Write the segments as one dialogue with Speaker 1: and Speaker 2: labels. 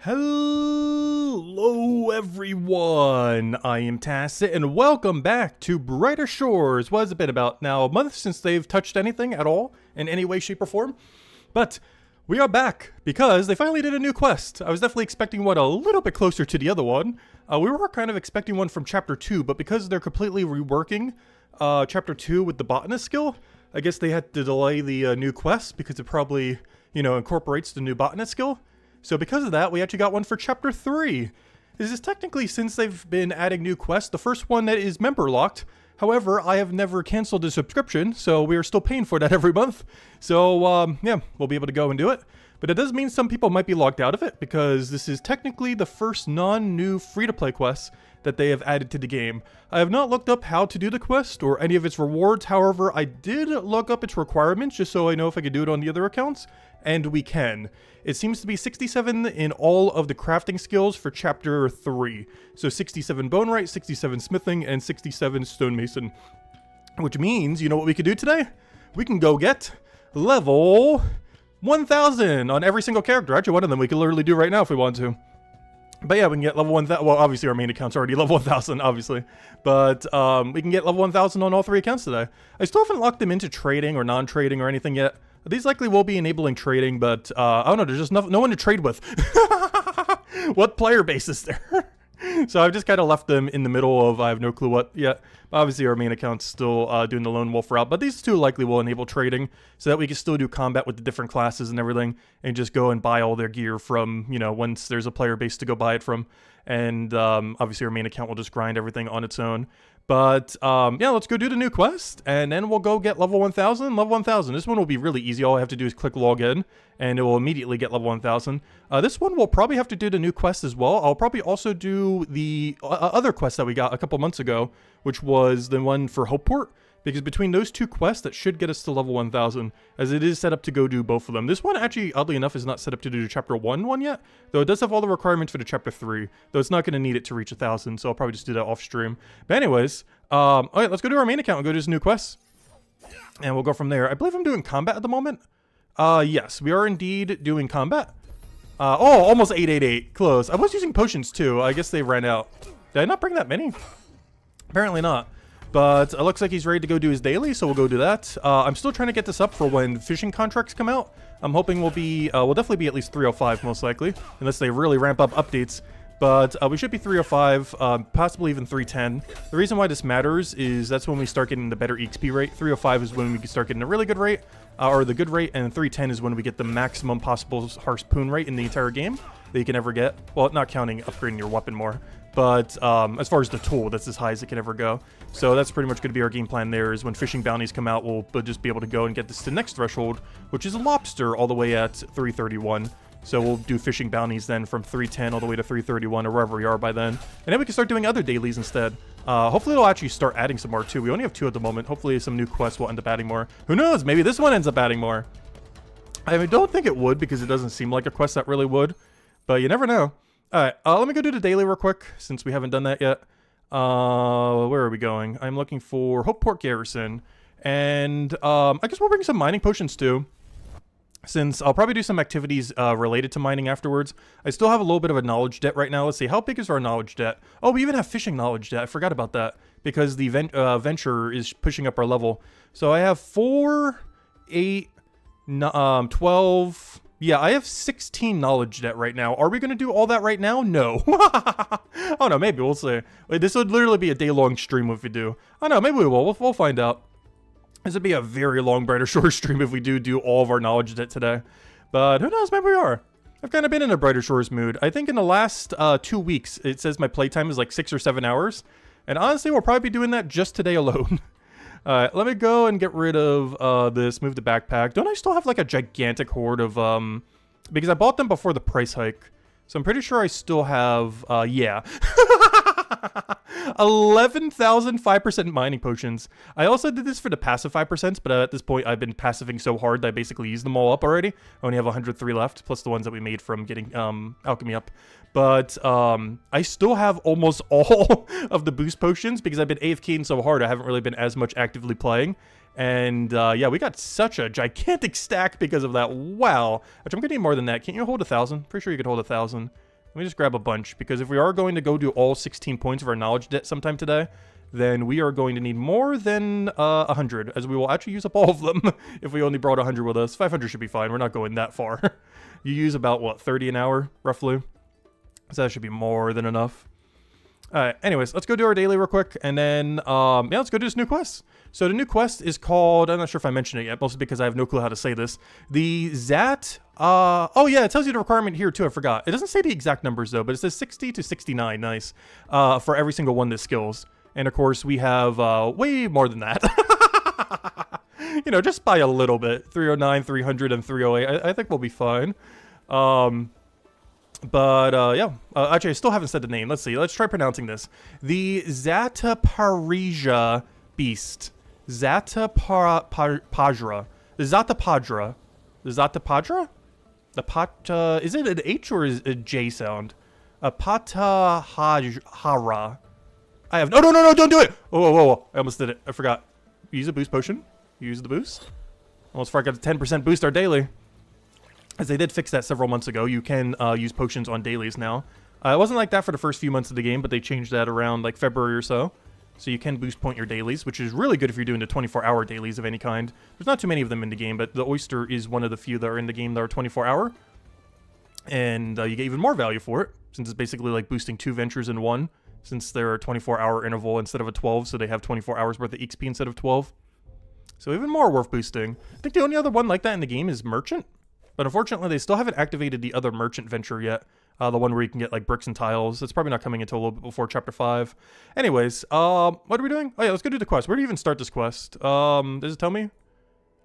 Speaker 1: Hello everyone, I am Tacit and welcome back to Brighter Shores. What has it been, about now a month since they've touched anything at all in any way, shape or form? But we are back because they finally did a new quest. I was definitely expecting one a little bit closer to the other one. We were kind of expecting one from chapter 2, but because they're completely reworking chapter 2 with the botanist skill, I guess they had to delay the new quest because it probably, incorporates the new botanist skill. So because of that, we actually got one for Chapter 3. This is technically, since they've been adding new quests, the first one that is member locked. However, I have never canceled the subscription, so we are still paying for that every month. So, yeah, we'll be able to go and do it. But it does mean some people might be locked out of it, because this is technically the first non-new free-to-play quest that they have added to the game. I have not looked up how to do the quest or any of its rewards. However, I did look up its requirements just so I know if I could do it on the other accounts, and we can. It seems to be 67 in all of the crafting skills for Chapter 3. So 67 Bone Wright, 67 Smithing, and 67 Stonemason. Which means, you know what we could do today? We can go get level 1000 on every single character. Actually, one of them we could literally do right now if we want to. But yeah, we can get level 1000. Well, obviously our main account's already level 1000, obviously. But we can get level 1000 on all 3 accounts today. I still haven't locked them into trading or non-trading or anything yet. These likely will be enabling trading, but I don't know, there's just no one to trade with. What player base is there? So I've just kind of left them in the middle of I have no clue what yet. But obviously our main account's still doing the lone wolf route, but these two likely will enable trading so that we can still do combat with the different classes and everything and just go and buy all their gear from, once there's a player base to go buy it from. And obviously our main account will just grind everything on its own. But yeah, let's go do the new quest, and then we'll go get level 1000. Level 1000. This one will be really easy. All I have to do is click login, and it will immediately get level 1000. This one will probably have to do the new quest as well. I'll probably also do the other quest that we got a couple months ago, which was the one for Hopeport. Because between those 2 quests, that should get us to level 1000, as it is set up to go do both of them. This one, actually, oddly enough, is not set up to do Chapter 1 one yet, though it does have all the requirements for the Chapter 3, though it's not going to need it to reach 1000, so I'll probably just do that off stream. But anyways, alright, let's go to our main account and go do this new quest, and we'll go from there. I believe I'm doing combat at the moment. Yes, we are indeed doing combat. Oh, almost 888, close. I was using potions too, I guess they ran out. Did I not bring that many? Apparently not. But it looks like he's ready to go do his daily, so we'll go do that. I'm still trying to get this up for when fishing contracts come out. I'm hoping we'll definitely be at least 305 most likely, unless they really ramp up updates. But we should be 305, possibly even 310. The reason why this matters is that's when we start getting the better EXP rate. 305 is when we can start getting a really good rate, or the good rate, and 310 is when we get the maximum possible harpoon rate in the entire game that you can ever get. Well, not counting upgrading your weapon more. But as far as the tool, that's as high as it can ever go. So that's pretty much going to be our game plan there, is when fishing bounties come out, we'll just be able to go and get this to the next threshold, which is a lobster all the way at 331. So we'll do fishing bounties then from 310 all the way to 331 or wherever we are by then. And then we can start doing other dailies instead. Hopefully it'll actually start adding some more too. We only have 2 at the moment. Hopefully some new quests will end up adding more. Who knows? Maybe this one ends up adding more. I don't think it would, because it doesn't seem like a quest that really would. But you never know. Alright, let me go do the daily real quick, since we haven't done that yet. Where are we going? I'm looking for Hopeport Garrison. And I guess we'll bring some mining potions too, since I'll probably do some activities related to mining afterwards. I still have a little bit of a knowledge debt right now. Let's see, how big is our knowledge debt? Oh, we even have fishing knowledge debt. I forgot about that, because the venture is pushing up our level. So I have 4, 8, 12... Yeah, I have 16 knowledge debt right now. Are we going to do all that right now? No. Oh, no, maybe. We'll see. Wait, this would literally be a day-long stream if we do. Oh, no, maybe we will. We'll find out. This would be a very long Brighter Shores stream if we do all of our knowledge debt today. But who knows? Maybe we are. I've kind of been in a Brighter Shores mood. I think in the last 2 weeks, it says my playtime is like 6 or 7 hours. And honestly, we'll probably be doing that just today alone. Alright, let me go and get rid of this, move the backpack. Don't I still have like a gigantic horde of, because I bought them before the price hike. So I'm pretty sure I still have, yeah. 11,005% mining potions. I also did this for the passive 5%, but at this point I've been passiving so hard that I basically used them all up already. I only have 103 left, plus the ones that we made from getting alchemy up. But I still have almost all of the boost potions because I've been AFKing so hard I haven't really been as much actively playing. And yeah, we got such a gigantic stack because of that. Wow. Actually, I'm gonna need more than that. Can't you hold 1,000? Pretty sure you could hold 1,000. Let me just grab a bunch, because if we are going to go do all 16 points of our knowledge debt sometime today, then we are going to need more than 100, as we will actually use up all of them if we only brought 100 with us. 500 should be fine. We're not going that far. You use about, what, 30 an hour, roughly? So that should be more than enough. Alright, anyways, let's go do our daily real quick, and then, yeah, let's go do this new quest. So the new quest is called, I'm not sure if I mentioned it yet, mostly because I have no clue how to say this. The oh yeah, it tells you the requirement here too, I forgot. It doesn't say the exact numbers though, but it says 60 to 69, nice, for every single one of the skills. And of course, we have, way more than that. You know, just by a little bit. 309, 300, and 308, I think we'll be fine. Yeah, actually, I still haven't said the name. Let's see. Let's try pronouncing this. The Zatapajra beast. Zatapajra. The Zatapajra. The Zatapajra? Is it an H or is it a J sound? A Patahara. I have no, don't do it! Whoa, I almost did it. I forgot. Use a boost potion. Use the boost. Almost forgot a 10% boost our daily. As they did fix that several months ago, you can use potions on dailies now. It wasn't like that for the first few months of the game, but they changed that around like February or so. So you can boost point your dailies, which is really good if you're doing the 24-hour dailies of any kind. There's not too many of them in the game, but the Oyster is one of the few that are in the game that are 24-hour. And you get even more value for it, since it's basically like boosting 2 ventures in one, since they're a 24-hour interval instead of a 12, so they have 24 hours worth of XP instead of 12. So even more worth boosting. I think the only other one like that in the game is Merchant. But unfortunately, they still haven't activated the other Merchant venture yet. The one where you can get, like, bricks and tiles. It's probably not coming until a little bit before Chapter 5. Anyways, what are we doing? Oh, yeah, let's go do the quest. Where do you even start this quest? Does it tell me?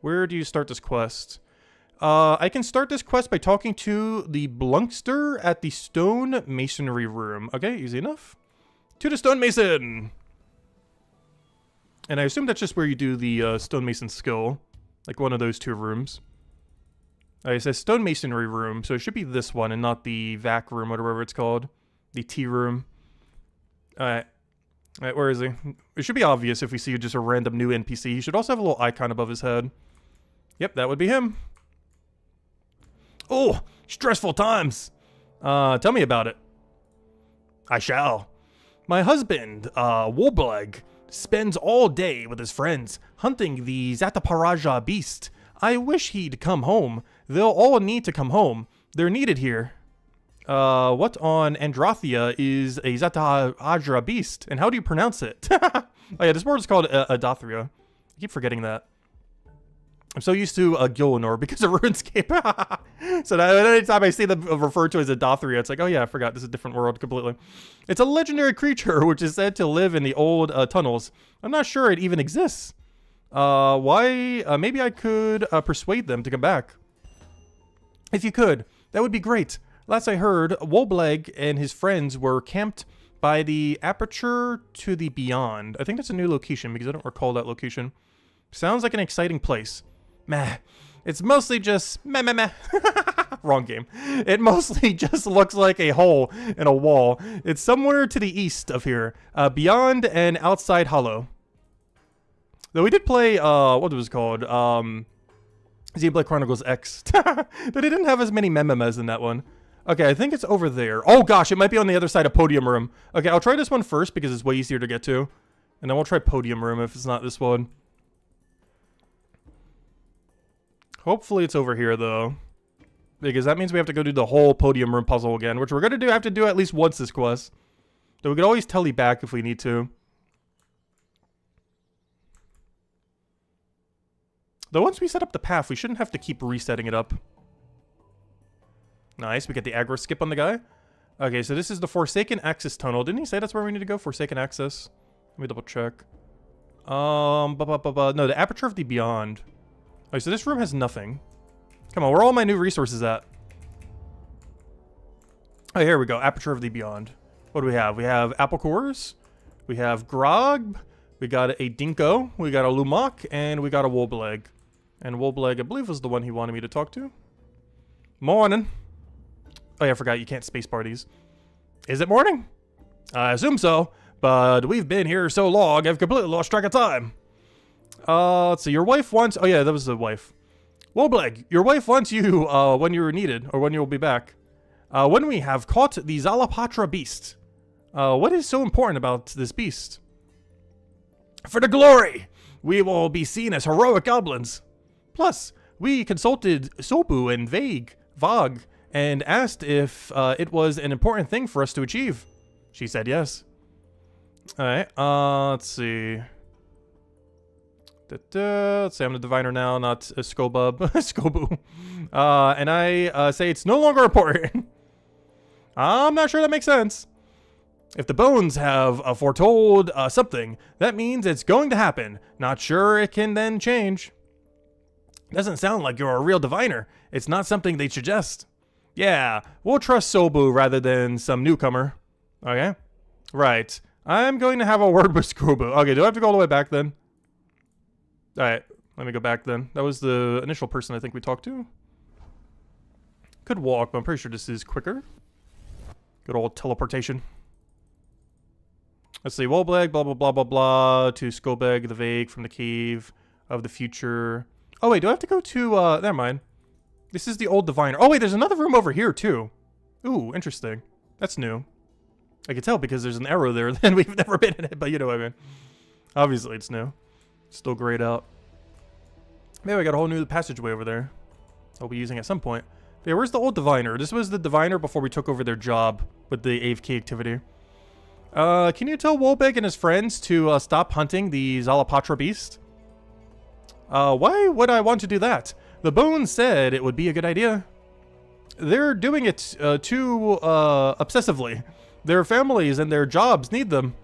Speaker 1: Where do you start this quest? I can start this quest by talking to the Blunkster at the Stone Masonry Room. Okay, easy enough. To the Stonemason! And I assume that's just where you do the Stonemason skill. Like one of those 2 rooms. It says Stonemasonry Room, so it should be this one and not the Vac Room, whatever it's called. The Tea Room. Alright, where is he? It should be obvious if we see just a random new NPC. He should also have a little icon above his head. Yep, that would be him. Oh, stressful times. Tell me about it. I shall. My husband, Wobleg, spends all day with his friends hunting the Zatapajra beast. I wish he'd come home. They'll all need to come home. They're needed here. What on Androthia is a Zatapajra beast? And how do you pronounce it? Oh yeah, this word is called Adothria. I keep forgetting that. I'm so used to Gillinor because of RuneScape. So that anytime I see them referred to as Adothria, it's like, oh yeah, I forgot. This is a different world completely. It's a legendary creature which is said to live in the old tunnels. I'm not sure it even exists. Maybe I could persuade them to come back. If you could, that would be great. Last I heard, Wobleg and his friends were camped by the Aperture to the Beyond. I think that's a new location because I don't recall that location. Sounds like an exciting place. Meh. It's mostly just meh. Wrong game. It mostly just looks like a hole in a wall. It's somewhere to the east of here. Beyond and outside Hollow. Though we did play, what was it called? Xenoblade Chronicles X. But it didn't have as many memes in that one. Okay, I think it's over there. Oh gosh, it might be on the other side of Podium Room. Okay, I'll try this one first because it's way easier to get to. And then we'll try Podium Room if it's not this one. Hopefully it's over here though. Because that means we have to go do the whole Podium Room puzzle again, which we're going to have to do at least once this quest. Though we could always tele back if we need to. Though once we set up the path, we shouldn't have to keep resetting it up. Nice, we get the aggro skip on the guy. Okay, so this is the Forsaken Access Tunnel. Didn't he say that's where we need to go? Forsaken Access? Let me double check. No, the Aperture of the Beyond. Okay, so this room has nothing. Come on, where are all my new resources at? Oh, here we go. Aperture of the Beyond. What do we have? We have Apple Cores. We have Grog. We got a Dinko. We got a Lumak. And we got a Wobleg. And Wobleg, I believe, was the one he wanted me to talk to. Morning. Oh, yeah, I forgot. You can't space parties. Is it morning? I assume so. But we've been here so long, I've completely lost track of time. Let's see. Your wife wants... Oh, yeah, that was the wife. Wobleg, your wife wants you when you're needed, or when you'll be back. when we have caught the Zatapajra beast. What is so important about this beast? For the glory! We will be seen as heroic goblins. Plus, we consulted Sobu and Vag, and asked if it was an important thing for us to achieve. She said yes. Alright, let's see. Let's say I'm the diviner now, not a Skobub. Skobu. And I say it's no longer important. I'm not sure that makes sense. If the bones have foretold something, that means it's going to happen. Not sure it can then change. Doesn't sound like you're a real diviner. It's not something they suggest. Yeah, we'll trust Sobu rather than some newcomer. Okay? Right. I'm going to have a word with Skobu. Okay, do I have to go all the way back then? Alright, let me go back then. That was the initial person I think we talked to. Could walk, but I'm pretty sure this is quicker. Good old teleportation. Let's see, Wolbleg, blah, blah, blah, blah, blah, to Skobeg, the Vague from the Cave of the Future. Oh, wait, do I have to go to, never mind. This is the old diviner. Oh, wait, there's another room over here, too. Ooh, interesting. That's new. I can tell because there's an arrow there, and we've never been in it, but you know what I mean. Obviously, it's new. Still grayed out. Maybe I got a whole new passageway over there I'll be using at some point. But yeah, where's the old diviner? This was the diviner before we took over their job with the AFK activity. Can you tell Wolbeg and his friends to stop hunting the Zatapajra beast? Why would I want to do that? The bones said it would be a good idea. They're doing it too obsessively. Their families and their jobs need them.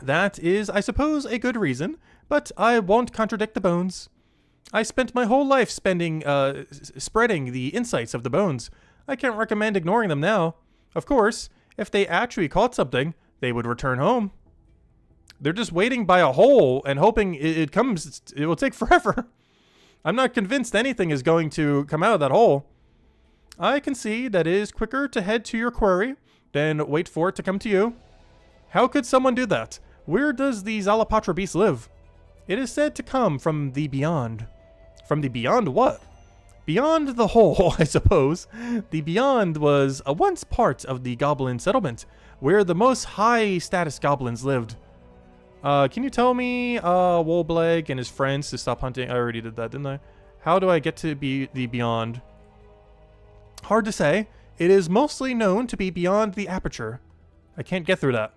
Speaker 1: That is, I suppose, a good reason, but I won't contradict the bones. I spent my whole life spreading the insights of the bones. I can't recommend ignoring them now. Of course, if they actually caught something, they would return home. They're just waiting by a hole and hoping it comes. It will take forever. I'm not convinced anything is going to come out of that hole. I can see that it is quicker to head to your quarry than wait for it to come to you. How could someone do that? Where does the Zatapajra beast live? It is said to come from the beyond. From the beyond what? Beyond the hole, I suppose. The beyond was once part of the goblin settlement, where the most high-status goblins lived. Can you tell me, Wolbleg and his friends to stop hunting? I already did that, didn't I? How do I get to the beyond? Hard to say. It is mostly known to be beyond the aperture. I can't get through that.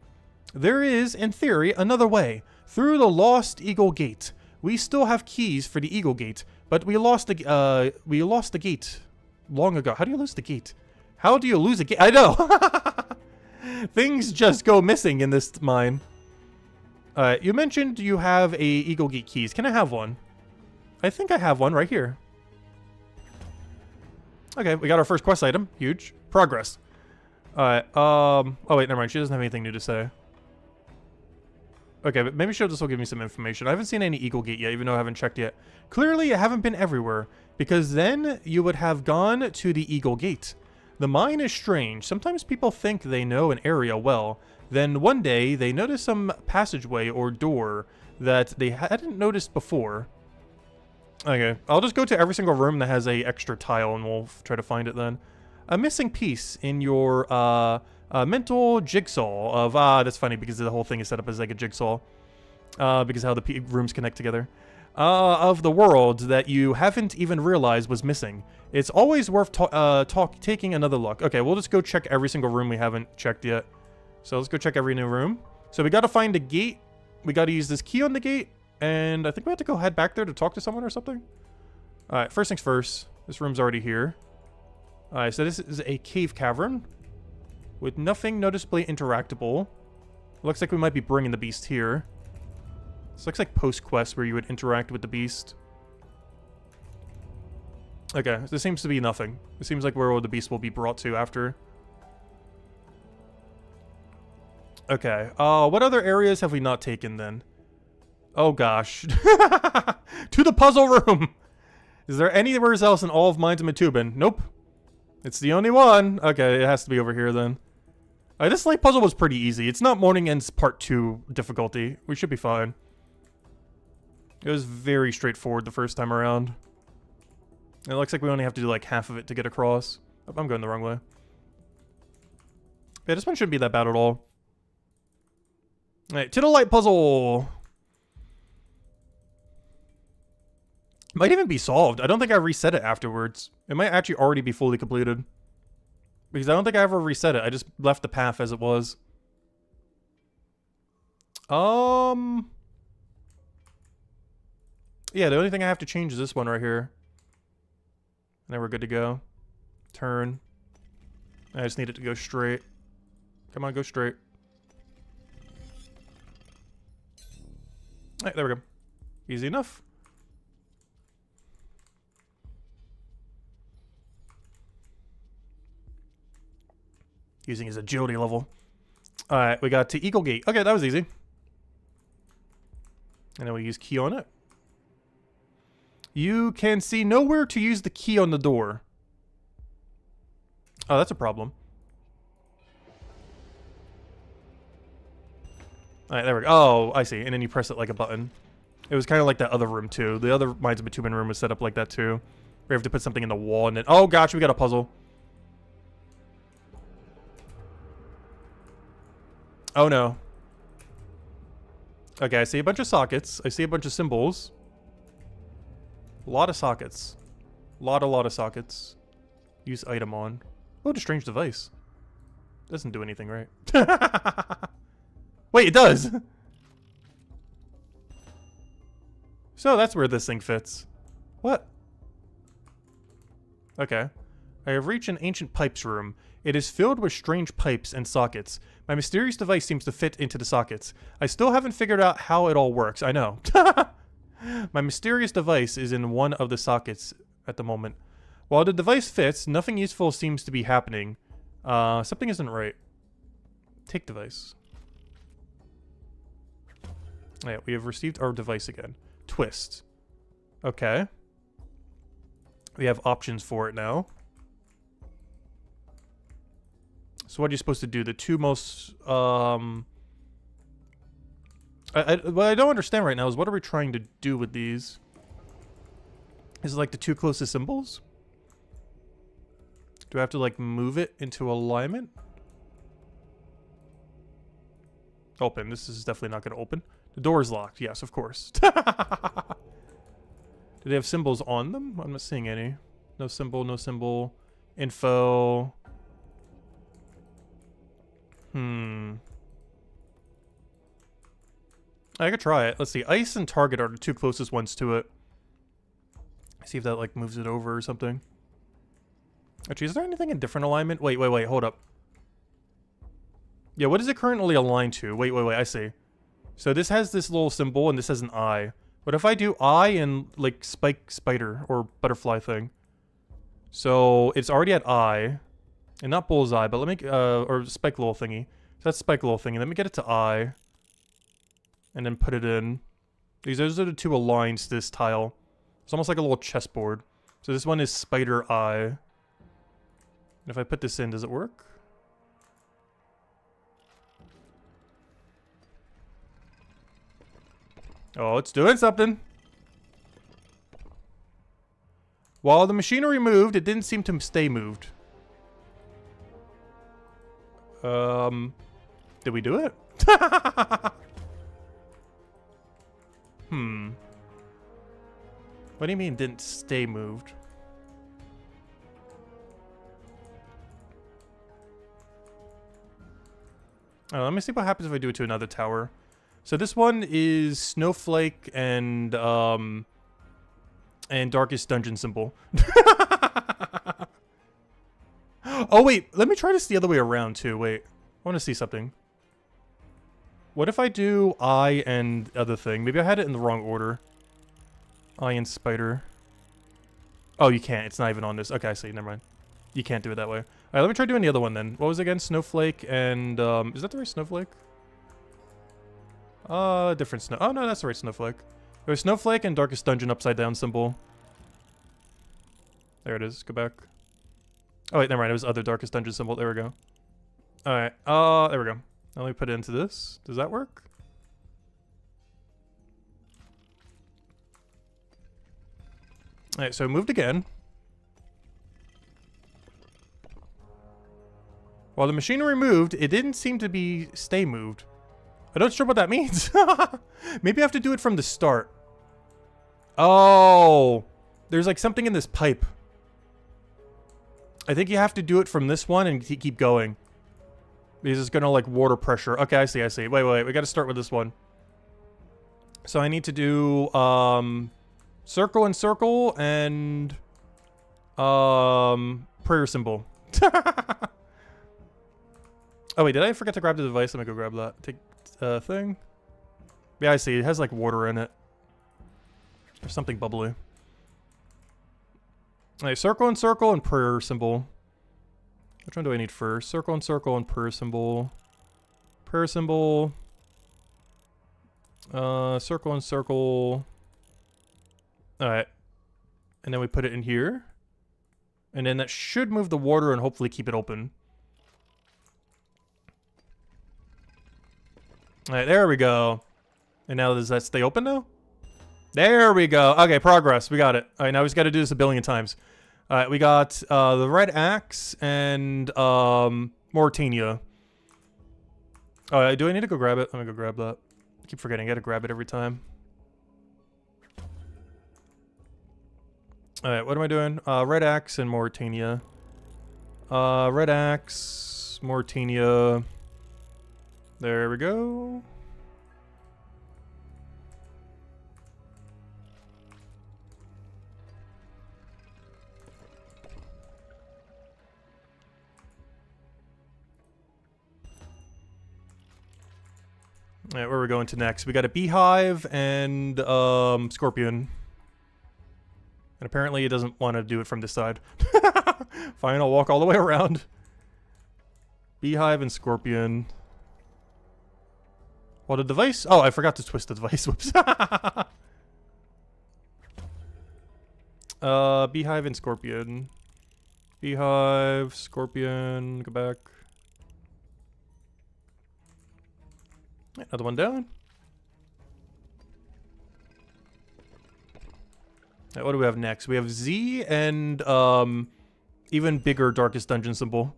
Speaker 1: There is, in theory, another way. Through the Lost Eagle Gate. We still have keys for the Eagle Gate, but we lost the gate long ago. How do you lose the gate? How do you lose a gate? I know! Things just go missing in this mine. You mentioned you have a Eagle Gate keys. Can I have one? I think I have one right here. Okay, we got our first quest item. Huge. Progress. Alright, oh wait, never mind. She doesn't have anything new to say. Okay, but maybe this will give me some information. I haven't seen any Eagle Gate yet, even though I haven't checked yet. Clearly, I haven't been everywhere, because then you would have gone to the Eagle Gate. The mine is strange. Sometimes people think they know an area well. Then one day, they notice some passageway or door that they hadn't noticed before. Okay, I'll just go to every single room that has a extra tile, and we'll try to find it then. A missing piece in your mental jigsaw of that's funny because the whole thing is set up as like a jigsaw because how the rooms connect together of the world that you haven't even realized was missing. It's always worth taking another look. Okay, we'll just go check every single room we haven't checked yet. So let's go check every new room. So we got to find a gate. We got to use this key on the gate, and I think we have to go head back there to talk to someone or something. All right, first things first. This room's already here. Alright, so this is a cave cavern with nothing noticeably interactable. Looks like we might be bringing the beast here. This looks like post-quest where you would interact with the beast. Okay, this seems to be nothing. It seems like where the beast will be brought to after. Okay, what other areas have we not taken then? Oh gosh. To the puzzle room! Is there anywhere else in all of Mines of Matubin? Nope. It's the only one. Okay, it has to be over here then. This light puzzle was pretty easy. It's not Morning End's Part 2 difficulty. We should be fine. It was very straightforward the first time around. It looks like we only have to do like half of it to get across. Oh, I'm going the wrong way. Yeah, this one shouldn't be that bad at all. Alright, to the light puzzle. Might even be solved. I don't think I reset it afterwards. It might actually already be fully completed. Because I don't think I ever reset it. I just left the path as it was. Yeah, the only thing I have to change is this one right here. And then we're good to go. Turn. I just need it to go straight. Come on, go straight. Alright, there we go. Easy enough. Using his agility level. Alright, we got to Eagle Gate. Okay, that was easy. And then we use key on it. You can see nowhere to use the key on the door. Oh, that's a problem. Alright, there we go. Oh, I see. And then you press it like a button. It was kind of like that other room, too. The other Minds of Bitumen room was set up like that, too. Where you have to put something in the wall and then... Oh, gosh, we got a puzzle. Oh, no. Okay, I see a bunch of sockets. I see a bunch of symbols. A lot of sockets. Lot of sockets. Use item on. Oh, a strange device. Doesn't do anything, right? Wait, it does! So that's where this thing fits. What? Okay. I have reached an ancient pipes room. It is filled with strange pipes and sockets. My mysterious device seems to fit into the sockets. I still haven't figured out how it all works. I know. My mysterious device is in one of the sockets at the moment. While the device fits, nothing useful seems to be happening. Something isn't right. Take device. Yeah, we have received our device again. Twist. Okay. We have options for it now. So what are you supposed to do? The two most... what I don't understand right now is what are we trying to do with these? Is it like the two closest symbols? Do I have to like move it into alignment? Open. This is definitely not going to open. The door is locked. Yes, of course. Do they have symbols on them? I'm not seeing any. No symbol, no symbol. Info. I could try it. Let's see. Ice and target are the two closest ones to it. See if that like moves it over or something. Actually, is there anything in different alignment? Wait, hold up. Yeah, what is it currently aligned to? Wait, I see. So this has this little symbol and this has an eye. What if I do eye and like spike spider or butterfly thing? So it's already at eye. And not bullseye, but let me, or spike little thingy. So that's spike little thingy. Let me get it to eye. And then put it in. Those are the two aligned to this tile. It's almost like a little chessboard. So this one is spider eye. And if I put this in, does it work? Oh, it's doing something. While the machinery moved, it didn't seem to stay moved. Did we do it? What do you mean didn't stay moved? Oh, let me see what happens if I do it to another tower. So this one is Snowflake and Darkest Dungeon symbol. Oh wait, let me try this the other way around too. Wait, I want to see something. What if I do eye and other thing? Maybe I had it in the wrong order. Eye and spider. Oh, you can't. It's not even on this. Okay, I see. Never mind. You can't do it that way. All right, let me try doing the other one then. What was it again? Snowflake and is that the right snowflake? Different snow. Oh no, that's the right snowflake. There's Snowflake and Darkest Dungeon upside down symbol. There it is. Go back. Oh wait, never mind. It was other Darkest Dungeon symbol. There we go. All right. There we go. Now let me put it into this. Does that work? All right. So it moved again. While the machinery moved, it didn't seem to stay moved. I'm not sure what that means. Maybe I have to do it from the start. Oh, there's like something in this pipe. I think you have to do it from this one and keep going. Because it's gonna like water pressure. Okay, I see. Wait. We gotta start with this one. So I need to do circle and circle and prayer symbol. Oh wait, did I forget to grab the device? Let me go grab that. Take thing. Yeah, I see. It has like water in it. There's something bubbly. Alright, circle and circle and prayer symbol. Which one do I need first? Circle and circle and prayer symbol. Prayer symbol. Circle and circle. Alright. And then we put it in here. And then that should move the water and hopefully keep it open. Alright, there we go. And now does that stay open now? There we go. Okay, progress. We got it. Alright, now we just got to do this a billion times. Alright, we got the red axe and Mauritania. Alright, do I need to go grab it? Let me go grab that. I keep forgetting. I gotta grab it every time. Alright, what am I doing? Red axe and Mauritania. Red axe, Mauritania. There we go. Alright, where are we going to next? We got a beehive and scorpion. And apparently it doesn't want to do it from this side. Fine, I'll walk all the way around. Beehive and scorpion. Well, the device... Oh, I forgot to twist the device. Whoops. Beehive and scorpion. Beehive, scorpion, go back. Another one down. Right, what do we have next? We have Z and even bigger Darkest Dungeon symbol.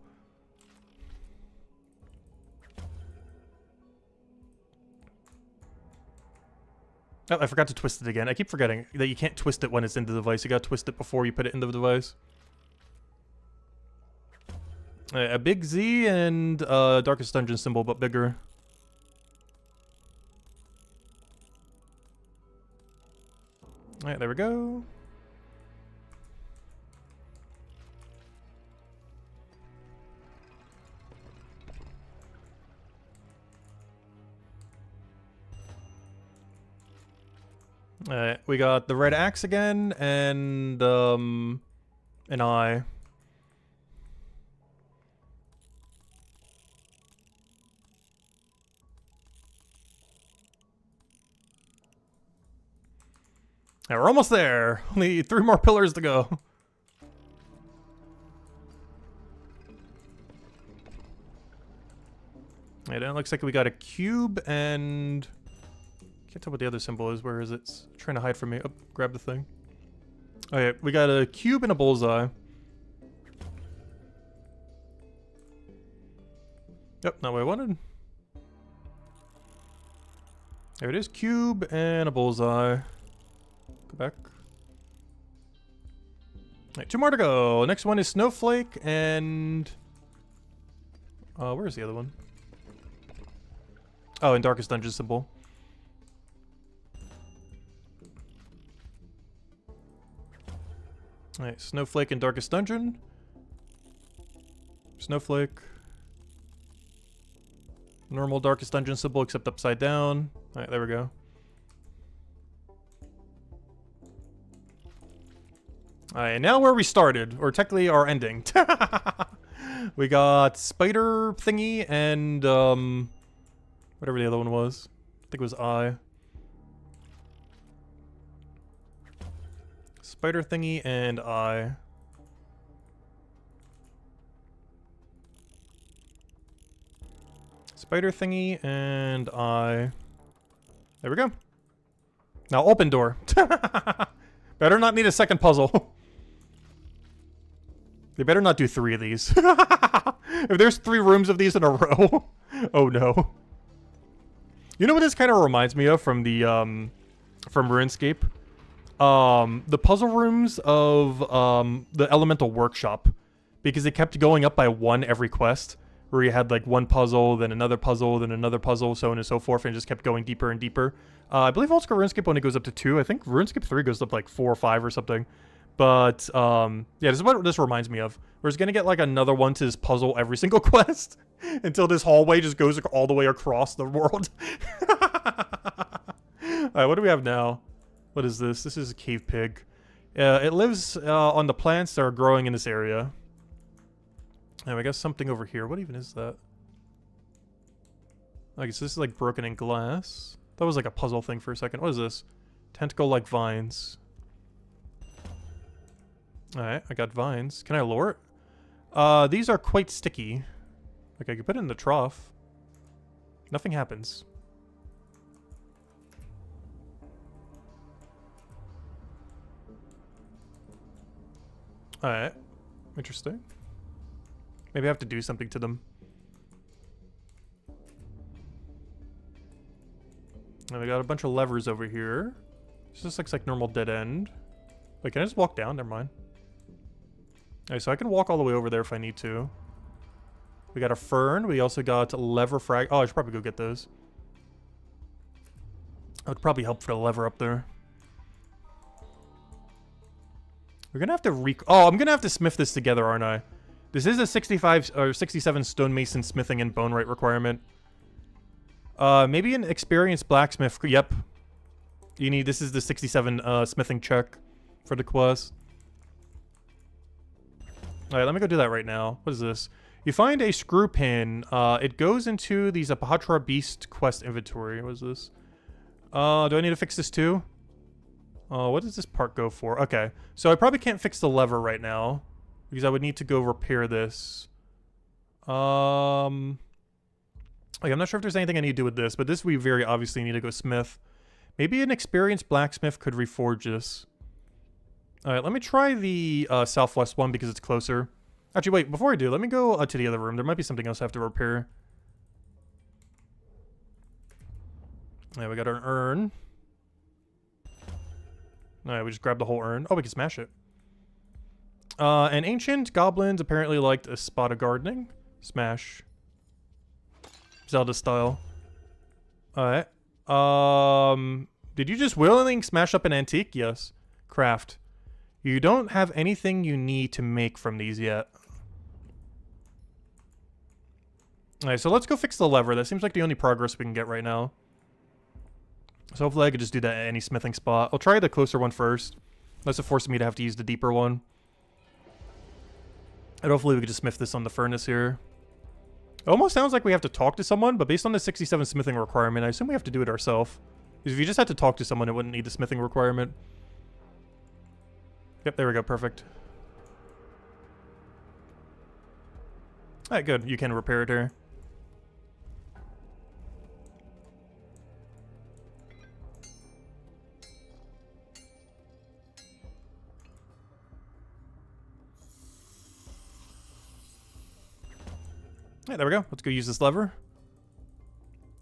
Speaker 1: Oh, I forgot to twist it again. I keep forgetting that you can't twist it when it's in the device. You gotta twist it before you put it in the device. A big Z and Darkest Dungeon symbol, but bigger. Alright, there we go. Alright, we got the red axe again, and an eye. Alright, we're almost there. Only 3 more pillars to go. Alright, it looks like we got a cube and... Can't tell what the other symbol is. Where is it? It's trying to hide from me. Oh, grab the thing. Okay, we got a cube and a bullseye. Yep, not what I wanted. There it is. Cube and a bullseye. Go back. Alright, 2 more to go. Next one is Snowflake and... where's the other one? Oh, and Darkest Dungeon symbol. Alright, Snowflake and Darkest Dungeon. Snowflake. Normal Darkest Dungeon symbol except upside down. Alright, there we go. Alright, now where we started, or technically our ending. We got spider thingy and whatever the other one was. I think it was eye. Spider thingy and eye. Spider thingy and eye. There we go. Now open door. Better not need a second puzzle. They better not do 3 of these. If there's 3 rooms of these in a row, oh no. You know what this kind of reminds me of from the from RuneScape? The puzzle rooms of the Elemental Workshop, because they kept going up by 1 every quest, where you had like 1 puzzle, then another puzzle, then another puzzle, so on and so forth, and it just kept going deeper and deeper. I believe Old School RuneScape only goes up to 2. I think RuneScape 3 goes up like 4 or 5 or something. But yeah, this is what this reminds me of. We're just gonna get like another one to this puzzle every single quest until this hallway just goes all the way across the world. Alright, what do we have now? What is this? This is a cave pig. It lives on the plants that are growing in this area. And I guess something over here. What even is that? I guess this is like broken in glass. That was like a puzzle thing for a second. What is this? Tentacle-like vines. Alright, I got vines. Can I lower it? These are quite sticky. Like, I could put it in the trough. Nothing happens. Alright. Interesting. Maybe I have to do something to them. And we got a bunch of levers over here. This just looks like normal dead end. Wait, can I just walk down? Never mind. Alright, so I can walk all the way over there if I need to. We got a fern. We also got lever frag. Oh, I should probably go get those. That would probably help for the lever up there. We're gonna have to oh, I'm gonna have to smith this together, aren't I? This is a 65 or 67 stonemason smithing and bone rate requirement. Maybe an experienced blacksmith. Yep. You need, this is the 67 smithing check for the quest. Alright, let me go do that right now. What is this? You find a screw pin. It goes into the Zatapajra Beast quest inventory. What is this? Do I need to fix this too? What does this part go for? Okay, so I probably can't fix the lever right now, because I would need to go repair this. Like, I'm not sure if there's anything I need to do with this, but this we very obviously need to go smith. Maybe an experienced blacksmith could reforge this. Alright, let me try the southwest one because it's closer. Actually, wait, before I do, let me go to the other room. There might be something else I have to repair. Alright, we got an urn. Alright, we just grabbed the whole urn. Oh, we can smash it. And ancient goblins apparently liked a spot of gardening. Smash. Zelda style. Alright. Did you just willingly smash up an antique? Yes. Craft. You don't have anything you need to make from these yet. Alright, so let's go fix the lever. That seems like the only progress we can get right now. So hopefully I could just do that at any smithing spot. I'll try the closer one first. Unless it forces me to have to use the deeper one. And hopefully we could just smith this on the furnace here. It almost sounds like we have to talk to someone, but based on the 67 smithing requirement, I assume we have to do it ourselves. Because if you just had to talk to someone, it wouldn't need the smithing requirement. Yep, there we go, perfect. Alright, good. You can repair it here. Alright, there we go. Let's go use this lever.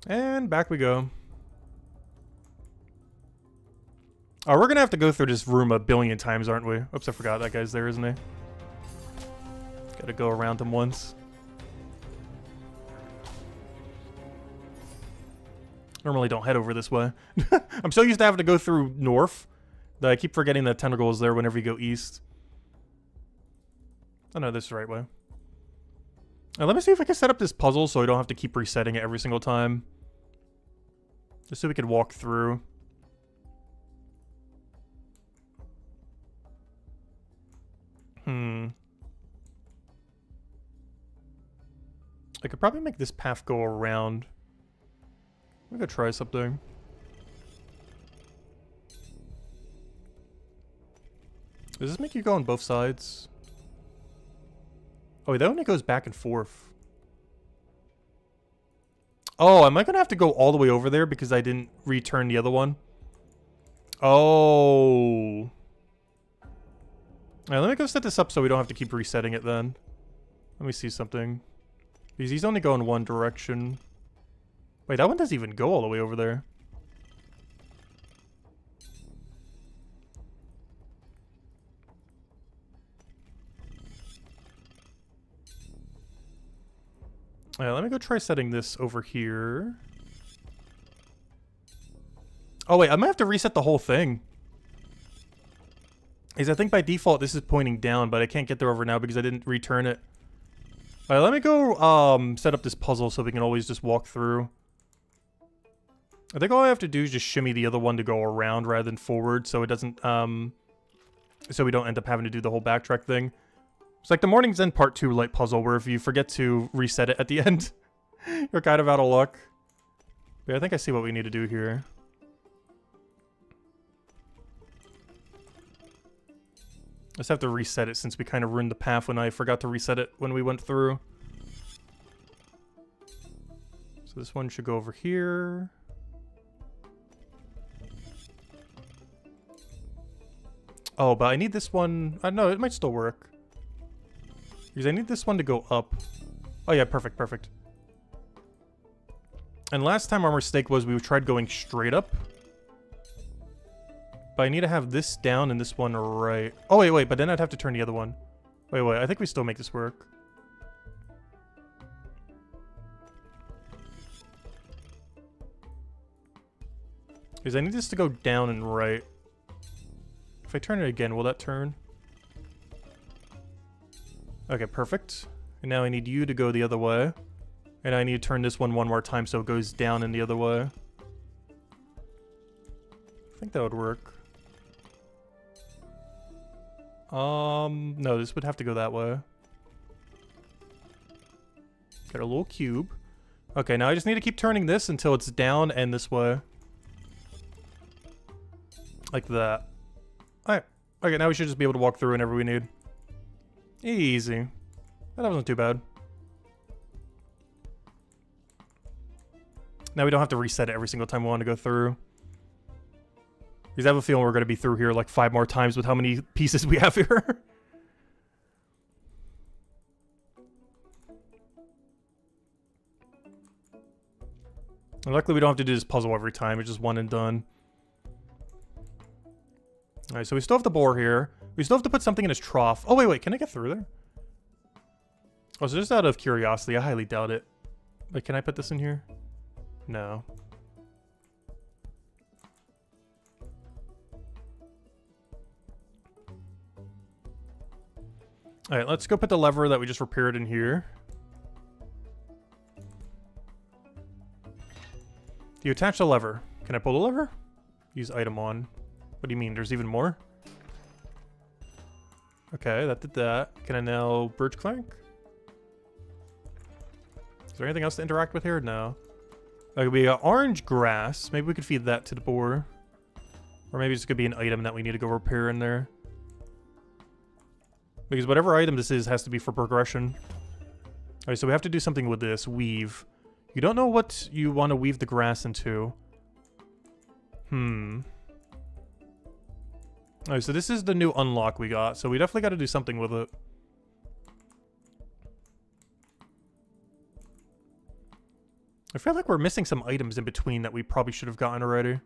Speaker 1: And back we go. Oh, we're gonna have to go through this room a billion times, aren't we? Oops, I forgot that guy's there, isn't he? Gotta go around him once. Normally don't head over this way. I'm so used to having to go through north that I keep forgetting that tentacle is there whenever you go east. Oh no, this is the right way. Let me see if I can set up this puzzle so I don't have to keep resetting it every single time. Just so we can walk through. I could probably make this path go around. I'm gonna try something. Does this make you go on both sides? Oh, that only goes back and forth. Oh, am I gonna have to go all the way over there because I didn't return the other one? Oh. Alright, let me go set this up so we don't have to keep resetting it then. Let me see something. Because he's only going one direction. Wait, that one doesn't even go all the way over there. Alright, let me go try setting this over here. Oh wait, I might have to reset the whole thing. Because I think by default this is pointing down, but I can't get there over now because I didn't return it. Alright, let me go set up this puzzle so we can always just walk through. I think all I have to do is just shimmy the other one to go around rather than forward, so it doesn't, so we don't end up having to do the whole backtrack thing. It's like the Morning's End Part 2 light puzzle, where if you forget to reset it at the end, you're kind of out of luck. But I think I see what we need to do here. Let's have to reset it since we kind of ruined the path when I forgot to reset it when we went through. So this one should go over here. Oh, but I need this one. No, it might still work. Because I need this one to go up. Oh yeah, perfect, perfect. And last time our mistake was we tried going straight up. But I need to have this down and this one right. Oh wait, but then I'd have to turn the other one. Wait, I think we still make this work. Because I need this to go down and right. If I turn it again, will that turn? Okay, perfect. And now I need you to go the other way. And I need to turn this one more time so it goes down and the other way. I think that would work. No, this would have to go that way. Got a little cube. Okay, now I just need to keep turning this until it's down and this way. Like that. Alright. Okay, now we should just be able to walk through whenever we need. Easy. That wasn't too bad. Now we don't have to reset it every single time we want to go through. Because I have a feeling we're going to be through here like 5 more times with how many pieces we have here. And luckily we don't have to do this puzzle every time. It's just one and done. Alright, so we still have the boar here. We still have to put something in his trough. Oh, wait. Can I get through there? Oh, so just out of curiosity, I highly doubt it. But can I put this in here? No. Alright, let's go put the lever that we just repaired in here. Do you attach the lever? Can I pull the lever? Use item on. What do you mean? There's even more? Okay, that did that. Can I now birch clank? Is there anything else to interact with here? No. Okay, we got orange grass. Maybe we could feed that to the boar. Or maybe this could be an item that we need to go repair in there. Because whatever item this is has to be for progression. Alright, so we have to do something with this. Weave. You don't know what you want to weave the grass into. Alright, so this is the new unlock we got. So we definitely got to do something with it. I feel like we're missing some items in between that we probably should have gotten already.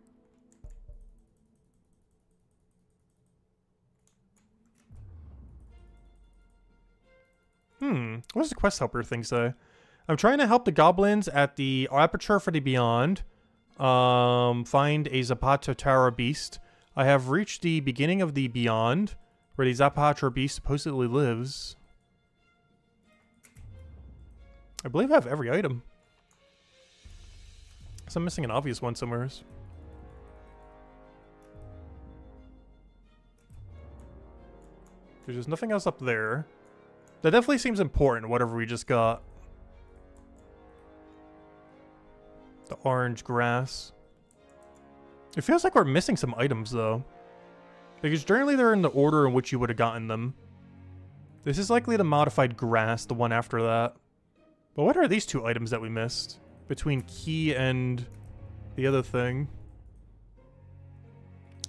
Speaker 1: What does the quest helper thing say? I'm trying to help the goblins at the aperture for the beyond. Find a Zatapajra beast. I have reached the beginning of the beyond, where the Zatapajra beast supposedly lives. I believe I have every item. So I'm missing an obvious one somewhere. There's just nothing else up there. That definitely seems important, whatever we just got. The orange grass. It feels like we're missing some items, though. Because generally they're in the order in which you would have gotten them. This is likely the modified grass, the one after that. But what are these 2 items that we missed? Between key and the other thing.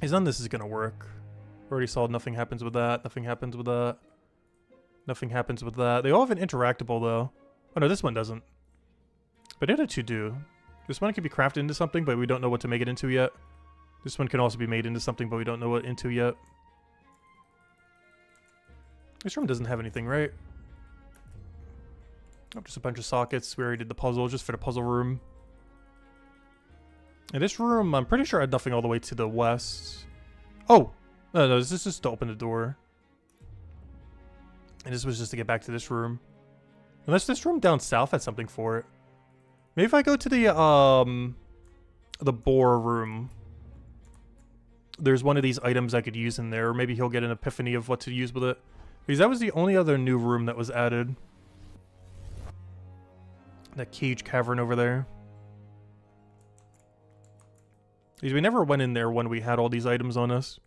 Speaker 1: None of this is going to work. Already saw nothing happens with that. Nothing happens with that. Nothing happens with that. They all have an interactable, though. Oh no, this one doesn't. But the other two do. This one can be crafted into something, but we don't know what to make it into yet. This one can also be made into something, but we don't know what into yet. This room doesn't have anything, right? Oh, just a bunch of sockets. We already did the puzzle, just for the puzzle room. And this room, I'm pretty sure I had nothing all the way to the west. Oh! No, this is just to open the door. And this was just to get back to this room. Unless this room down south had something for it. Maybe if I go to the boar room, there's one of these items I could use in there. Or maybe he'll get an epiphany of what to use with it. Because that was the only other new room that was added. That cage cavern over there. Because we never went in there when we had all these items on us.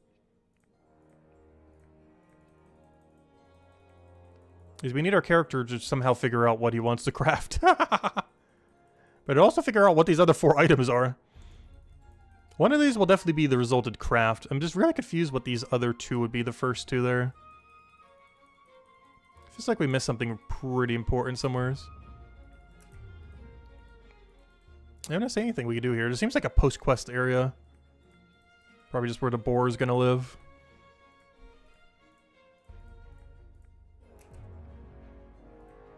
Speaker 1: Because we need our character to somehow figure out what he wants to craft. But also figure out what these other 4 items are. One of these will definitely be the resulted craft. I'm just really confused what these other 2 would be, the first 2 there. Feels like we missed something pretty important somewhere. I'm not saying anything we could do here. It seems like a post-quest area. Probably just where the boar is gonna live.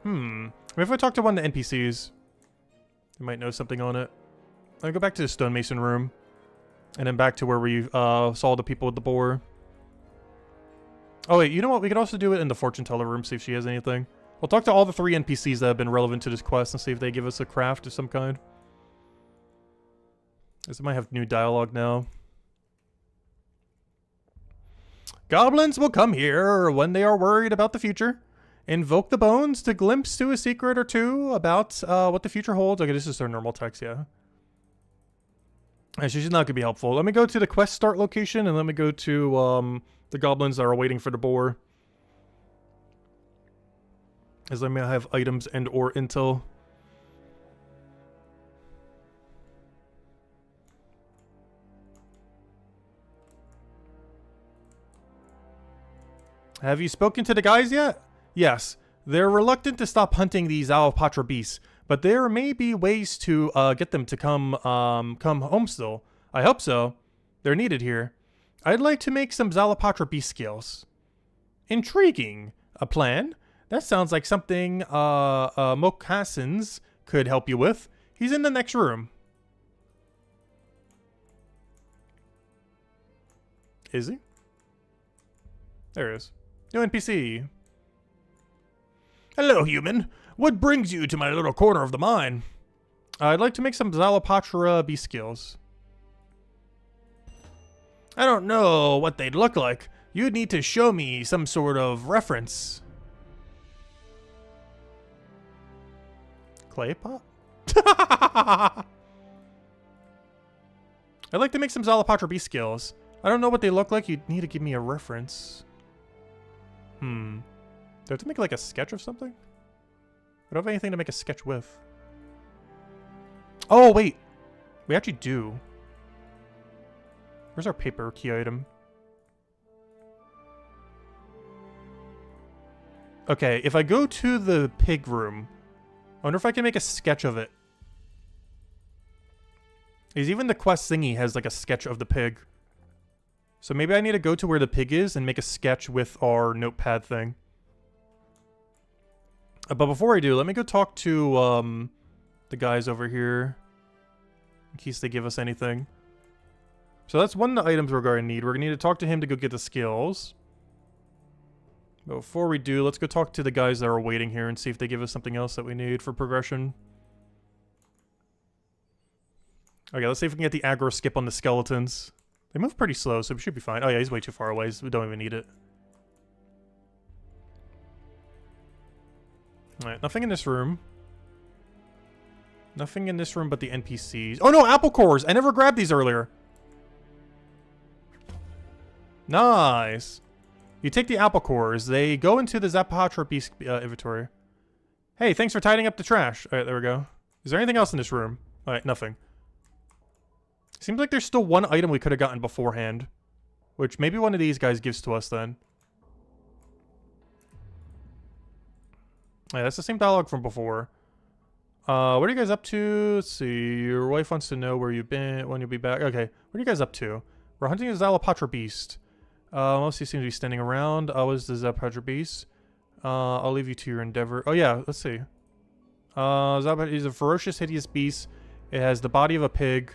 Speaker 1: Maybe if I talk to one of the NPCs, they might know something on it. I'll go back to the stonemason room. And then back to where we saw the people with the boar. Oh wait, you know what? We could also do it in the fortune teller room, see if she has anything. We'll talk to all the 3 NPCs that have been relevant to this quest and see if they give us a craft of some kind. This might have new dialogue now. Goblins will come here when they are worried about the future. Invoke the bones to glimpse to a secret or two about what the future holds. Okay, this is our normal text, yeah. She's not going to be helpful. Let me go to the quest start location and let me go to the goblins that are waiting for the boar. As I may have items and or intel. Have you spoken to the guys yet? Yes. They're reluctant to stop hunting these Zatapajra beasts, but there may be ways to get them to come home still. I hope so. They're needed here. I'd like to make some Zatapajra beast skills. Intriguing. A plan? That sounds like something Mokassins could help you with. He's in the next room. Is he? There he is. New NPC. Hello, human. What brings you to my little corner of the mine? I'd like to make some Zatapajra beast skills. I don't know what they'd look like. You'd need to show me some sort of reference. Clay pot? I'd like to make some Zatapajra beast skills. I don't know what they look like. You'd need to give me a reference. Do I have to make like a sketch of something? I don't have anything to make a sketch with. Oh, wait. We actually do. Where's our paper key item? Okay, if I go to the pig room, I wonder if I can make a sketch of it. Because even the quest thingy has like a sketch of the pig. So maybe I need to go to where the pig is and make a sketch with our notepad thing. But before I do, let me go talk to the guys over here. In case they give us anything. So that's one of the items we're going to need. We're going to need to talk to him to go get the skills. But before we do, let's go talk to the guys that are waiting here and see if they give us something else that we need for progression. Okay, let's see if we can get the aggro skip on the skeletons. They move pretty slow, so we should be fine. Oh yeah, he's way too far away, so we don't even need it. Alright, nothing in this room. Nothing in this room but the NPCs. Oh no, apple cores! I never grabbed these earlier. Nice. You take the apple cores. They go into the Zatapajra beast inventory. Hey, thanks for tidying up the trash. Alright, there we go. Is there anything else in this room? Alright, nothing. Seems like there's still one item we could have gotten beforehand. Which maybe one of these guys gives to us then. Yeah, that's the same dialogue from before. What are you guys up to? Let's see. Your wife wants to know where you've been, when you'll be back. Okay. What are you guys up to? We're hunting a Zatapajra beast. Most of you seem to be standing around. What is the Zatapajra beast? I'll leave you to your endeavor. Oh yeah, let's see. Zatapajra is a ferocious, hideous beast. It has the body of a pig.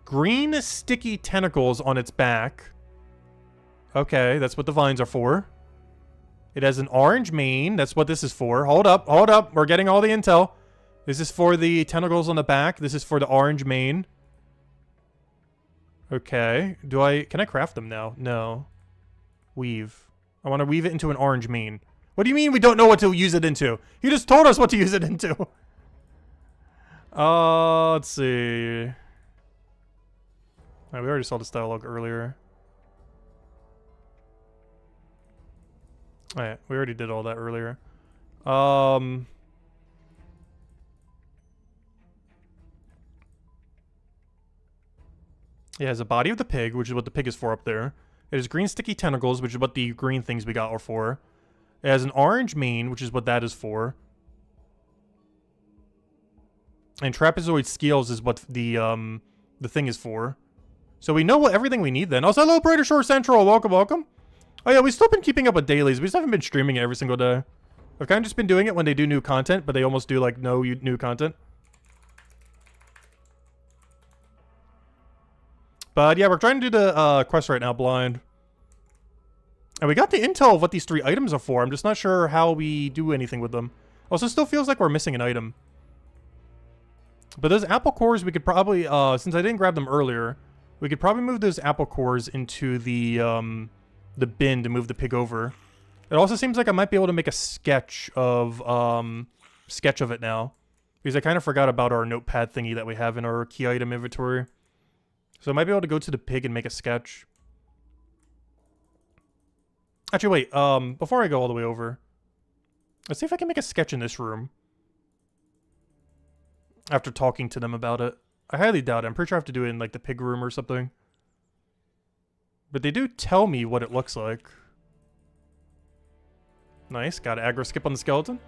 Speaker 1: Green, sticky tentacles on its back. Okay, that's what the vines are for. It has an orange mane. That's what this is for. Hold up, hold up. We're getting all the intel. This is for the tentacles on the back. This is for the orange mane. Okay. Can I craft them now? No. Weave. I want to weave it into an orange mane. What do you mean we don't know what to use it into? You just told us what to use it into. Let's see. We already saw this dialogue earlier. Alright, we already did all that earlier. It has a body of the pig, which is what the pig is for up there. It has green sticky tentacles, which is what the green things we got are for. It has an orange mane, which is what that is for. And trapezoid scales is what the thing is for. So we know everything we need then. Also, hello, Brighter Shore Central. Welcome, welcome. Oh yeah, we've still been keeping up with dailies. We just haven't been streaming it every single day. I've kind of just been doing it when they do new content, but they almost do like no new content. But yeah, we're trying to do the quest right now blind. And we got the intel of what these 3 items are for. I'm just not sure how we do anything with them. Also, it still feels like we're missing an item. But those apple cores, we could probably, since I didn't grab them earlier, we could probably move those apple cores into the bin to move the pig over. It also seems like I might be able to make a sketch of it now. Because I kind of forgot about our notepad thingy that we have in our key item inventory. So I might be able to go to the pig and make a sketch. Actually, wait, before I go all the way over, let's see if I can make a sketch in this room. After talking to them about it. I highly doubt it. I'm pretty sure I have to do it in, like, the pig room or something. But they do tell me what it looks like. Nice, got aggro skip on the skeleton.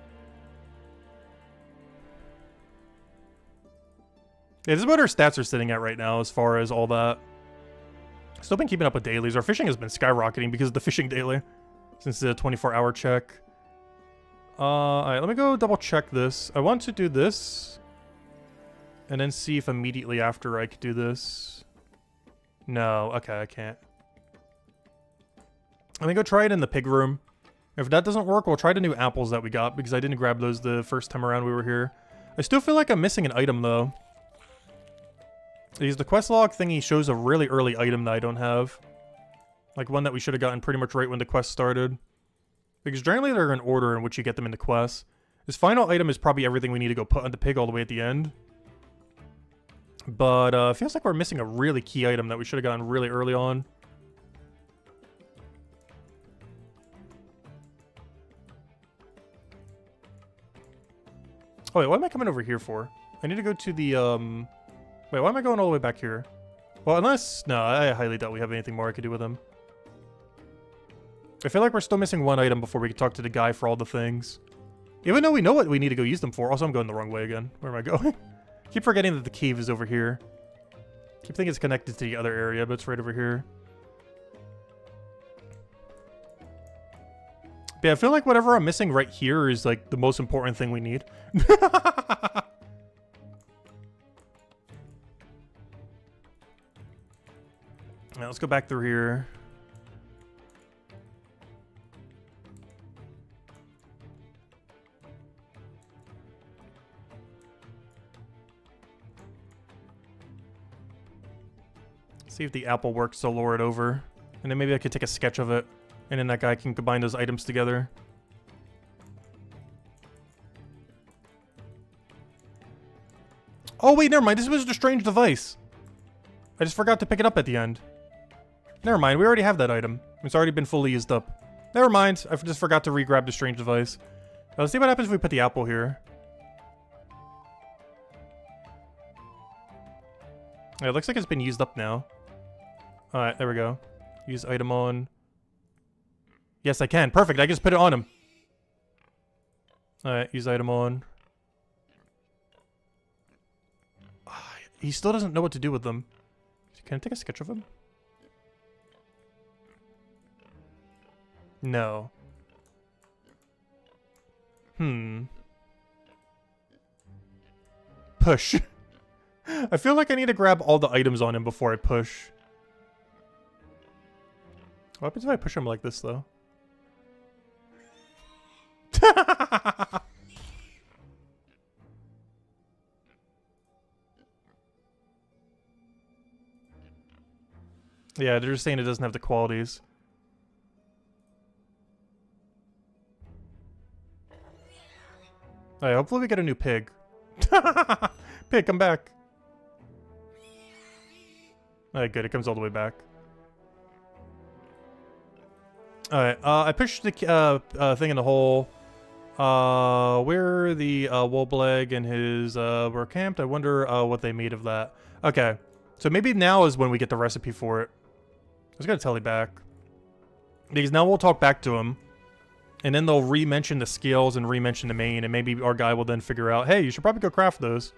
Speaker 1: Yeah, this is what our stats are sitting at right now as far as all that. Still been keeping up with dailies. Our fishing has been skyrocketing because of the fishing daily. Since the 24-hour check. Alright, let me go double check this. I want to do this. And then see if immediately after I could do this. No, okay, I can't. Let me go try it in the pig room. If that doesn't work, we'll try the new apples that we got, because I didn't grab those the first time around we were here. I still feel like I'm missing an item, though. Because the quest log thingy shows a really early item that I don't have. Like one that we should have gotten pretty much right when the quest started. Because generally they're in order in which you get them in the quest. This final item is probably everything we need to go put on the pig all the way at the end. But it feels like we're missing a really key item that we should have gotten really early on. Oh wait, what am I coming over here for? I need to go to the, wait, why am I going all the way back here? Well, unless... No, I highly doubt we have anything more I could do with them. I feel like we're still missing one item before we can talk to the guy for all the things. Even though we know what we need to go use them for. Also, I'm going the wrong way again. Where am I going? Keep forgetting that the cave is over here. Keep thinking it's connected to the other area, but it's right over here. But yeah, I feel like whatever I'm missing right here is like the most important thing we need. Alright, let's go back through here. See if the apple works to lure it over. And then maybe I could take a sketch of it. And then that guy can combine those items together. Oh wait, never mind. This was a strange device. I just forgot to pick it up at the end. Never mind. We already have that item. It's already been fully used up. Never mind. I just forgot to re-grab the strange device. Let's see what happens if we put the apple here. Yeah, it looks like it's been used up now. Alright, there we go. Use item on. Yes, I can. Perfect. I just put it on him. Alright, use item on. he still doesn't know what to do with them. Can I take a sketch of him? No. Push. I feel like I need to grab all the items on him before I push. What happens if I push him like this, though? Yeah, they're just saying it doesn't have the qualities. Alright, hopefully we get a new pig. Pig, come back. Alright, good. It comes all the way back. Alright, I pushed the thing in the hole. Where the Wobleg and his were camped. I wonder what they made of that. Okay, so maybe now is when we get the recipe for it. I was gonna tele back. Because now we'll talk back to him. And then they'll re-mention the skills and re-mention the main, and maybe our guy will then figure out, hey, you should probably go craft those.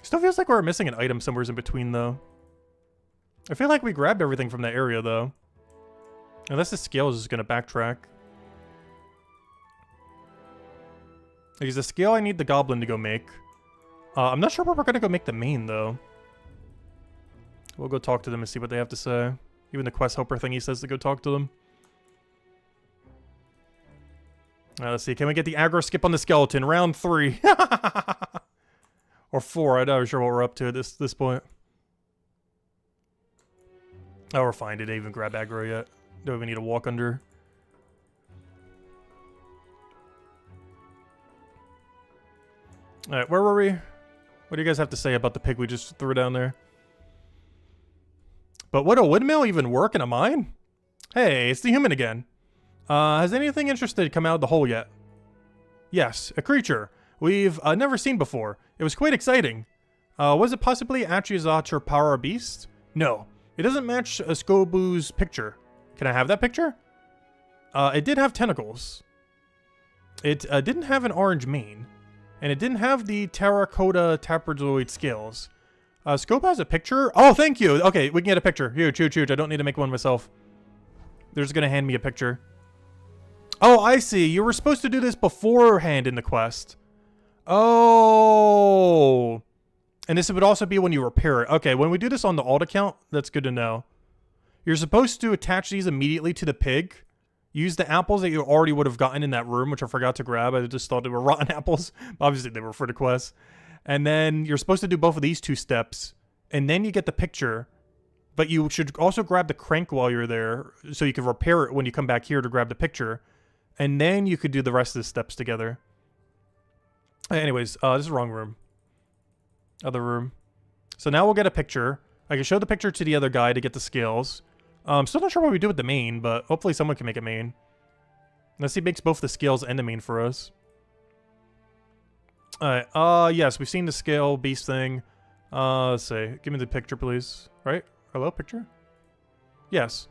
Speaker 1: Still feels like we're missing an item somewhere in between, though. I feel like we grabbed everything from that area, though. Unless the scale is just going to backtrack. Because the scale I need the goblin to go make. I'm not sure where we're going to go make the main, though. We'll go talk to them and see what they have to say. Even the quest helper thing he says to go talk to them. Let's see. Can we get the aggro skip on the skeleton? Round 3. Or 4. I'm not sure what we're up to at this point. Oh, we're fine. Didn't even grab aggro yet. Don't even need to walk under. Alright, where were we? What do you guys have to say about the pig we just threw down there? But would a windmill even work in a mine? Hey, it's the human again. Has anything interesting come out of the hole yet? Yes, a creature we've never seen before. It was quite exciting. Was it possibly a Zatapajra beast? No, it doesn't match Skobu's picture. Can I have that picture? It did have tentacles. It didn't have an orange mane. And it didn't have the terracotta trapezoid scales. Scope has a picture? Oh, thank you! Okay, we can get a picture. Huge, huge, huge. I don't need to make one myself. They're just gonna hand me a picture. Oh, I see. You were supposed to do this beforehand in the quest. Oh. And this would also be when you repair it. Okay, when we do this on the alt account, that's good to know. You're supposed to attach these immediately to the pig. Use the apples that you already would have gotten in that room, which I forgot to grab. I just thought they were rotten apples. Obviously, they were for the quest. And then you're supposed to do both of these 2 steps. And then you get the picture. But you should also grab the crank while you're there, so you can repair it when you come back here to grab the picture. And then you could do the rest of the steps together. Anyways, this is the wrong room. Other room. So now we'll get a picture. I can show the picture to the other guy to get the skills. Still not sure what we do with the main, but hopefully someone can make a main. Unless he makes both the skills and the main for us. Alright, yes, we've seen the scale beast thing. Let's see. Give me the picture, please. Right? Hello, picture? Yes.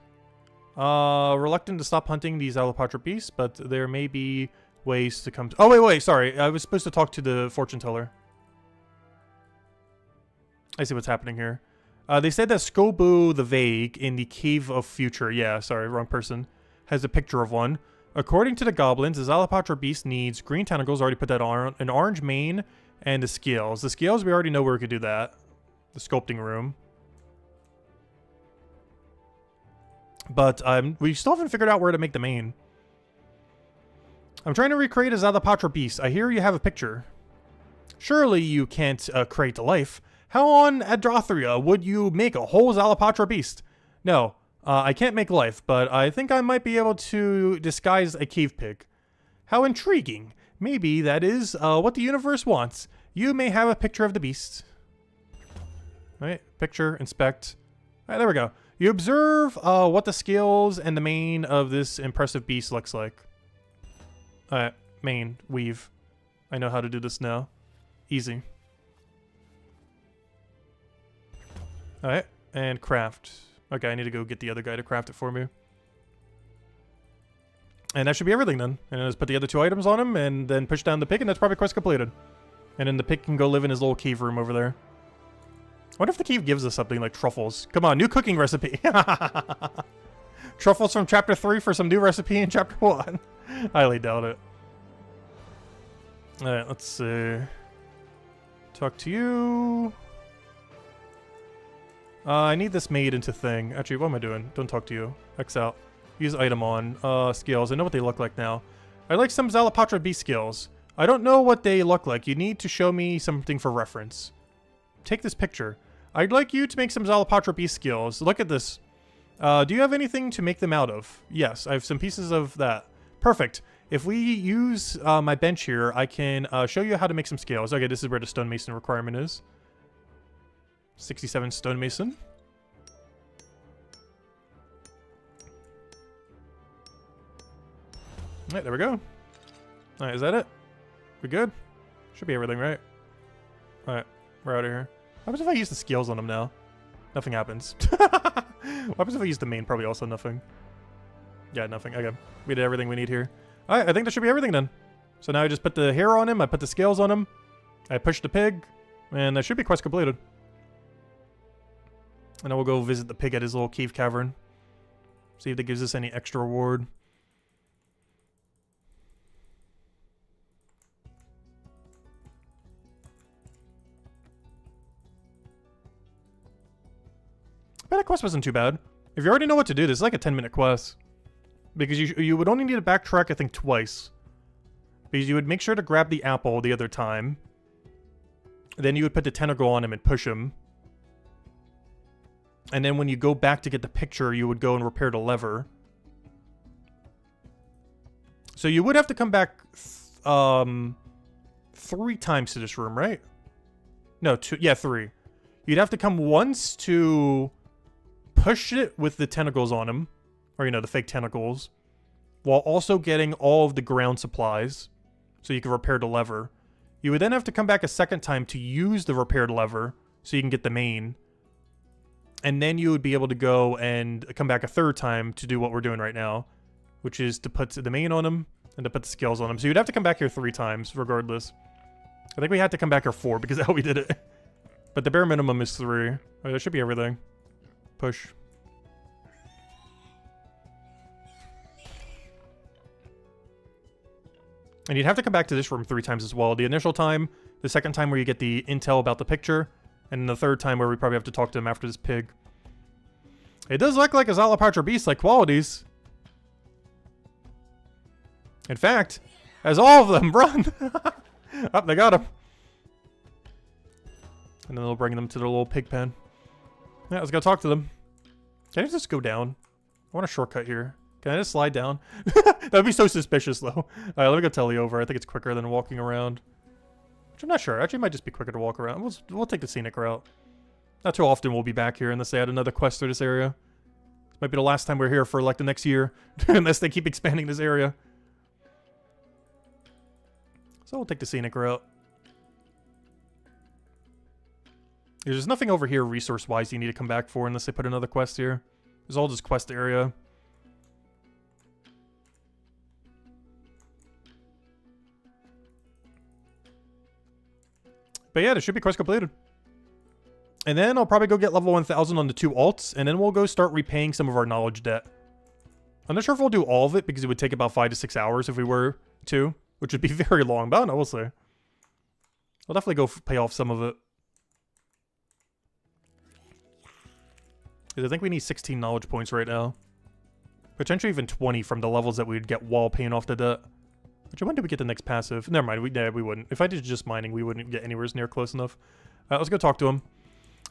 Speaker 1: Reluctant to stop hunting these Zatapajra beasts, but there may be ways to come to... Oh, wait, sorry. I was supposed to talk to the fortune teller. I see what's happening here. They said that Skobu the Vague in the Cave of Future, yeah, sorry, wrong person, has a picture of one. According to the goblins, the Zatapajra beast needs green tentacles, already put that on, an orange mane, and the scales. The scales, we already know where we could do that. The sculpting room. But we still haven't figured out where to make the mane. I'm trying to recreate a Zatapajra beast. I hear you have a picture. Surely you can't create a life. How on Adrothria would you make a whole Zatapajra beast? No, I can't make life, but I think I might be able to disguise a cave pig. How intriguing. Maybe that is what the universe wants. You may have a picture of the beast. Right, picture, inspect. All right, there we go. You observe what the scales and the mane of this impressive beast looks like. Alright, mane, weave. I know how to do this now. Easy. Alright, and craft. Okay, I need to go get the other guy to craft it for me. And that should be everything then. And just put the other 2 items on him and then push down the pig, and that's probably quest completed. And then the pig can go live in his little cave room over there. What if the cave gives us something like truffles? Come on, new cooking recipe. Truffles from chapter 3 for some new recipe in chapter 1. Highly doubt it. Alright, let's see. Talk to you. I need this made into thing. Actually, what am I doing? Don't talk to you. X out. Use item on. Skills. I know what they look like now. I'd like some Zatapajra beast skills. I don't know what they look like. You need to show me something for reference. Take this picture. I'd like you to make some Zatapajra beast skills. Look at this. Do you have anything to make them out of? Yes, I have some pieces of that. Perfect. If we use my bench here, I can show you how to make some scales. Okay, this is where the stonemason requirement is. 67 stonemason. Alright, there we go. Alright, is that it? We good? Should be everything, right? Alright, we're out of here. What happens if I use the scales on them now? Nothing happens. What happens if I use the main? Probably also nothing. Yeah, nothing. Okay, we did everything we need here. Alright, I think that should be everything then. So now I just put the hair on him, I put the scales on him, I push the pig, and that should be quest completed. And then we'll go visit the pig at his little cave cavern. See if that gives us any extra reward. But that quest wasn't too bad. If you already know what to do, this is like a 10-minute quest. Because you would only need to backtrack, I think, twice. Because you would make sure to grab the apple the other time. Then you would put the tentacle on him and push him. And then when you go back to get the picture, you would go and repair the lever. So you would have to come back 3 times to this room, right? No, 2. Yeah, 3. You'd have to come once to push it with the tentacles on him. Or, you know, the fake tentacles. While also getting all of the ground supplies. So you can repair the lever. You would then have to come back a second time to use the repaired lever. So you can get the main. And then you would be able to go and come back a 3rd time to do what we're doing right now. Which is to put the main on him. And to put the skills on him. So you'd have to come back here 3 times, regardless. I think we had to come back here 4 because that's how we did it. But the bare minimum is 3. Alright, that should be everything. Push. And you'd have to come back to this room 3 times as well. The initial time, the second time where you get the intel about the picture, and the 3rd time where we probably have to talk to him after this pig. It does look like a Zatapajra beast-like qualities. In fact, as all of them run. Oh, they got him. And then they'll bring them to their little pig pen. Yeah, let's go talk to them. Can I just go down? I want a shortcut here. Can I just slide down? That'd be so suspicious, though. Alright, let me go tele over. I think it's quicker than walking around. Which I'm not sure. Actually, it might just be quicker to walk around. We'll take the scenic route. Not too often we'll be back here unless they add another quest through this area. This might be the last time we're here for, like, the next year. Unless they keep expanding this area. So we'll take the scenic route. There's nothing over here resource-wise you need to come back for unless they put another quest here. There's all just quest area. But yeah, this should be quest completed. And then I'll probably go get level 1000 on the 2 alts, and then we'll go start repaying some of our knowledge debt. I'm not sure if we'll do all of it, because it would take about 5 to 6 hours if we were to, which would be very long, but I don't know, we'll see. I'll definitely go pay off some of it. Because I think we need 16 knowledge points right now. Potentially even 20 from the levels that we'd get while paying off the debt. Actually, when did we get the next passive? Never mind, we wouldn't. If I did just mining, we wouldn't get anywhere near close enough. Let's go talk to him.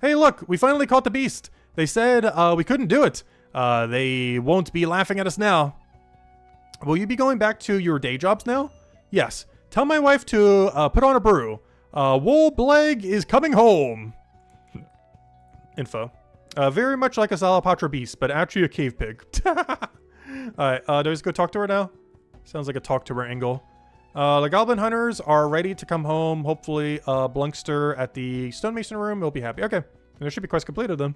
Speaker 1: Hey, look, we finally caught the beast. They said we couldn't do it. They won't be laughing at us now. Will you be going back to your day jobs now? Yes. Tell my wife to put on a brew. Woolbleg is coming home. Info. Very much like a Zatapajra beast, but actually a cave pig. Alright, do I just go talk to her now? Sounds like a talk to her angle. The goblin hunters are ready to come home. Hopefully, Blunkster at the stonemason room will be happy. Okay, there should be quest completed then.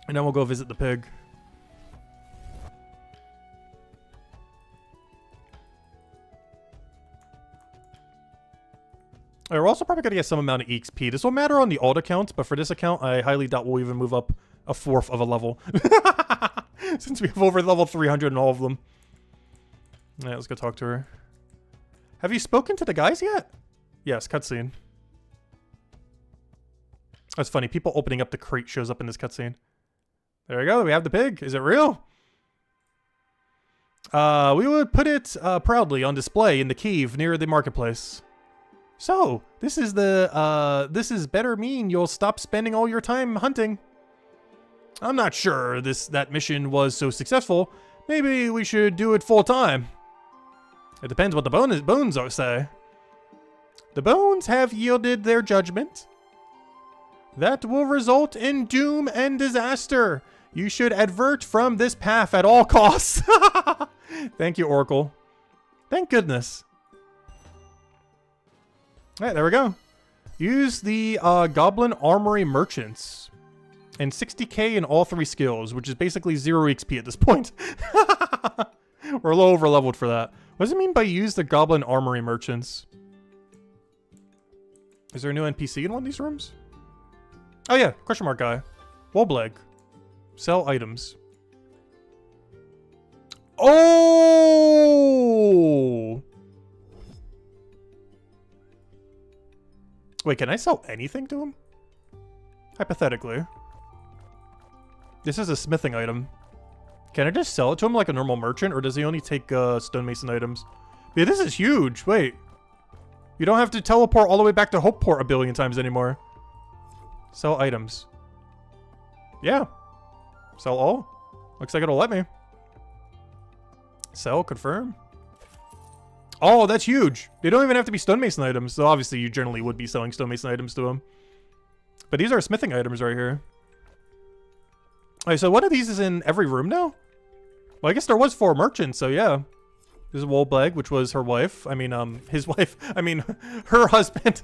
Speaker 1: And then we'll go visit the pig. We're also probably going to get some amount of EXP. This will matter on the alt accounts, but for this account, I highly doubt we'll even move up a 1/4 of a level. Since we have over level 300 in all of them. Alright, let's go talk to her. Have you spoken to the guys yet? Yes, cutscene. That's funny. People opening up the crate shows up in this cutscene. There we go. We have the pig. Is it real? We would put it proudly on display in the cave near the marketplace. So, this is better mean you'll stop spending all your time hunting. I'm not sure that mission was so successful. Maybe we should do it full time. It depends what the bones say. The bones have yielded their judgment. That will result in doom and disaster. You should advert from this path at all costs. Thank you, Oracle. Thank goodness. Alright, there we go. Use the Goblin Armory Merchants. And 60k in all 3 skills, which is basically 0 XP at this point. We're a little over leveled for that. What does it mean by use the Goblin Armory Merchants? Is there a new NPC in one of these rooms? Oh yeah, question mark guy. Wobleg. Sell items. Oh! Wait, can I sell anything to him? Hypothetically. This is a smithing item. Can I just sell it to him like a normal merchant, or does he only take stonemason items? Yeah, this is huge. Wait. You don't have to teleport all the way back to Hopeport a billion times anymore. Sell items. Yeah. Sell all. Looks like it'll let me. Sell, confirm. Oh, that's huge. They don't even have to be stonemason items. So obviously you generally would be selling stonemason items to them. But these are smithing items right here. Alright, so one of these is in every room now? Well, I guess there was 4 merchants, so yeah. This is Wolbleg, which was her wife. I mean, his wife. I mean, her husband.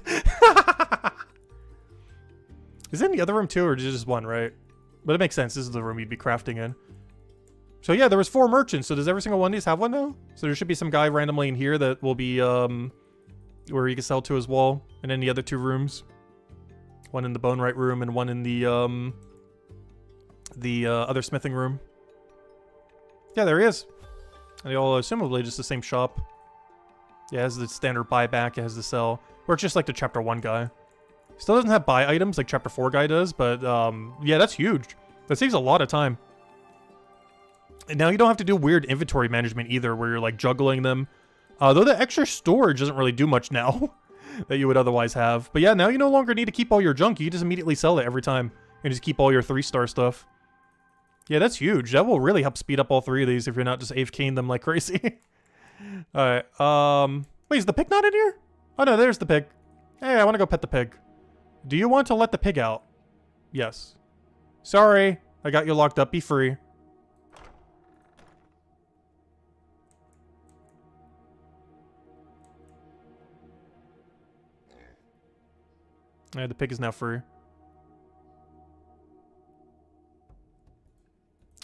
Speaker 1: Is it in the other room too, or just one, right? But it makes sense. This is the room you'd be crafting in. So yeah, there was 4 merchants. So does every single one of these have one now? So there should be some guy randomly in here that will be, where you can sell to as well. And then the other 2 rooms. One in the bone right room and one in the other smithing room. Yeah, there he is. And they all assumably just the same shop. Yeah, it has the standard buyback. It has the sell. Or it's just like the chapter 1 guy. Still doesn't have buy items like chapter 4 guy does, but yeah, that's huge. That saves a lot of time. And now you don't have to do weird inventory management either, where you're like juggling them. Though the extra storage doesn't really do much now that you would otherwise have. But yeah, now you no longer need to keep all your junk. You just immediately sell it every time and just keep all your 3-star stuff. Yeah, that's huge. That will really help speed up all 3 of these if you're not just AFKing them like crazy. Alright, wait, is the pig not in here? Oh no, there's the pig. Hey, I want to go pet the pig. Do you want to let the pig out? Yes. Sorry, I got you locked up. Be free. Alright, the pig is now free.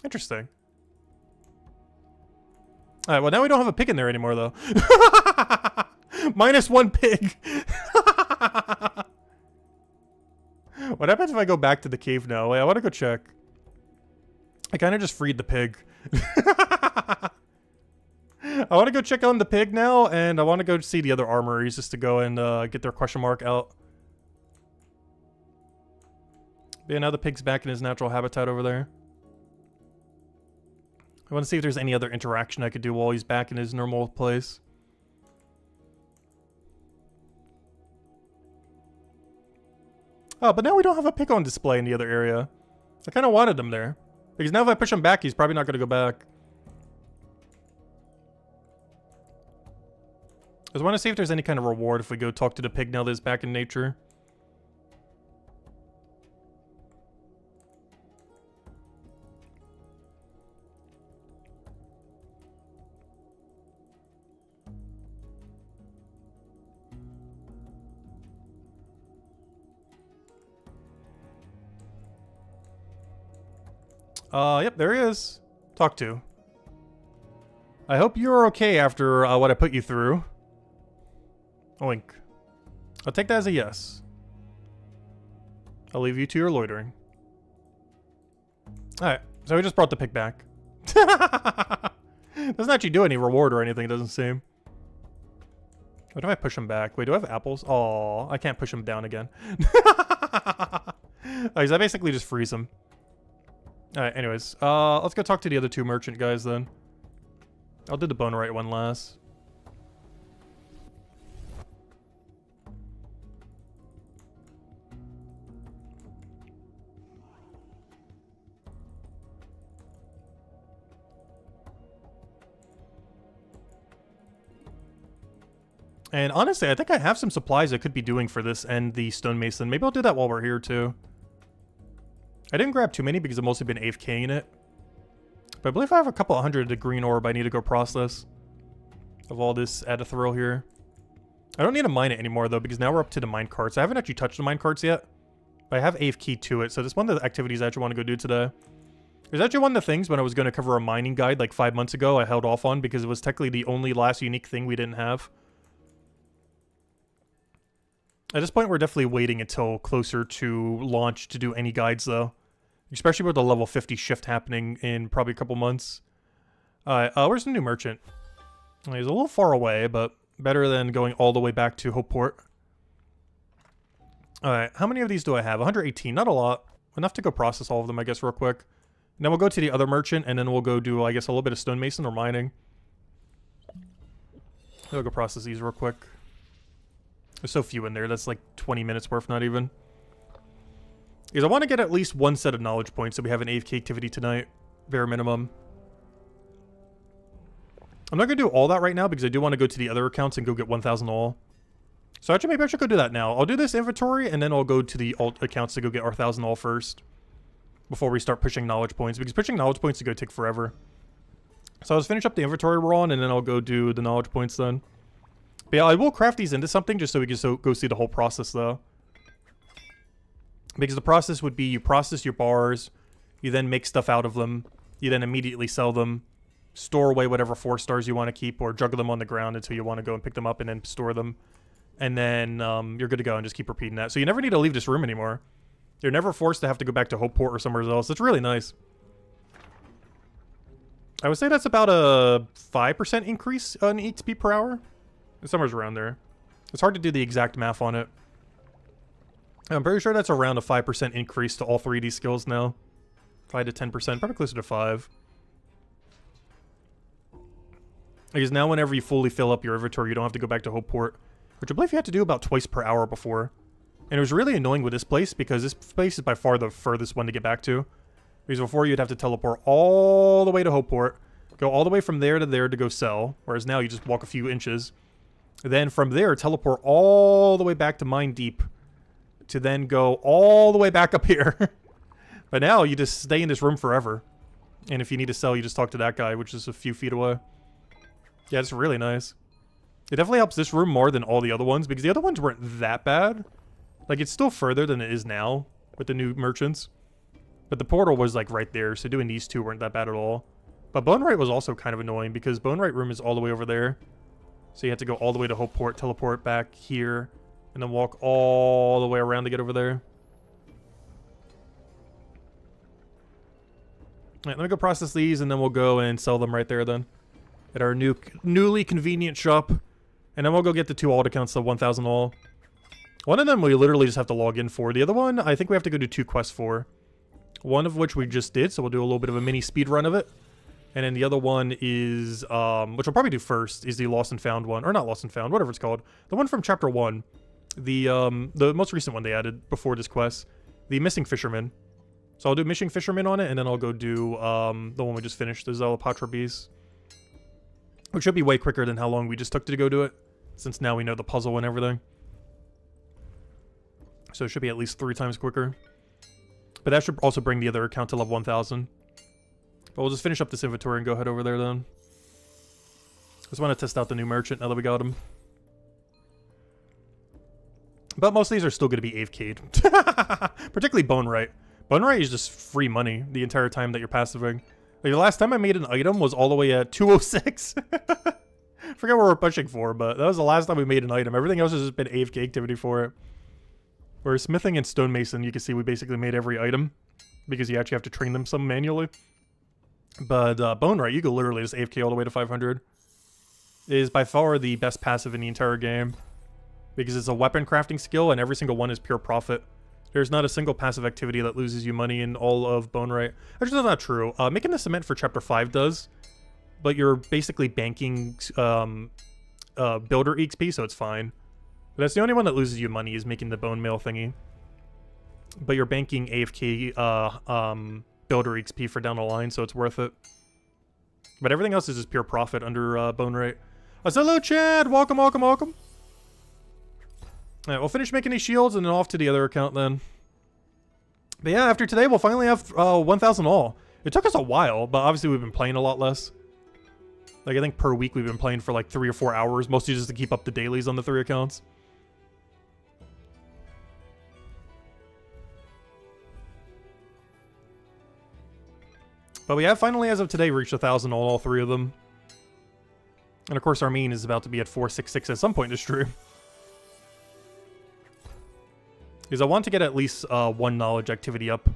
Speaker 1: Interesting. Alright, well now we don't have a pig in there anymore though. -1 pig. What happens if I go back to the cave now? Wait, I want to go check. I kind of just freed the pig. I want to go check on the pig now, and I want to go see the other armories just to go and get their question mark out. Yeah, now the pig's back in his natural habitat over there. I want to see if there's any other interaction I could do while he's back in his normal place. Oh, but now we don't have a pig on display in the other area. I kind of wanted him there. Because now if I push him back, he's probably not going to go back. I just want to see if there's any kind of reward if we go talk to the pig now that it's back in nature. Yep, there he is. Talk to. I hope you're okay after what I put you through. Oink. I'll take that as a yes. I'll leave you to your loitering. Alright, so we just brought the pick back. Doesn't actually do any reward or anything, it doesn't seem. What if I push him back? Wait, do I have apples? Oh, I can't push him down again. Oh, so I basically just freeze him. Alright, anyways. Let's go talk to the other two merchant guys then. I'll do the bone right one last. And honestly, I think I have some supplies I could be doing for this and the stonemason. Maybe I'll do that while we're here too. I didn't grab too many because I've mostly been AFKing it. But I believe I have a couple hundred of green orb I need to go process. Of all this Adathril here. I don't need to mine it anymore though, because now we're up to the mine carts. I haven't actually touched the mine carts yet. But I have AFK to it, so this is one of the activities I actually want to go do today. There's actually one of the things when I was going to cover a mining guide like 5 months ago, I held off on because it was technically the only last unique thing we didn't have. At this point, we're definitely waiting until closer to launch to do any guides, though. Especially with the level 50 shift happening in probably a couple months. Alright, where's the new merchant? He's a little far away, but better than going all the way back to Hopeport. Alright, how many of these do I have? 118, not a lot. Enough to go process all of them, I guess, real quick. And then we'll go to the other merchant, and then we'll go do, I guess, a little bit of stonemason or mining. I'll go process these real quick. There's so few in there. That's like 20 minutes worth, not even. Because I want to get at least one set of knowledge points so we have an AFK activity tonight. Bare minimum. I'm not going to do all that right now because I do want to go to the other accounts and go get 1,000 all. So actually, maybe I should go do that now. I'll do this inventory and then I'll go to the alt accounts to go get our 1,000 all first. Before we start pushing knowledge points. Because pushing knowledge points is going to take forever. So I'll just finish up the inventory we're on and then I'll go do the knowledge points then. But yeah, I will craft these into something just so we can go see the whole process, though. Because the process would be you process your bars, you then make stuff out of them, you then immediately sell them, store away whatever 4 stars you want to keep, or juggle them on the ground until you want to go and pick them up and then store them. And then you're good to go and just keep repeating that. So you never need to leave this room anymore. You're never forced to have to go back to Hopeport or somewhere else. It's really nice. I would say that's about a 5% increase on XP per hour. Somewhere's around there. It's hard to do the exact math on it. I'm pretty sure that's around a 5% increase to all 3 of these skills now. 5 to 10%, probably closer to 5. Because now whenever you fully fill up your inventory, you don't have to go back to Hopeport. Which I believe you had to do about twice per hour before. And it was really annoying with this place, because this place is by far the furthest one to get back to. Because before you'd have to teleport all the way to Hopeport, go all the way from there to go sell, whereas now you just walk a few inches. Then from there, teleport all the way back to Mine Deep to then go all the way back up here. But now you just stay in this room forever. And if you need to sell, you just talk to that guy, which is a few feet away. Yeah, it's really nice. It definitely helps this room more than all the other ones because the other ones weren't that bad. Like, it's still further than it is now with the new merchants. But the portal was, like, right there, so doing these two weren't that bad at all. But Bonerite was also kind of annoying because Bonerite room is all the way over there. So you have to go all the way to Hopeport, teleport back here, and then walk all the way around to get over there. Alright, let me go process these, and then we'll go and sell them right there then. At our newly convenient shop. And then we'll go get the 2 alt accounts, the 1,000 all. One of them we literally just have to log in for. The other one, I think we have to go do 2 quests for. One of which we just did, so we'll do a little bit of a mini speed run of it. And then the other one is, which I'll probably do first, is the Lost and Found one. Or not Lost and Found, whatever it's called. The one from Chapter 1. The most recent one they added before this quest. The Missing Fisherman. So I'll do Missing Fisherman on it, and then I'll go do the one we just finished, the Zatapajra beast. Which should be way quicker than how long we just took to go do it. Since now we know the puzzle and everything. So it should be at least 3 times quicker. But that should also bring the other account to level 1,000. But we'll just finish up this inventory and go head over there then. Just want to test out the new merchant now that we got him. But most of these are still going to be AFK'd. Particularly Bonerite. Bonerite is just free money the entire time that you're passiving. Like, the last time I made an item was all the way at 206. Forget what we're pushing for, but that was the last time we made an item. Everything else has just been AFK activity for it. Whereas smithing and stonemason, you can see we basically made every item because you actually have to train them some manually. But bone right, you can literally just AFK all the way to 500. It is by far the best passive in the entire game because it's a weapon crafting skill and every single one is pure profit. There's not a single passive activity that loses you money in all of bone right. Actually, that's not true. Making the cement for chapter 5 does, but you're basically banking builder XP, so it's fine. But that's the only one that loses you money is making the bone mail thingy. But you're banking AFK builder XP for down the line, so it's worth it. But everything else is just pure profit under bone rate. Hello, Chad! Welcome, welcome, welcome. Alright, we'll finish making these shields and then off to the other account then. But yeah, after today, we'll finally have 1,000 all. It took us a while, but obviously we've been playing a lot less. Like, I think per week we've been playing for like 3 or 4 hours, mostly just to keep up the dailies on the 3 accounts. But we have finally, as of today, reached 1,000 all 3 of them. And of course, our mean is about to be at 466 at some point in the stream. Because I want to get at least 1 knowledge activity up.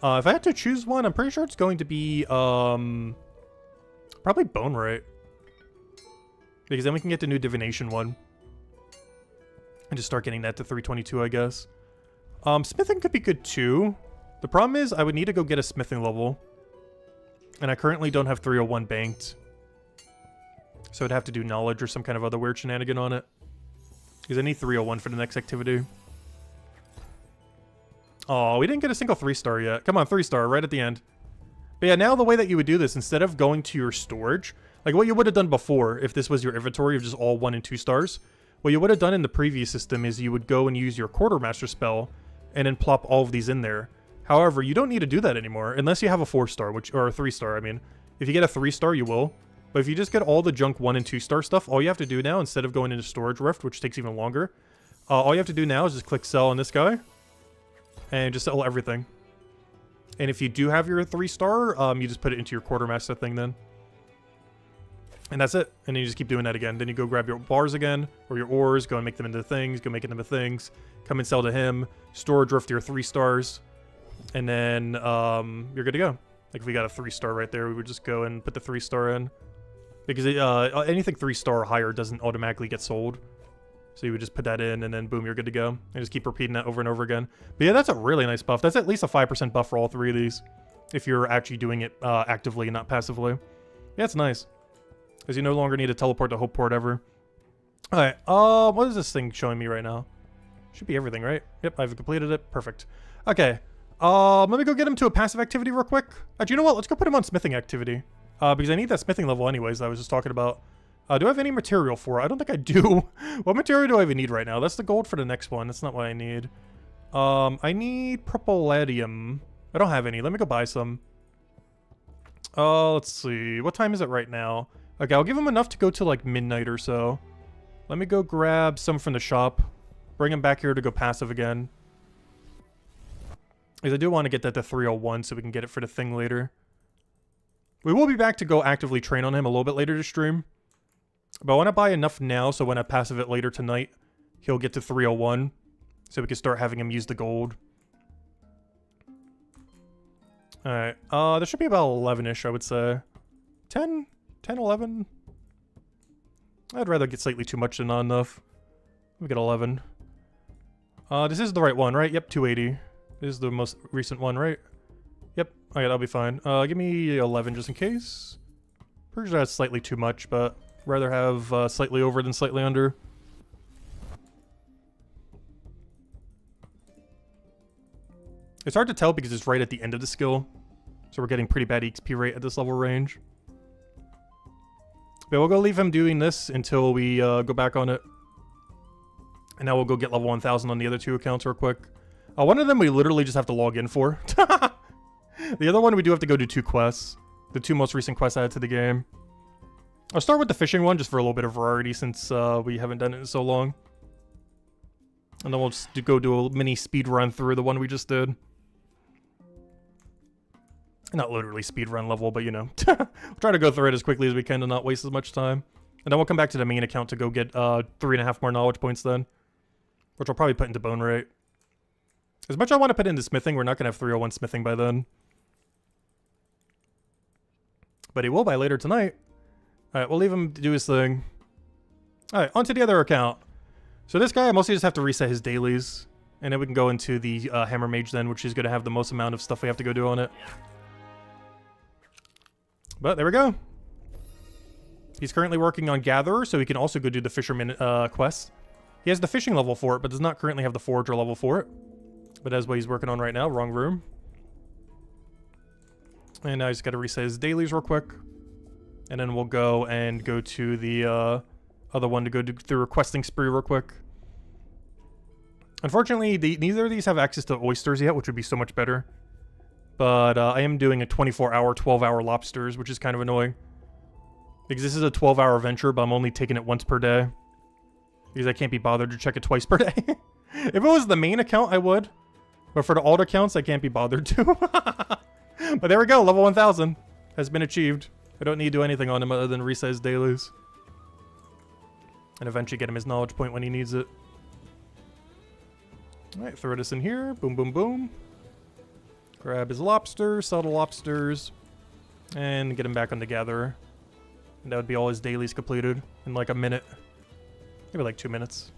Speaker 1: If I had to choose one, I'm pretty sure it's going to be probably bone right. Because then we can get the new divination one. And just start getting that to 322, I guess. Smithing could be good too. The problem is I would need to go get a smithing level. And I currently don't have 301 banked. So I'd have to do knowledge or some kind of other weird shenanigan on it. Because I need 301 for the next activity. Oh, we didn't get a single 3-star yet. Come on, 3-star right at the end. But yeah, now the way that you would do this, instead of going to your storage, like what you would have done before, if this was your inventory of just all 1 and 2 stars, what you would have done in the previous system is you would go and use your quartermaster spell and then plop all of these in there. However, you don't need to do that anymore unless you have a 4-star, or a 3-star, I mean. If you get a 3-star, you will. But if you just get all the junk 1 and 2-star stuff, all you have to do now, instead of going into Storage Rift, which takes even longer, all you have to do now is just click sell on this guy. And just sell everything. And if you do have your 3-star, you just put it into your quartermaster thing then. And that's it. And then you just keep doing that again. Then you go grab your bars again, or your ores, go and make them into things, go make it into things, come and sell to him, Storage Rift your 3 stars, and then you're good to go. Like if we got a 3-star right there, we would just go and put the 3-star in. Because anything 3-star or higher doesn't automatically get sold. So you would just put that in, and then boom, you're good to go. And just keep repeating that over and over again. But yeah, that's a really nice buff. That's at least a 5% buff for all 3 of these. If you're actually doing it actively and not passively. Yeah, it's nice. Because you no longer need to teleport to Hopeport ever. Alright, what is this thing showing me right now? Should be everything, right? Yep, I've completed it. Perfect. Okay. Let me go get him to a passive activity real quick. Actually, you know what? Let's go put him on smithing activity. Because I need that smithing level anyways, I was just talking about. Do I have any material for it? I don't think I do. What material do I even need right now? That's the gold for the next one. That's not what I need. I need purpalladium. I don't have any. Let me go buy some. Let's see. What time is it right now? Okay, I'll give him enough to go to like midnight or so. Let me go grab some from the shop. Bring him back here to go passive again. Because I do want to get that to 301 so we can get it for the thing later. We will be back to go actively train on him a little bit later to stream. But I want to buy enough now so when I passive it later tonight, he'll get to 301. So we can start having him use the gold. Alright, there should be about 11-ish, I would say. 10? 10, 11? I'd rather get slightly too much than not enough. Let me get 11. This is the right one, right? Yep, 280. This is the most recent one, right? Yep, okay, that'll be fine. Give me 11 just in case. Pretty sure that's slightly too much, but rather have slightly over than slightly under. It's hard to tell because it's right at the end of the skill. So we're getting pretty bad XP rate at this level range. But we'll go leave him doing this until we go back on it. And now we'll go get level 1000 on the other 2 accounts real quick. One of them we literally just have to log in for. The other one we do have to go do 2 quests. The 2 most recent quests added to the game. I'll start with the fishing one just for a little bit of variety since we haven't done it in so long. And then we'll just go do a mini speed run through the one we just did. Not literally speed run level, but you know. We'll try to go through it as quickly as we can to not waste as much time. And then we'll come back to the main account to go get 3.5 more knowledge points then. Which I'll probably put into bone rate. As much as I want to put into smithing, we're not going to have 301 smithing by then. But he will by later tonight. Alright, we'll leave him do his thing. Alright, on to the other account. So this guy, I mostly just have to reset his dailies. And then we can go into the Hammer Mage then, which is going to have the most amount of stuff we have to go do on it. But there we go. He's currently working on Gatherer, so he can also go do the Fisherman quest. He has the fishing level for it, but does not currently have the Forager level for it. But that's what he's working on right now. Wrong room. And now he's got to reset his dailies real quick. And then we'll go to the other one to go do the requesting spree real quick. Unfortunately, neither of these have access to oysters yet, which would be so much better. But I am doing a 24-hour, 12-hour lobsters, which is kind of annoying. Because this is a 12-hour venture, but I'm only taking it once per day. Because I can't be bothered to check it twice per day. If it was the main account, I would. But for the alt accounts, I can't be bothered to. But there we go, level 1000 has been achieved. I don't need to do anything on him other than reset his dailies. And eventually get him his knowledge point when he needs it. Alright, throw this in here. Boom, boom, boom. Grab his lobster, sell the lobsters. And get him back on the Gatherer. And that would be all his dailies completed in like a minute. Maybe like 2 minutes.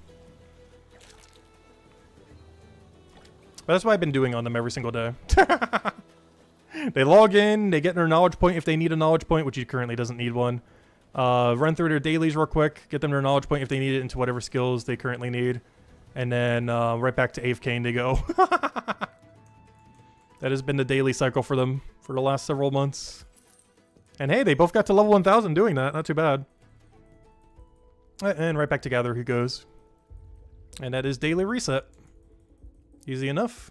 Speaker 1: But that's what I've been doing on them every single day. They log in, they get their knowledge point if they need a knowledge point, which he currently doesn't need one. Run through their dailies real quick, get them their knowledge point if they need it into whatever skills they currently need. And then right back to AFK and they go. That has been the daily cycle for them for the last several months. And hey, they both got to level 1000 doing that, not too bad. And right back to Gather he goes. And that is daily reset. Easy enough.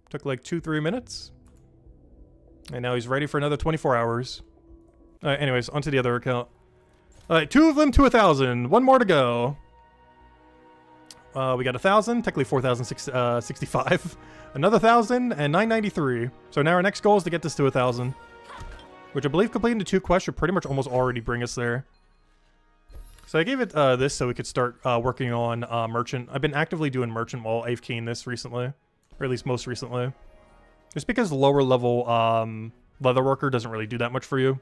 Speaker 1: Took like 2-3 minutes. And now he's ready for another 24 hours. Alright, anyways, onto the other account. Alright, 2 of them to 1000. 1 more to go. We got 1000, technically 4065. Another 1000 and 993. So now our next goal is to get this to 1000. Which I believe completing the 2 quests should pretty much almost already bring us there. So I gave it this so we could start working on Merchant. I've been actively doing Merchant while AFKing this recently. Or at least most recently. Just because lower level Leatherworker doesn't really do that much for you.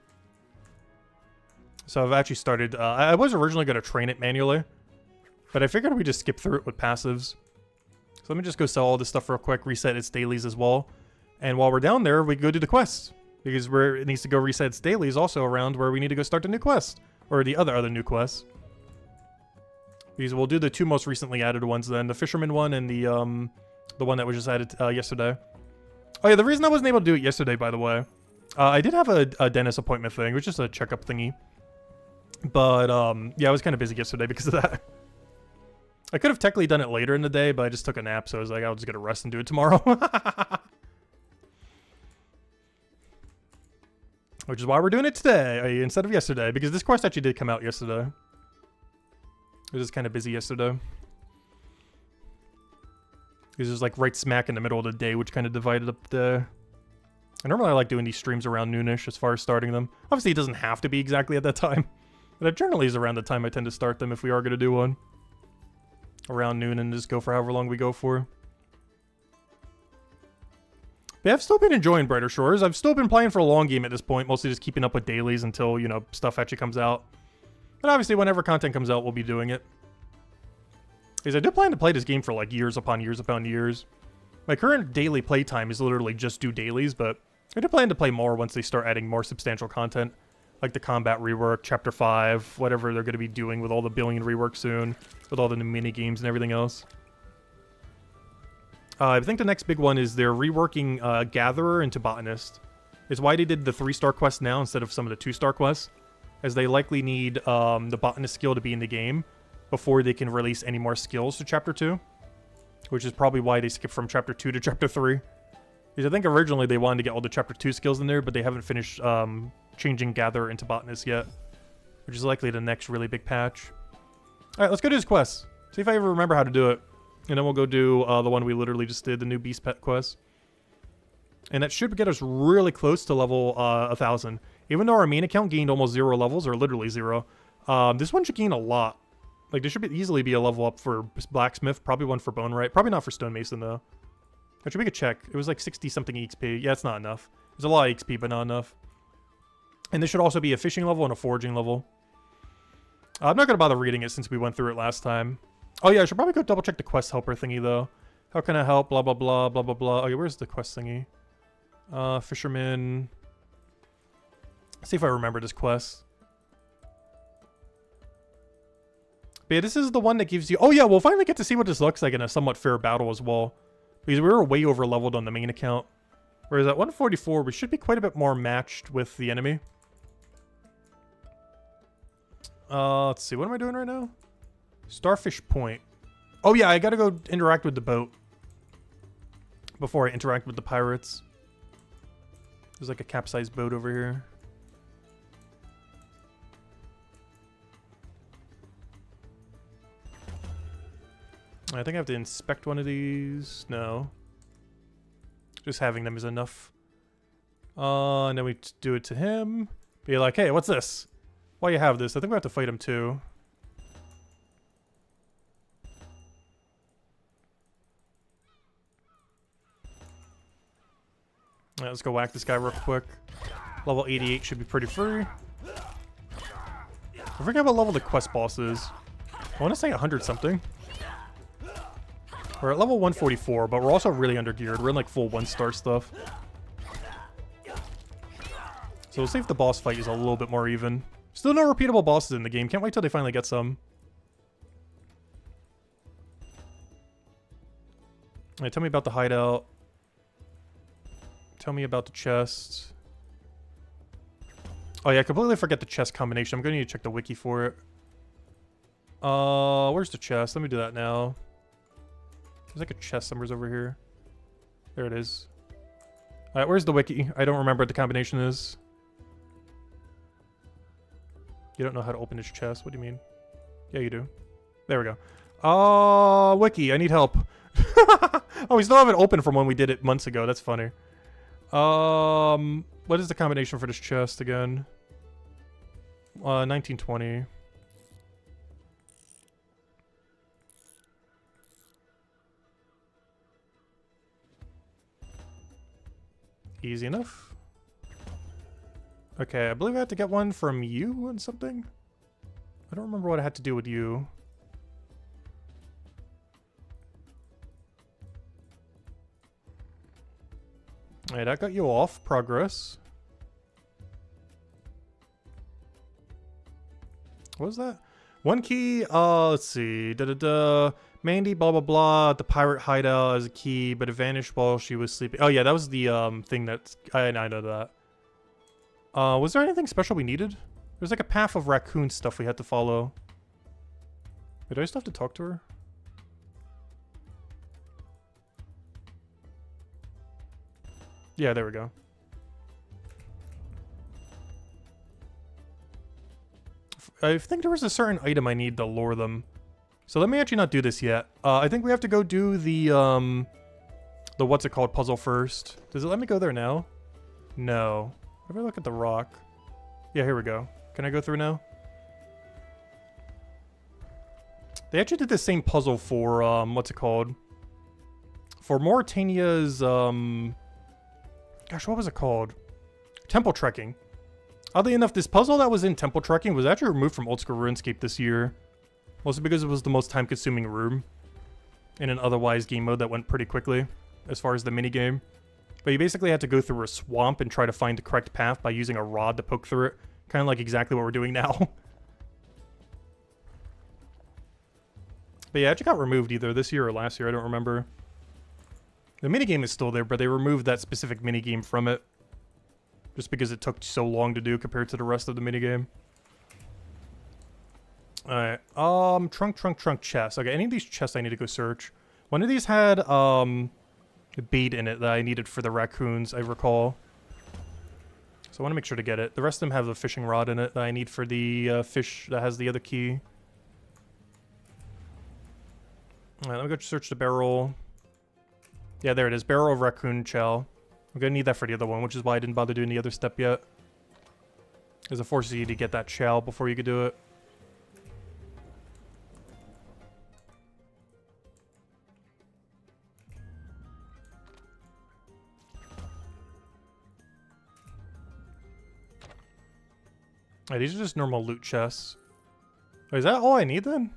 Speaker 1: So I've actually started... I was originally going to train it manually. But I figured we just skip through it with passives. So let me just go sell all this stuff real quick. Reset its dailies as well. And while we're down there, we go do the quests. Because it needs to go reset its dailies also around where we need to go start the new quest. Or the other new quests. Because we'll do the 2 most recently added ones then. The Fisherman one and the one that was just added yesterday. Oh yeah, the reason I wasn't able to do it yesterday, by the way. I did have a dentist appointment thing. It was just a checkup thingy. But, yeah, I was kind of busy yesterday because of that. I could have technically done it later in the day, but I just took a nap, so I was like, I'll just get a rest and do it tomorrow. Which is why we're doing it today, instead of yesterday, because this quest actually did come out yesterday. I was just kind of busy yesterday. It was like right smack in the middle of the day, which kind of divided up the... I normally like doing these streams around noonish as far as starting them. Obviously, it doesn't have to be exactly at that time. But it generally is around the time I tend to start them if we are going to do one. Around noon and just go for however long we go for. But I've still been enjoying Brighter Shores. I've still been playing for a long game at this point. Mostly just keeping up with dailies until, you know, stuff actually comes out. But obviously, whenever content comes out, we'll be doing it. Because I do plan to play this game for like years upon years upon years. My current daily playtime is literally just do dailies, but I do plan to play more once they start adding more substantial content. Like the combat rework, Chapter 5, whatever they're going to be doing with all the billion rework soon. With all the new mini-games and everything else. I think the next big one is they're reworking Gatherer into Botanist. It's why they did the 3-star quest now instead of some of the 2-star quests. As they likely need the Botanist skill to be in the game before they can release any more skills to Chapter 2. Which is probably why they skipped from Chapter 2 to Chapter 3. Because I think originally they wanted to get all the Chapter 2 skills in there, but they haven't finished changing Gatherer into Botanist yet. Which is likely the next really big patch. Alright, let's go do his quest. See if I ever remember how to do it. And then we'll go do the one we literally just did, the new Beast Pet quest. And that should get us really close to level 1000. Even though our main account gained almost 0 levels, or literally 0, This one should gain a lot. Like, there should easily be a level up for blacksmith. Probably one for bone right. Probably not for stonemason, though. I should make a check. It was like 60-something XP. Yeah, it's not enough. There's a lot of XP, but not enough. And this should also be a fishing level and a foraging level. I'm not going to bother reading it since we went through it last time. Oh, yeah, I should probably go double check the quest helper thingy, though. How can I help? Blah, blah, blah, blah, blah, blah. Okay, where's the quest thingy? Fisherman. Let's see if I remember this quest. But yeah, this is the one that gives you... Oh, yeah, we'll finally get to see what this looks like in a somewhat fair battle as well. Because we were way over-leveled on the main account. Whereas at 144, we should be quite a bit more matched with the enemy. Let's see. What am I doing right now? Starfish Point. Oh, yeah, I gotta go interact with the boat. Before I interact with the pirates. There's like a capsized boat over here. I think I have to inspect one of these. No. Just having them is enough. And then we do it to him. Be like, hey, what's this? Why you have this? I think we have to fight him too. Alright, let's go whack this guy real quick. Level 88 should be pretty free. I forget what level the quest boss is. I want to say 100 something. We're at level 144, but we're also really under-geared. We're in like full 1-star stuff. So we'll see if the boss fight is a little bit more even. Still no repeatable bosses in the game. Can't wait till they finally get some. Alright, tell me about the hideout. Tell me about the chest. Oh yeah, I completely forget the chest combination. I'm going to need to check the wiki for it. Where's the chest? Let me do that now. There's like a chest somewhere over here. There it is. Alright, where's the wiki? I don't remember what the combination is. You don't know how to open this chest? What do you mean? Yeah, you do. There we go. Wiki, I need help. Oh, we still have it open from when we did it months ago. That's funny. What is the combination for this chest again? 1920. Easy enough. Okay, I believe I had to get one from you and something. I don't remember what I had to do with you. Alright, that got you off. Progress. What was that? One key, let's see. Mandy, blah, blah, blah. The pirate hideout as a key, but it vanished while she was sleeping. Oh, yeah, that was the thing that... I know that. Was there anything special we needed? There's like a path of raccoon stuff we had to follow. Wait, do I still have to talk to her? Yeah, there we go. I think there was a certain item I need to lure them. So let me actually not do this yet. I think we have to go do the what's it called puzzle first. Does it let me go there now? No. If I look at the rock. Yeah, here we go. Can I go through now? They actually did the same puzzle for, what's it called? For Mauritania's, gosh, what was it called? Temple Trekking. Oddly enough, this puzzle that was in Temple Trekking was actually removed from Old School RuneScape this year. Mostly because it was the most time-consuming room in an otherwise game mode that went pretty quickly, as far as the minigame. But you basically had to go through a swamp and try to find the correct path by using a rod to poke through it. Kind of like exactly what we're doing now. But yeah, it actually got removed either this year or last year, I don't remember. The minigame is still there, but they removed that specific minigame from it. Just because it took so long to do compared to the rest of the minigame. Alright, trunk, chest. Okay, any of these chests I need to go search. One of these had, bait in it that I needed for the raccoons, I recall. So I want to make sure to get it. The rest of them have a fishing rod in it that I need for the fish that has the other key. Alright, let me go search the barrel. Yeah, there it is. Barrel of raccoon shell. I'm gonna need that for the other one, which is why I didn't bother doing the other step yet. Because it forces you to get that shell before you could do it. Alright, these are just normal loot chests. Wait, is that all I need then?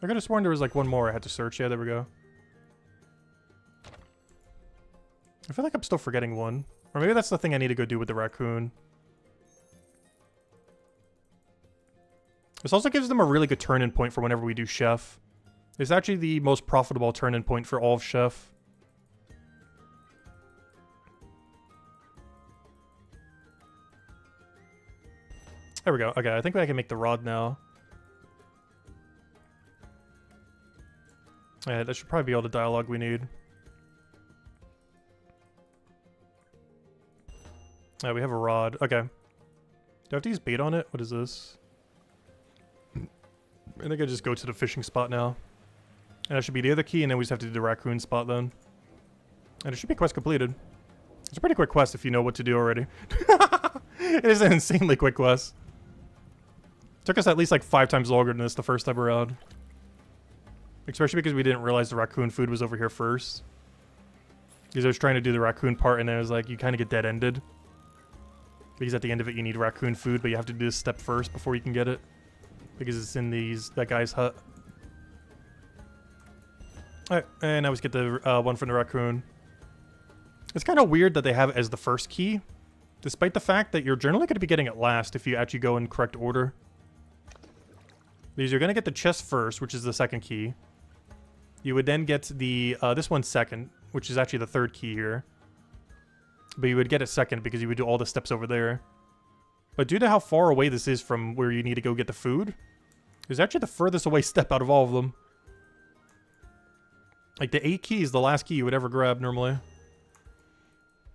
Speaker 1: I could have sworn there was like one more I had to search. Yeah, there we go. I feel like I'm still forgetting one. Or maybe that's the thing I need to go do with the raccoon. This also gives them a really good turn-in point for whenever we do Chef. It's actually the most profitable turn-in point for all of Chef. There we go. Okay, I think I can make the rod now. Yeah, that should probably be all the dialogue we need. Yeah, we have a rod. Okay. Do I have to use bait on it? What is this? I think I just go to the fishing spot now. And that should be the other key, and then we just have to do the raccoon spot then. And it should be quest completed. It's a pretty quick quest if you know what to do already. It is an insanely quick quest. Took us at least like 5 times longer than this the first time around. Especially because we didn't realize the raccoon food was over here first. Because I was trying to do the raccoon part and then it was like, you kind of get dead-ended. Because at the end of it you need raccoon food, but you have to do this step first before you can get it. Because it's in that guy's hut. Alright, and now we get the one from the raccoon. It's kind of weird that they have it as the first key. Despite the fact that you're generally going to be getting it last if you actually go in correct order. Because you're going to get the chest first, which is the second key. You would then get the this one second, which is actually the third key here. But you would get it second because you would do all the steps over there. But due to how far away this is from where you need to go get the food, it's actually the furthest away step out of all of them. Like the A key is the last key you would ever grab normally.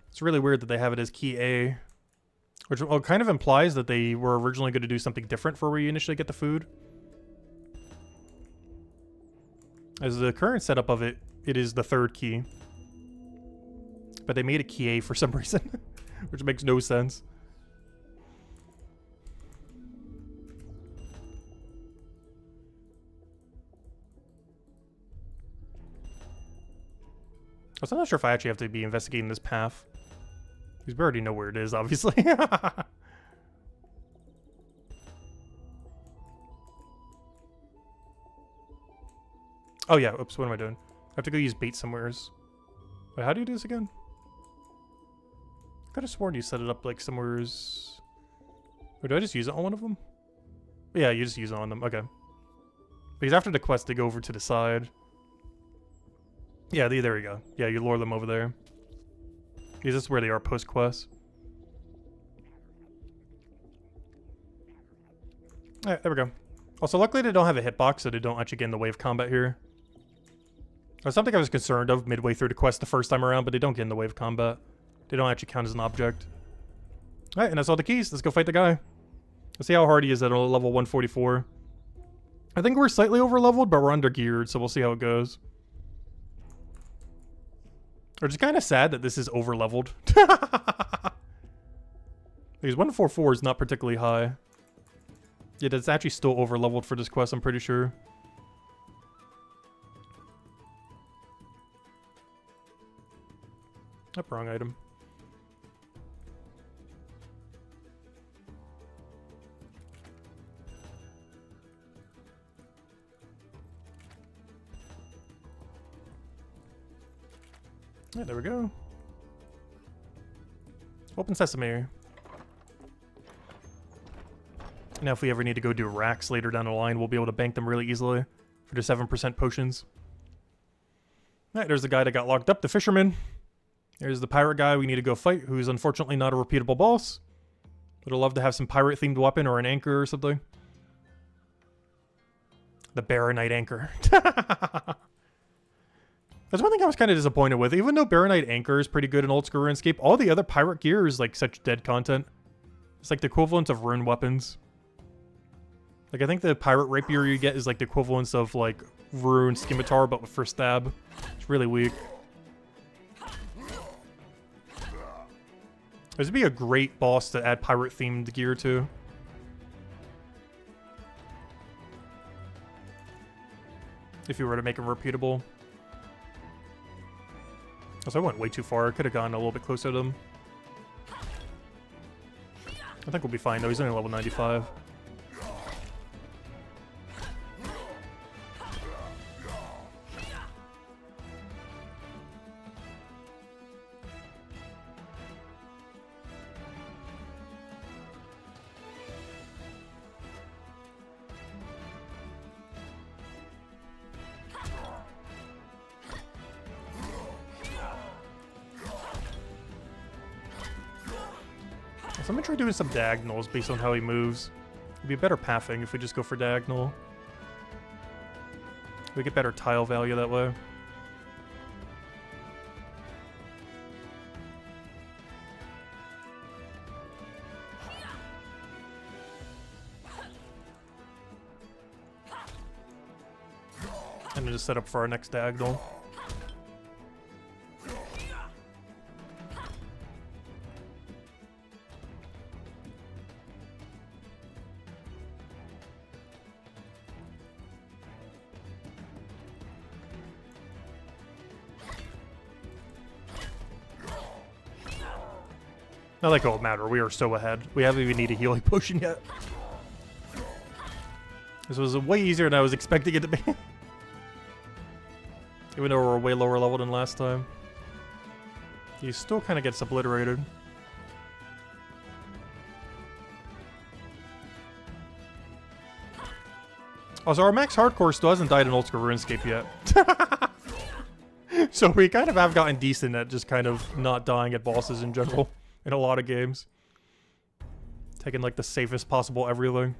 Speaker 1: It's really weird that they have it as key A. Which kind of implies that they were originally going to do something different for where you initially get the food. As the current setup of it, it is the third key. But they made it key A for some reason. Which makes no sense. I'm not sure if I actually have to be investigating this path. Because we already know where it is, obviously. Oh yeah, oops, what am I doing? I have to go use bait somewheres. Wait, how do you do this again? I could have sworn you set it up like somewheres... Or do I just use it on one of them? Yeah, you just use it on them, okay. Because after the quest, they go over to the side. Yeah, there we go. Yeah, you lure them over there. Because this is where they are post-quest. Alright, there we go. Also, luckily they don't have a hitbox, so they don't actually get in the way of combat here. That's something I was concerned of midway through the quest the first time around, but they don't get in the way of combat. They don't actually count as an object. Alright, and that's all the keys. Let's go fight the guy. Let's see how hard he is at level 144. I think we're slightly over-leveled, but we're under-geared, so we'll see how it goes. Which is kind of sad that this is over-leveled. Because 144 is not particularly high. Yet it's actually still over-leveled for this quest, I'm pretty sure. Yep, wrong item. Yeah, there we go. Open sesame. Now if we ever need to go do racks later down the line, we'll be able to bank them really easily for the 7% potions. Alright, there's the guy that got locked up, the fisherman. There's the pirate guy we need to go fight, who's unfortunately not a repeatable boss. But I'd love to have some pirate-themed weapon or an anchor or something. The Baronite anchor. That's one thing I was kind of disappointed with. Even though Baronite Anchor is pretty good in old school RuneScape, all the other pirate gear is like such dead content. It's like the equivalent of rune weapons. Like I think the pirate rapier you get is like the equivalent of like rune scimitar, but for stab. It's really weak. This would be a great boss to add pirate themed gear to. If you were to make him repeatable. So I went way too far. I could have gone a little bit closer to them. I think we'll be fine though. He's only level 95. So I'm gonna try doing some diagonals based on how he moves. It'd be better pathing if we just go for diagonal. We get better tile value that way. And then just set up for our next diagonal. Not like it will matter. We are so ahead. We haven't even needed a healing potion yet. This was way easier than I was expecting it to be. Even though we're way lower level than last time. He still kind of gets obliterated. Also, our max hardcore still hasn't died in Old School RuneScape yet. So we kind of have gotten decent at just kind of not dying at bosses in general. In a lot of games. Taking like the safest possible everything.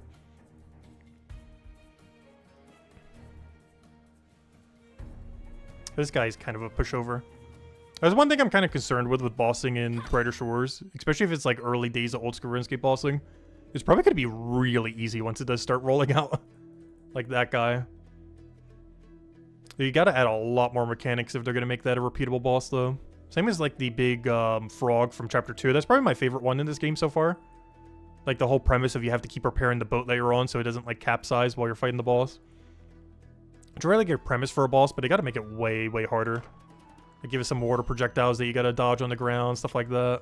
Speaker 1: This guy's kind of a pushover. There's one thing I'm kind of concerned with bossing in Brighter Shores. Especially if it's like early days of Old School RuneScape bossing. It's probably going to be really easy once it does start rolling out. Like that guy. You got to add a lot more mechanics if they're going to make that a repeatable boss though. Same as like the big frog from Chapter 2. That's probably my favorite one in this game so far. Like the whole premise of you have to keep repairing the boat that you're on so it doesn't like capsize while you're fighting the boss. It's a really good premise for a boss, but they gotta make it way, way harder. Like give it some water projectiles that you gotta dodge on the ground, stuff like that.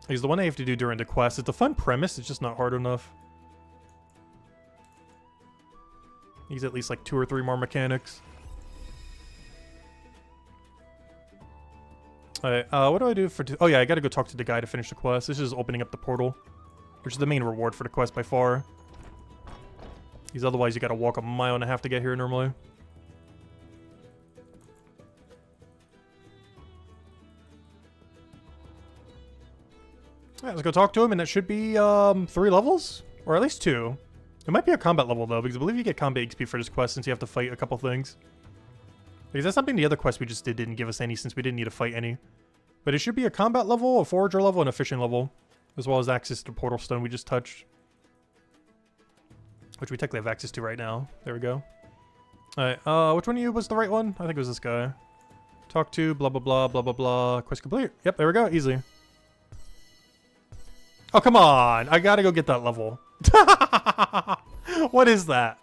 Speaker 1: He's the one they have to do during the quest. It's a fun premise, it's just not hard enough. Needs at least like 2 or 3 more mechanics. Alright, what do I do for... Oh yeah, I gotta go talk to the guy to finish the quest. This is opening up the portal, which is the main reward for the quest by far. Because otherwise you gotta walk 1.5 miles to get here normally. Alright, let's go talk to him, and that should be 3 levels? Or at least 2. It might be a combat level though, because I believe you get combat XP for this quest since you have to fight a couple things. Because that's something the other quest we just didn't give us any since we didn't need to fight any. But it should be a combat level, a forager level, and a fishing level. As well as access to Portal Stone we just touched. Which we technically have access to right now. There we go. Alright, which one of you was the right one? I think it was this guy. Talk to, blah, blah, blah, blah, blah, blah. Quest complete. Yep, there we go. Easy. Oh, come on. I gotta go get that level. What is that?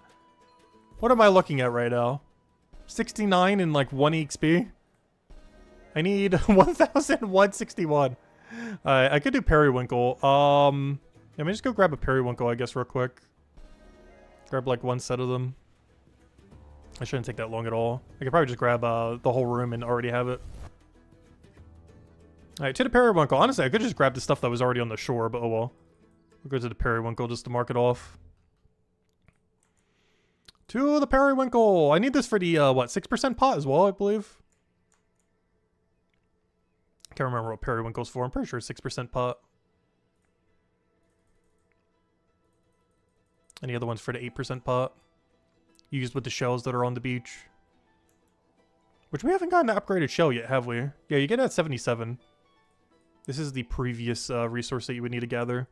Speaker 1: What am I looking at right now? 69 and like 1 EXP. I need 1,161. I could do Periwinkle. Let me just go grab a Periwinkle, I guess, real quick. Grab like 1 set of them. I shouldn't take that long at all. I could probably just grab the whole room and already have it. Alright, to the Periwinkle. Honestly, I could just grab the stuff that was already on the shore, but oh well. We'll go to the Periwinkle just to mark it off. To the Periwinkle! I need this for the, what, 6% pot as well, I believe? Can't remember what Periwinkle's for. I'm pretty sure it's 6% pot. Any other ones for the 8% pot? Used with the shells that are on the beach. Which we haven't gotten an upgraded shell yet, have we? Yeah, you get it at 77. This is the previous resource that you would need to gather.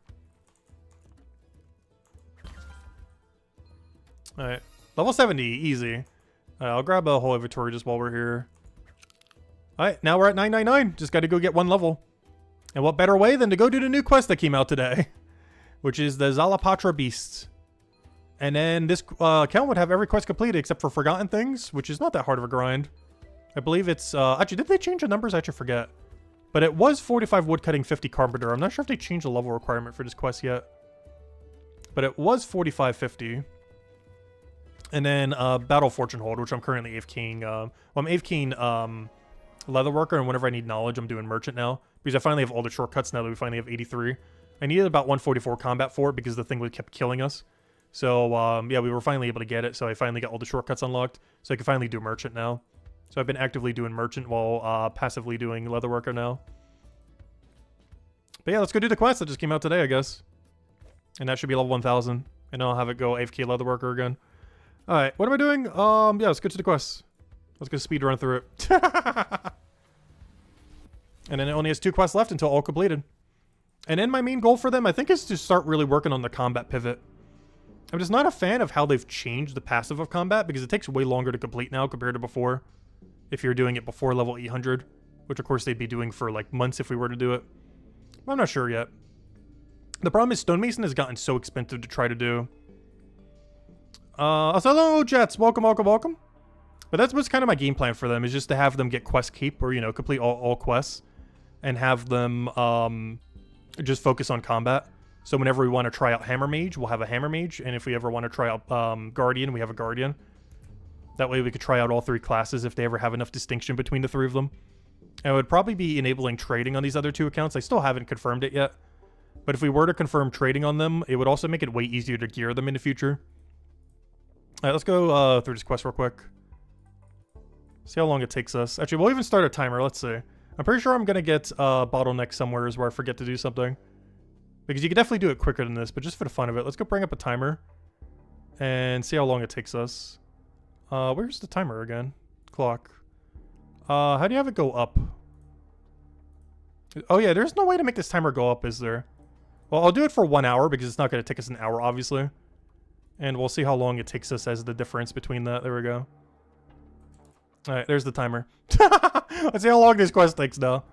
Speaker 1: Alright. Level 70, easy. I'll grab a whole inventory just while we're here. Alright, now we're at 999. Just gotta go get 1 level. And what better way than to go do the new quest that came out today? Which is the Zatapajra Beasts. And then this account would have every quest completed except for Forgotten Things, which is not that hard of a grind. I believe it's... actually, did they change the numbers? I actually forget. But it was 45 woodcutting, 50 carpenter. I'm not sure if they changed the level requirement for this quest yet. But it was 45, 50. And then Battle Fortune Hold, which I'm currently AFKing. Well, I'm AFKing Leatherworker, and whenever I need knowledge, I'm doing Merchant now. Because I finally have all the shortcuts now that we finally have 83. I needed about 144 combat for it because the thing kept killing us. So, yeah, we were finally able to get it. So I finally got all the shortcuts unlocked. So I can finally do Merchant now. So I've been actively doing Merchant while passively doing Leatherworker now. But yeah, let's go do the quest that just came out today, I guess. And that should be level 1000. And I'll have it go AFK Leatherworker again. Alright, what am I doing? Yeah, let's go to the quest. Let's go speed run through it. And then it only has 2 quests left until all completed. And then my main goal for them, I think, is to start really working on the combat pivot. I'm just not a fan of how they've changed the passive of combat because it takes way longer to complete now compared to before. If you're doing it before level 800, which of course they'd be doing for like months if we were to do it. I'm not sure yet. The problem is Stonemason has gotten so expensive to try to do. So hello, Jets. Welcome, welcome, welcome. But that's what's kind of my game plan for them, is just to have them get quest keep, or, you know, complete all quests. And have them just focus on combat. So whenever we want to try out Hammer Mage, we'll have a Hammer Mage. And if we ever want to try out Guardian, we have a Guardian. That way we could try out all 3 classes if they ever have enough distinction between the 3 of them. And it would probably be enabling trading on these other 2 accounts. I still haven't confirmed it yet. But if we were to confirm trading on them, it would also make it way easier to gear them in the future. Alright, let's go through this quest real quick. See how long it takes us. Actually, we'll even start a timer. Let's see. I'm pretty sure I'm going to get bottleneck somewhere where I forget to do something. Because you can definitely do it quicker than this, but just for the fun of it, let's go bring up a timer. And see how long it takes us. Where's the timer again? Clock. How do you have it go up? Oh yeah, there's no way to make this timer go up, is there? Well, I'll do it for 1 hour because it's not going to take us an hour, obviously. And we'll see how long it takes us as the difference between that. There we go. Alright, there's the timer. Let's see how long this quest takes now.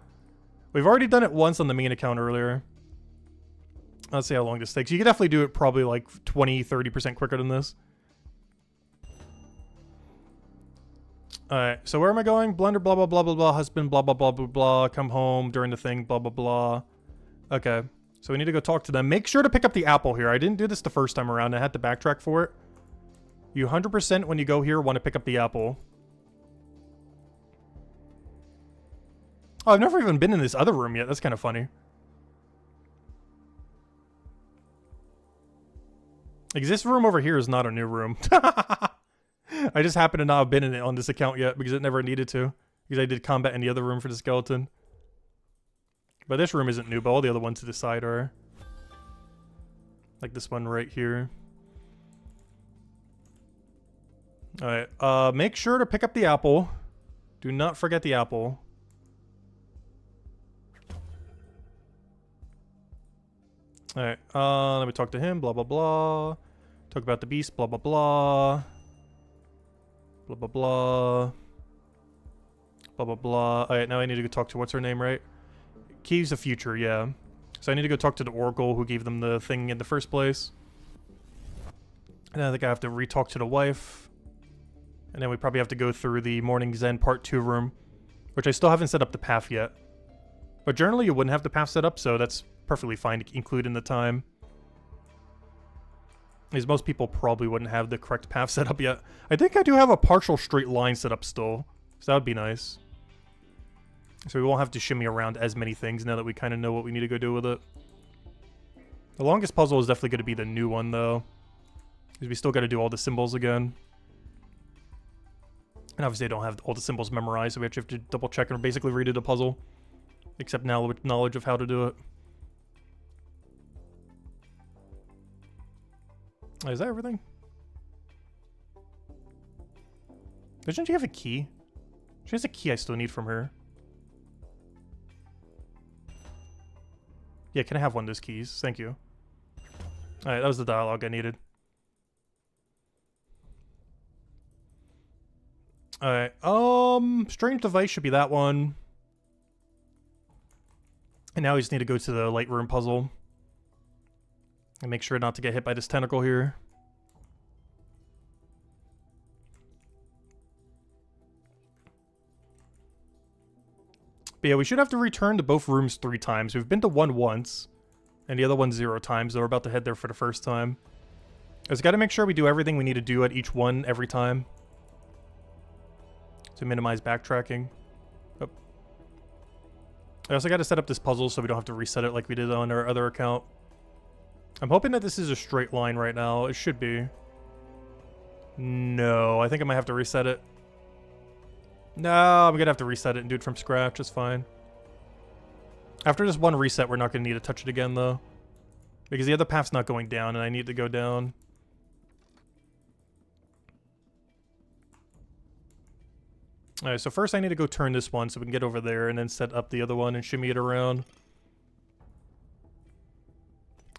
Speaker 1: We've already done it once on the main account earlier. Let's see how long this takes. You can definitely do it probably like 20-30% quicker than this. Alright, so where am I going? Blender, blah, blah, blah, blah, blah. Husband, blah, blah, blah, blah, blah. Come home during the thing, blah, blah, blah. Okay, so we need to go talk to them. Make sure to pick up the apple here. I didn't do this the first time around. I had to backtrack for it. You 100% when you go here want to pick up the apple. Oh, I've never even been in this other room yet. That's kind of funny. Like, this room over here is not a new room. I just happen to not have been in it on this account yet because it never needed to. Because I did combat in the other room for the skeleton. But this room isn't new, but all the other ones to the side are. Like this one right here. Alright, make sure to pick up the apple. Do not forget the apple. Alright, let me talk to him, blah, blah, blah. Talk about the beast, blah, blah, blah. Blah, blah, blah. Blah, blah, blah. Alright, now I need to go talk to what's her name, right? Keys of Future, yeah. So I need to go talk to the Oracle who gave them the thing in the first place. And then I think I have to re-talk to the wife. And then we probably have to go through the Morning Zen Part 2 room. Which I still haven't set up the path yet. But generally you wouldn't have the path set up, so that's perfectly fine to include in the time. Because most people probably wouldn't have the correct path set up yet. I think I do have a partial straight line set up still. So that would be nice. So we won't have to shimmy around as many things now that we kind of know what we need to go do with it. The longest puzzle is definitely going to be the new one, though. Because we still got to do all the symbols again. And obviously I don't have all the symbols memorized, so we have to double check and basically redo the puzzle. Except now with knowledge of how to do it. Is that everything? Doesn't she have a key? She has a key I still need from her. Yeah, can I have one of those keys? Thank you. Alright, that was the dialogue I needed. Alright, strange device should be that one. And now we just need to go to the light room puzzle. And make sure not to get hit by this tentacle here. But But yeah, we should have to return to both rooms 3 times. We've been to one once, and the other one 0 times, so we're about to head there for the first time. Just gotta make sure we do everything we need to do at each one every time. To minimize backtracking. Oh. I also gotta set up this puzzle so we don't have to reset it like we did on our other account. I'm hoping that this is a straight line right now. It should be. No, I think I might have to reset it. No, I'm gonna have to reset it and do it from scratch. It's fine. After this one reset, we're not gonna need to touch it again, though. Because the other path's not going down, and I need to go down. Alright, so first I need to go turn this one so we can get over there, and then set up the other one and shimmy it around.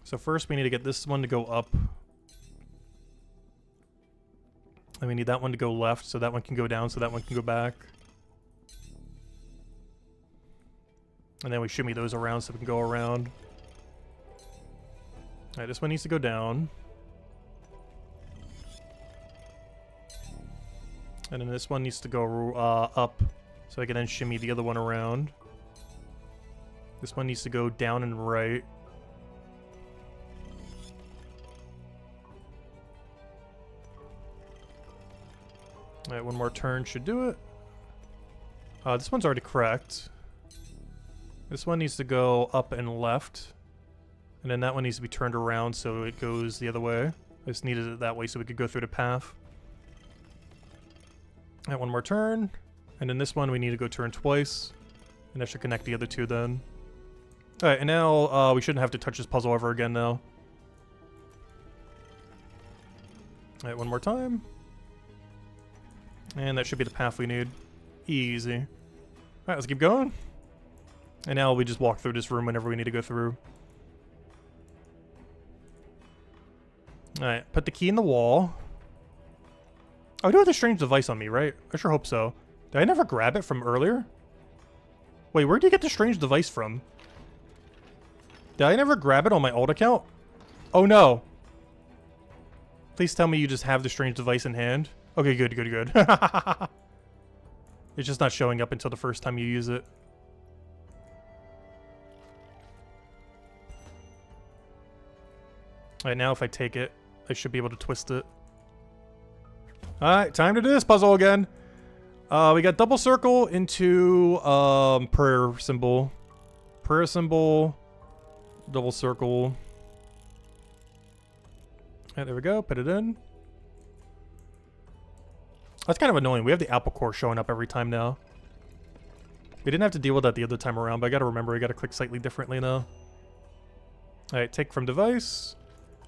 Speaker 1: So first we need to get this one to go up. And we need that one to go left, so that one can go down, so that one can go back. And then we shimmy those around so we can go around. Alright, this one needs to go down. And then this one needs to go up, so I can then shimmy the other one around. This one needs to go down and right. Alright, one more turn should do it. This one's already correct. This one needs to go up and left. And then that one needs to be turned around so it goes the other way. I just needed it that way so we could go through the path. Alright, one more turn. And then this one we need to go turn twice. And that should connect the other two then. Alright, and now we shouldn't have to touch this puzzle ever again now. Alright, one more time. And that should be the path we need. Easy. Alright, let's keep going. And now we just walk through this room whenever we need to go through. Alright, put the key in the wall. Oh, I do have the strange device on me, right? I sure hope so. Did I never grab it from earlier? Wait, where did you get the strange device from? Did I never grab it on my old account? Oh no. Please tell me you just have the strange device in hand. Okay, good, good, good. It's just not showing up until the first time you use it. Alright, now if I take it, I should be able to twist it. Alright, time to do this puzzle again. We got double circle into prayer symbol. Prayer symbol. Double circle. Alright, there we go. Put it in. That's kind of annoying. We have the apple core showing up every time now. We didn't have to deal with that the other time around, but I gotta remember I gotta click slightly differently now. Alright, take from device.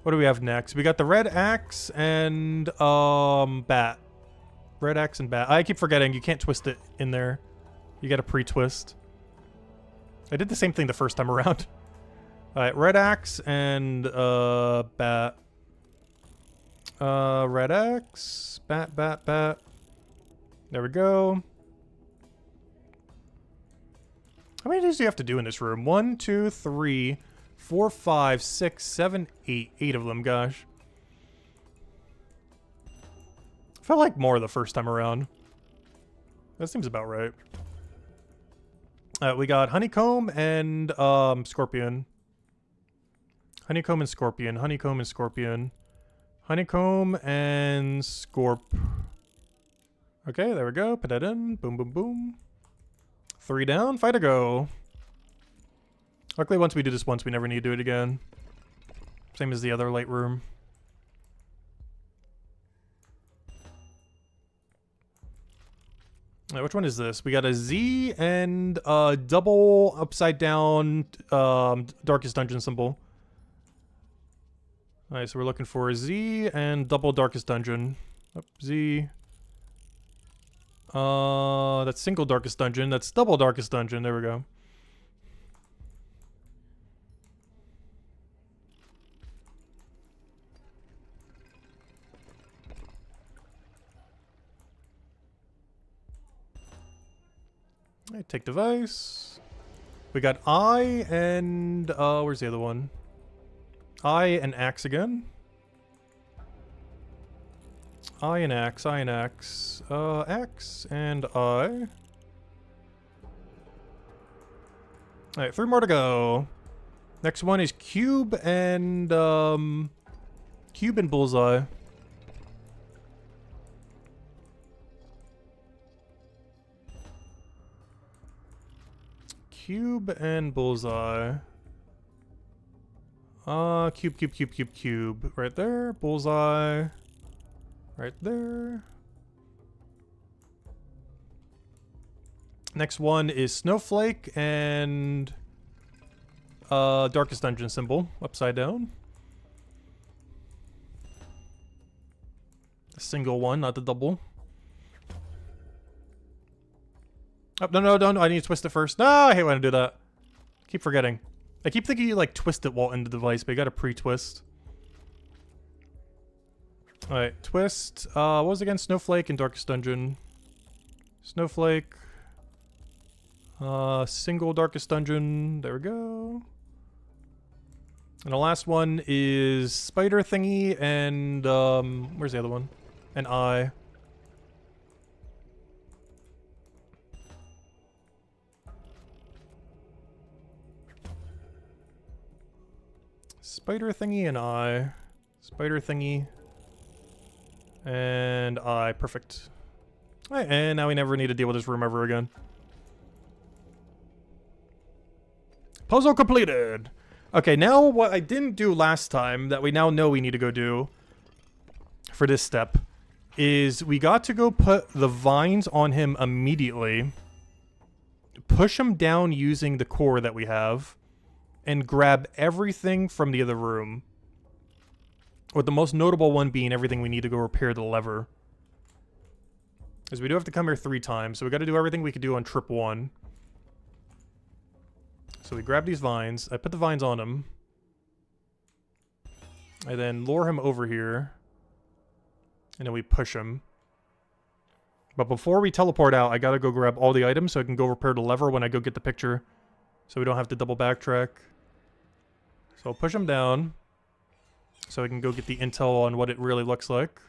Speaker 1: What do we have next? We got the red axe and bat. Red axe and bat. I keep forgetting you can't twist it in there. You gotta pre-twist. I did the same thing the first time around. Alright, red axe and bat. Red axe. Bat, bat, bat. There we go. How many of these do you have to do in this room? 1, 2, 3, 4, 5, 6, 7, 8. 8 of them, gosh. I felt like more the first time around. That seems about right. We got honeycomb and scorpion. Honeycomb and scorpion. Honeycomb and scorpion. Honeycomb and scorp. Okay, there we go. Put that in. Boom, boom, boom. 3 down. Fight to go. Luckily, once we do this once, we never need to do it again. Same as the other light room. Which one is this? We got a Z and a double upside down darkest dungeon symbol. Alright, so we're looking for a Z and double darkest dungeon. Oh, Z. That's single darkest dungeon. That's double darkest dungeon. There we go. Alright, take device. We got I and where's the other one? I and axe again. I and axe, I and axe. Axe and I. Alright, 3 more to go. Next one is Cube and Bullseye. Cube and Bullseye. Cube. Right there. Bullseye. Right there. Next one is Snowflake and Darkest Dungeon symbol. Upside down. A single one, not the double. Oh, no, I need to twist it first. No, I hate when I do that. Keep forgetting. I keep thinking you, like, twist it while in the device, but you gotta pre-twist. Alright, twist. What was it again? Snowflake and Darkest Dungeon. Snowflake. Single Darkest Dungeon. There we go. And the last one is Spider Thingy and, where's the other one? An eye. Spider Thingy and eye. Spider Thingy. And eye. Perfect. Alright, and now we never need to deal with this room ever again. Puzzle completed! Okay, now what I didn't do last time that we now know we need to go do for this step is we got to go put the vines on him immediately, push him down using the core that we have, and grab everything from the other room. With the most notable one being everything we need to go repair the lever. Because we do have to come here 3 times, so we got to do everything we could do on trip 1. So we grab these vines. I put the vines on him. I then lure him over here. And then we push him. But before we teleport out, I gotta go grab all the items so I can go repair the lever when I go get the picture. So we don't have to double backtrack. So I'll push him down. So I can go get the intel on what it really looks like.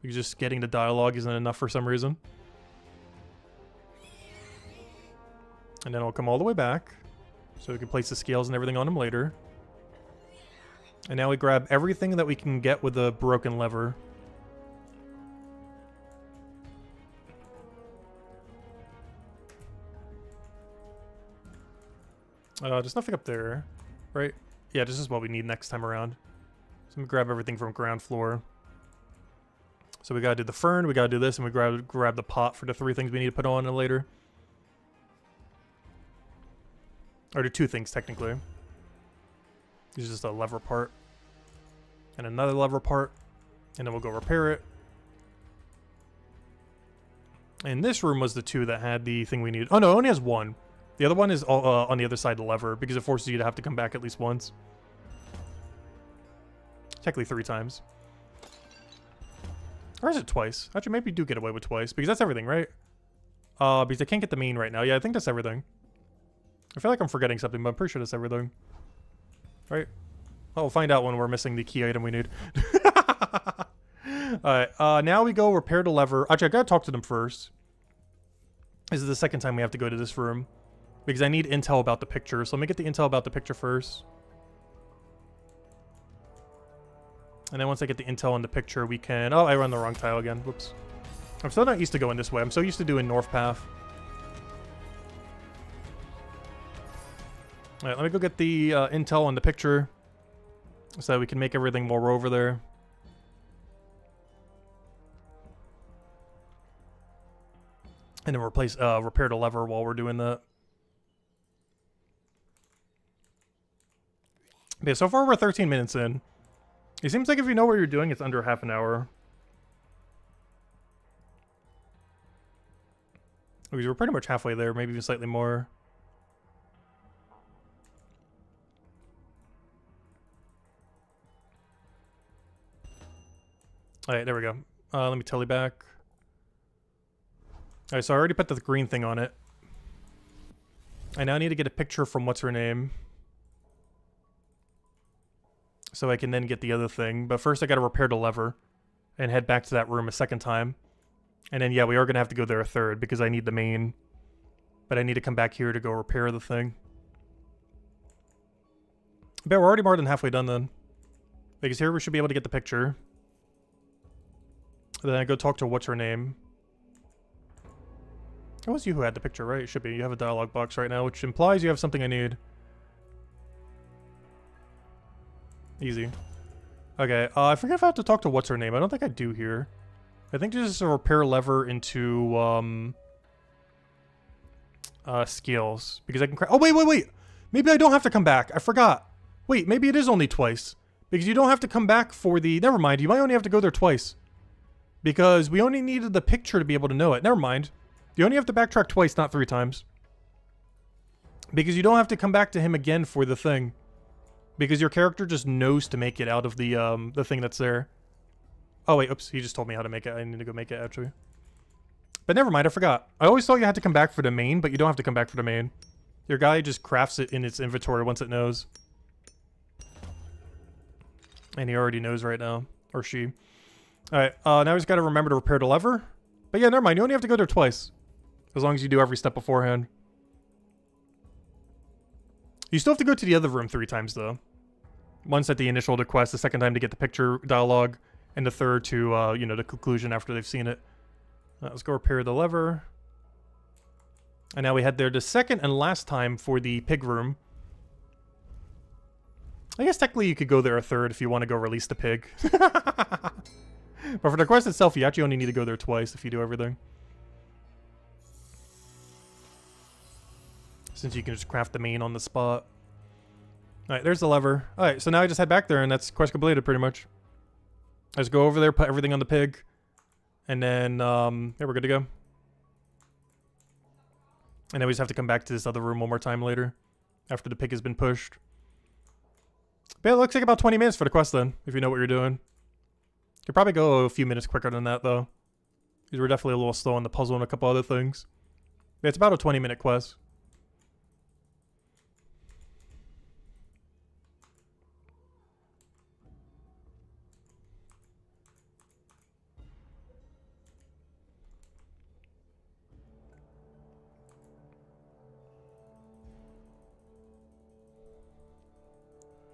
Speaker 1: Because just getting the dialogue isn't enough for some reason. And then I'll come all the way back. So we can place the scales and everything on him later. And now we grab everything that we can get with the broken lever. There's nothing up there, right? Yeah, this is what we need next time around. So I'm gonna grab everything from ground floor. So we gotta do the fern, we gotta do this, and we grab the pot for the 3 things we need to put on later. Or do 2 things, technically. This is just a lever part. And another lever part. And then we'll go repair it. And this room was the 2 that had the thing we needed. Oh no, it only has 1. The other one is on the other side of the lever, because it forces you to have to come back at least once. Technically 3 times. Or is it twice? Actually, maybe you do get away with twice, because that's everything, right? Because I can't get the main right now. Yeah, I think that's everything. I feel like I'm forgetting something, but I'm pretty sure that's everything. Right? Oh, we'll find out when we're missing the key item we need. Alright, now we go repair the lever. Actually, I gotta talk to them first. This is the second time we have to go to this room. Because I need intel about the picture. So let me get the intel about the picture first. And then once I get the intel on the picture, we can... Oh, I run the wrong tile again. Whoops. I'm still not used to going this way. I'm so used to doing north path. Alright, let me go get the intel on the picture. So that we can make everything more over there. And then repair the lever while we're doing that. Okay, so far we're 13 minutes in. It seems like if you know what you're doing, it's under half an hour. Because we're pretty much halfway there, maybe even slightly more. Alright, there we go. Let me tele back. Alright, so I already put the green thing on it. I now need to get a picture from what's-her-name. So I can then get the other thing. But first I gotta repair the lever. And head back to that room a second time. And then, yeah, we are gonna have to go there a third because I need the main. But I need to come back here to go repair the thing. Bet we're already more than halfway done then. Because here we should be able to get the picture. Then I go talk to what's her name. It was you who had the picture, right? It should be. You have a dialogue box right now, which implies you have something I need. Easy. Okay, I forget if I have to talk to what's her name. I don't think I do here. I think there's a repair lever into, skills. Because I can oh, wait! Maybe I don't have to come back. I forgot. Wait, maybe it is only twice. Because you don't have to come back for the... Never mind, you might only have to go there twice. Because we only needed the picture to be able to know it. Never mind. You only have to backtrack twice, not 3 times. Because you don't have to come back to him again for the thing. Because your character just knows to make it out of the thing that's there. Oh wait, oops, he just told me how to make it. I need to go make it, actually. But never mind, I forgot. I always thought you had to come back for the main, but you don't have to come back for the main. Your guy just crafts it in its inventory once it knows. And he already knows right now. Or she. Alright, now he's got to remember to repair the lever. But yeah, never mind, you only have to go there twice. As long as you do every step beforehand. You still have to go to the other room 3 times, though. Once at the initial quest, the second time to get the picture dialogue, and the third to, you know, the conclusion after they've seen it. Let's go repair the lever. And now we head there the second and last time for the pig room. I guess technically you could go there a third if you want to go release the pig. But for the quest itself, you actually only need to go there twice if you do everything. Since you can just craft the main on the spot. Alright, there's the lever. Alright, so now I just head back there and that's quest completed pretty much. I just go over there, put everything on the pig. And then, yeah, we're good to go. And then we just have to come back to this other room one more time later. After the pig has been pushed. But it looks like about 20 minutes for the quest then, if you know what you're doing. Could probably go a few minutes quicker than that though. Because we're definitely a little slow on the puzzle and a couple other things. But it's about a 20-minute quest.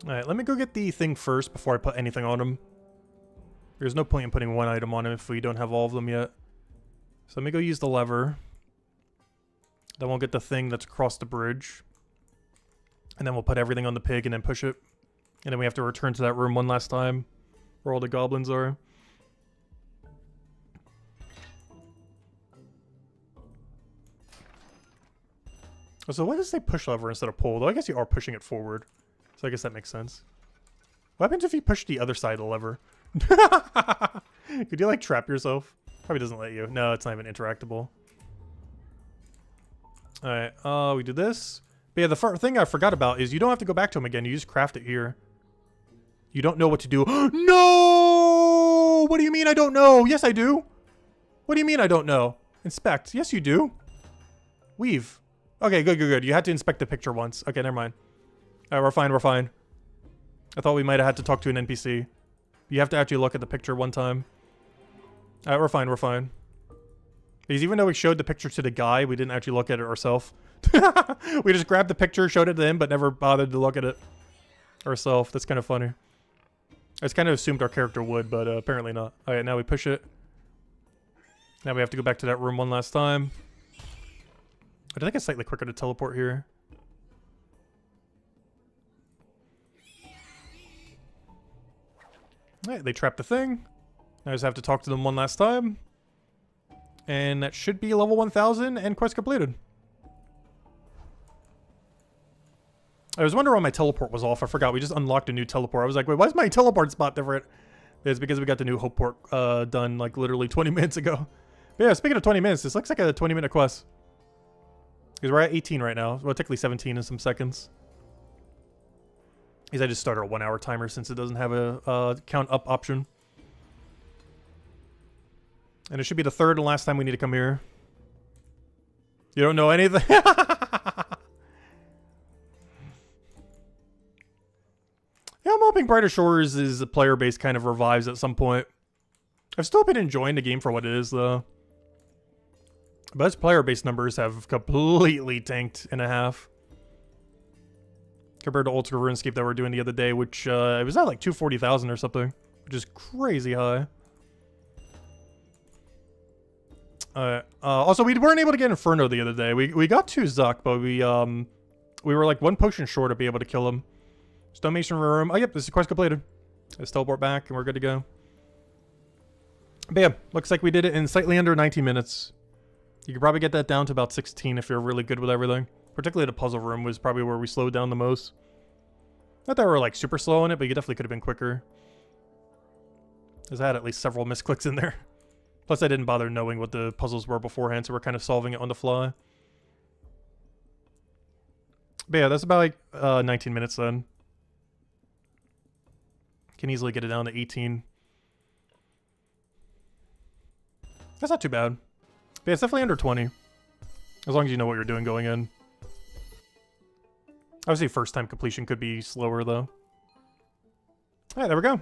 Speaker 1: Alright, let me go get the thing first before I put anything on him. There's no point in putting one item on him if we don't have all of them yet. So let me go use the lever. Then we'll get the thing that's across the bridge. And then we'll put everything on the pig and then push it. And then we have to return to that room one last time. Where all the goblins are. So why does it say push lever instead of pull? Though I guess you are pushing it forward. So I guess that makes sense. What happens if you push the other side of the lever? Could you like trap yourself? Probably doesn't let you. No, it's not even interactable. Alright, we do this. But yeah, the first thing I forgot about is you don't have to go back to him again. You just craft it here. You don't know what to do. No! What do you mean I don't know? Yes, I do. What do you mean I don't know? Inspect. Yes, you do. Weave. Okay, good. You had to inspect the picture once. Okay, never mind. Alright, we're fine. I thought we might have had to talk to an NPC. You have to actually look at the picture one time. Alright, we're fine. Because even though we showed the picture to the guy, we didn't actually look at it ourselves. We just grabbed the picture, showed it to him, but never bothered to look at it ourselves. That's kind of funny. I just kind of assumed our character would, but apparently not. Alright, now we push it. Now we have to go back to that room one last time. I think it's slightly quicker to teleport here. Alright, they trapped the thing. Now I just have to talk to them one last time. And that should be level 1000 and quest completed. I was wondering why my teleport was off. I forgot. We just unlocked a new teleport. I was like, wait, why is my teleport spot different? It's because we got the new hope port done like literally 20 minutes ago. But yeah, speaking of 20 minutes, this looks like a 20-minute quest. Because we're at 18 right now. Well, technically 17 in some seconds. Because I just started a 1-hour timer since it doesn't have a count up option. And it should be the third and last time we need to come here. You don't know anything? Yeah, I'm hoping Brighter Shores is a player base kind of revives at some point. I've still been enjoying the game for what it is, though. But its player base numbers have completely tanked in a half. compared to Old School RuneScape that we're doing the other day, which it was at like 240,000 or something, which is crazy high. Also, we weren't able to get Inferno the other day. We got 2 Zuck, but we were like 1 potion short to be able to kill him. Stonemason room. Oh, yep, this is quest completed. Let's teleport back, and we're good to go. Bam. Looks like we did it in slightly under 19 minutes. You could probably get that down to about 16 if you're really good with everything. Particularly the puzzle room was probably where we slowed down the most. Not that we're like super slow in it, but you definitely could have been quicker. Because I had at least several misclicks in there. Plus I didn't bother knowing what the puzzles were beforehand, so we're kind of solving it on the fly. But yeah, that's about like 19 minutes then. Can easily get it down to 18. That's not too bad. But yeah, it's definitely under 20. As long as you know what you're doing going in. Obviously, first time completion could be slower, though. Alright, there we go.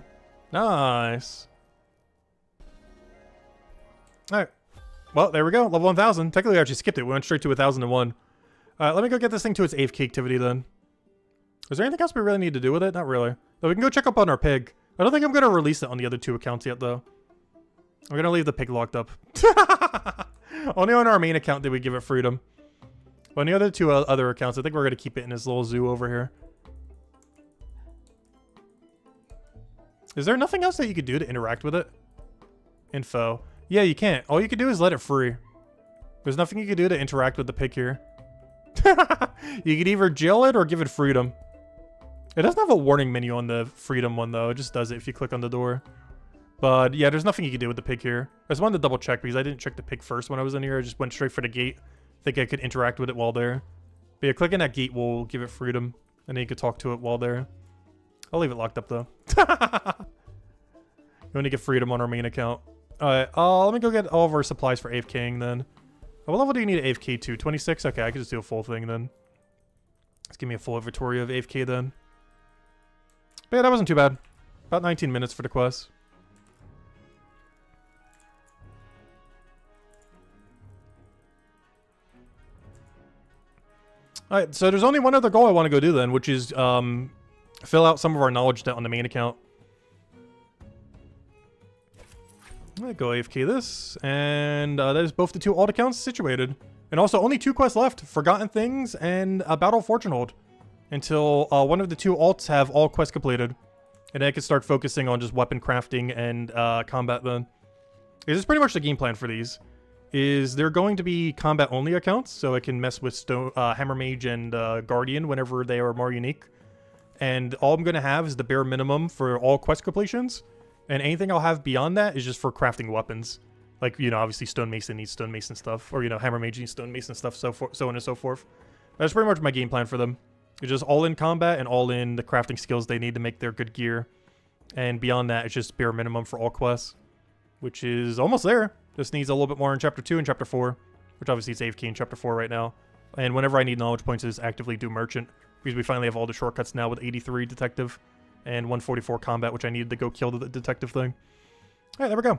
Speaker 1: Nice. Alright. Well, there we go. Level 1000. Technically, I actually skipped it. We went straight to 1001. Alright, let me go get this thing to its AFK activity, then. Is there anything else we really need to do with it? Not really. Though we can go check up on our pig. I don't think I'm going to release it on the other 2 accounts yet, though. I'm going to leave the pig locked up. Only on our main account did we give it freedom. But on the other 2 other accounts, I think we're going to keep it in his little zoo over here. Is there nothing else that you could do to interact with it? Info. Yeah, you can't. All you can do is let it free. There's nothing you can do to interact with the pig here. You could either jail it or give it freedom. It doesn't have a warning menu on the freedom one, though. It just does it if you click on the door. But yeah, there's nothing you can do with the pig here. I just wanted to double check because I didn't check the pig first when I was in here. I just went straight for the gate. I think I could interact with it while there. But yeah, clicking that gate will give it freedom. And then you could talk to it while there. I'll leave it locked up, though. You want to get freedom on our main account. Alright, let me go get all of our supplies for AFKing then. What level do you need AFK to? 26? Okay, I can just do a full thing then. Let's give me a full inventory of AFK then. But yeah, that wasn't too bad. About 19 minutes for the quest. Alright, so there's only one other goal I want to go do then, which is fill out some of our knowledge debt on the main account. Alright, go AFK this, and that is both the 2 alt accounts situated. And also only 2 quests left, Forgotten Things and Battle of Fortunehold. Until one of the 2 alts have all quests completed. And then I can start focusing on just weapon crafting and combat then. This is pretty much the game plan for these. Is they're going to be combat only accounts, so I can mess with Hammer Mage and Guardian whenever they are more unique. And all I'm going to have is the bare minimum for all quest completions. And anything I'll have beyond that is just for crafting weapons. Like, you know, obviously Stonemason needs Stonemason stuff. Or, you know, Hammer Mage needs Stonemason stuff, so on and so forth. That's pretty much my game plan for them. It's just all in combat and all in the crafting skills they need to make their good gear. And beyond that, it's just bare minimum for all quests. Which is almost there. Just needs a little bit more in Chapter 2 and Chapter 4. Which obviously is AFK in Chapter 4 right now. And whenever I need knowledge points, is actively do Merchant. Because we finally have all the shortcuts now with 83 Detective. And 144 Combat, which I needed to go kill the detective thing. Alright, there we go.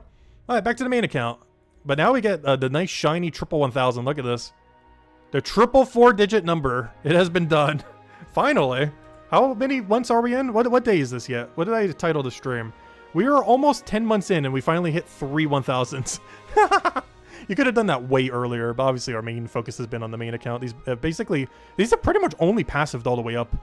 Speaker 1: Alright, back to the main account. But now we get the nice shiny triple 1000. Look at this. The triple 4-digit number. It has been done. Finally. How many months are we in? What day is this yet? What did I title the stream? We are almost 10 months in and we finally hit 3 1000s. You could have done that way earlier, but obviously our main focus has been on the main account. These basically, these are pretty much only passived all the way up.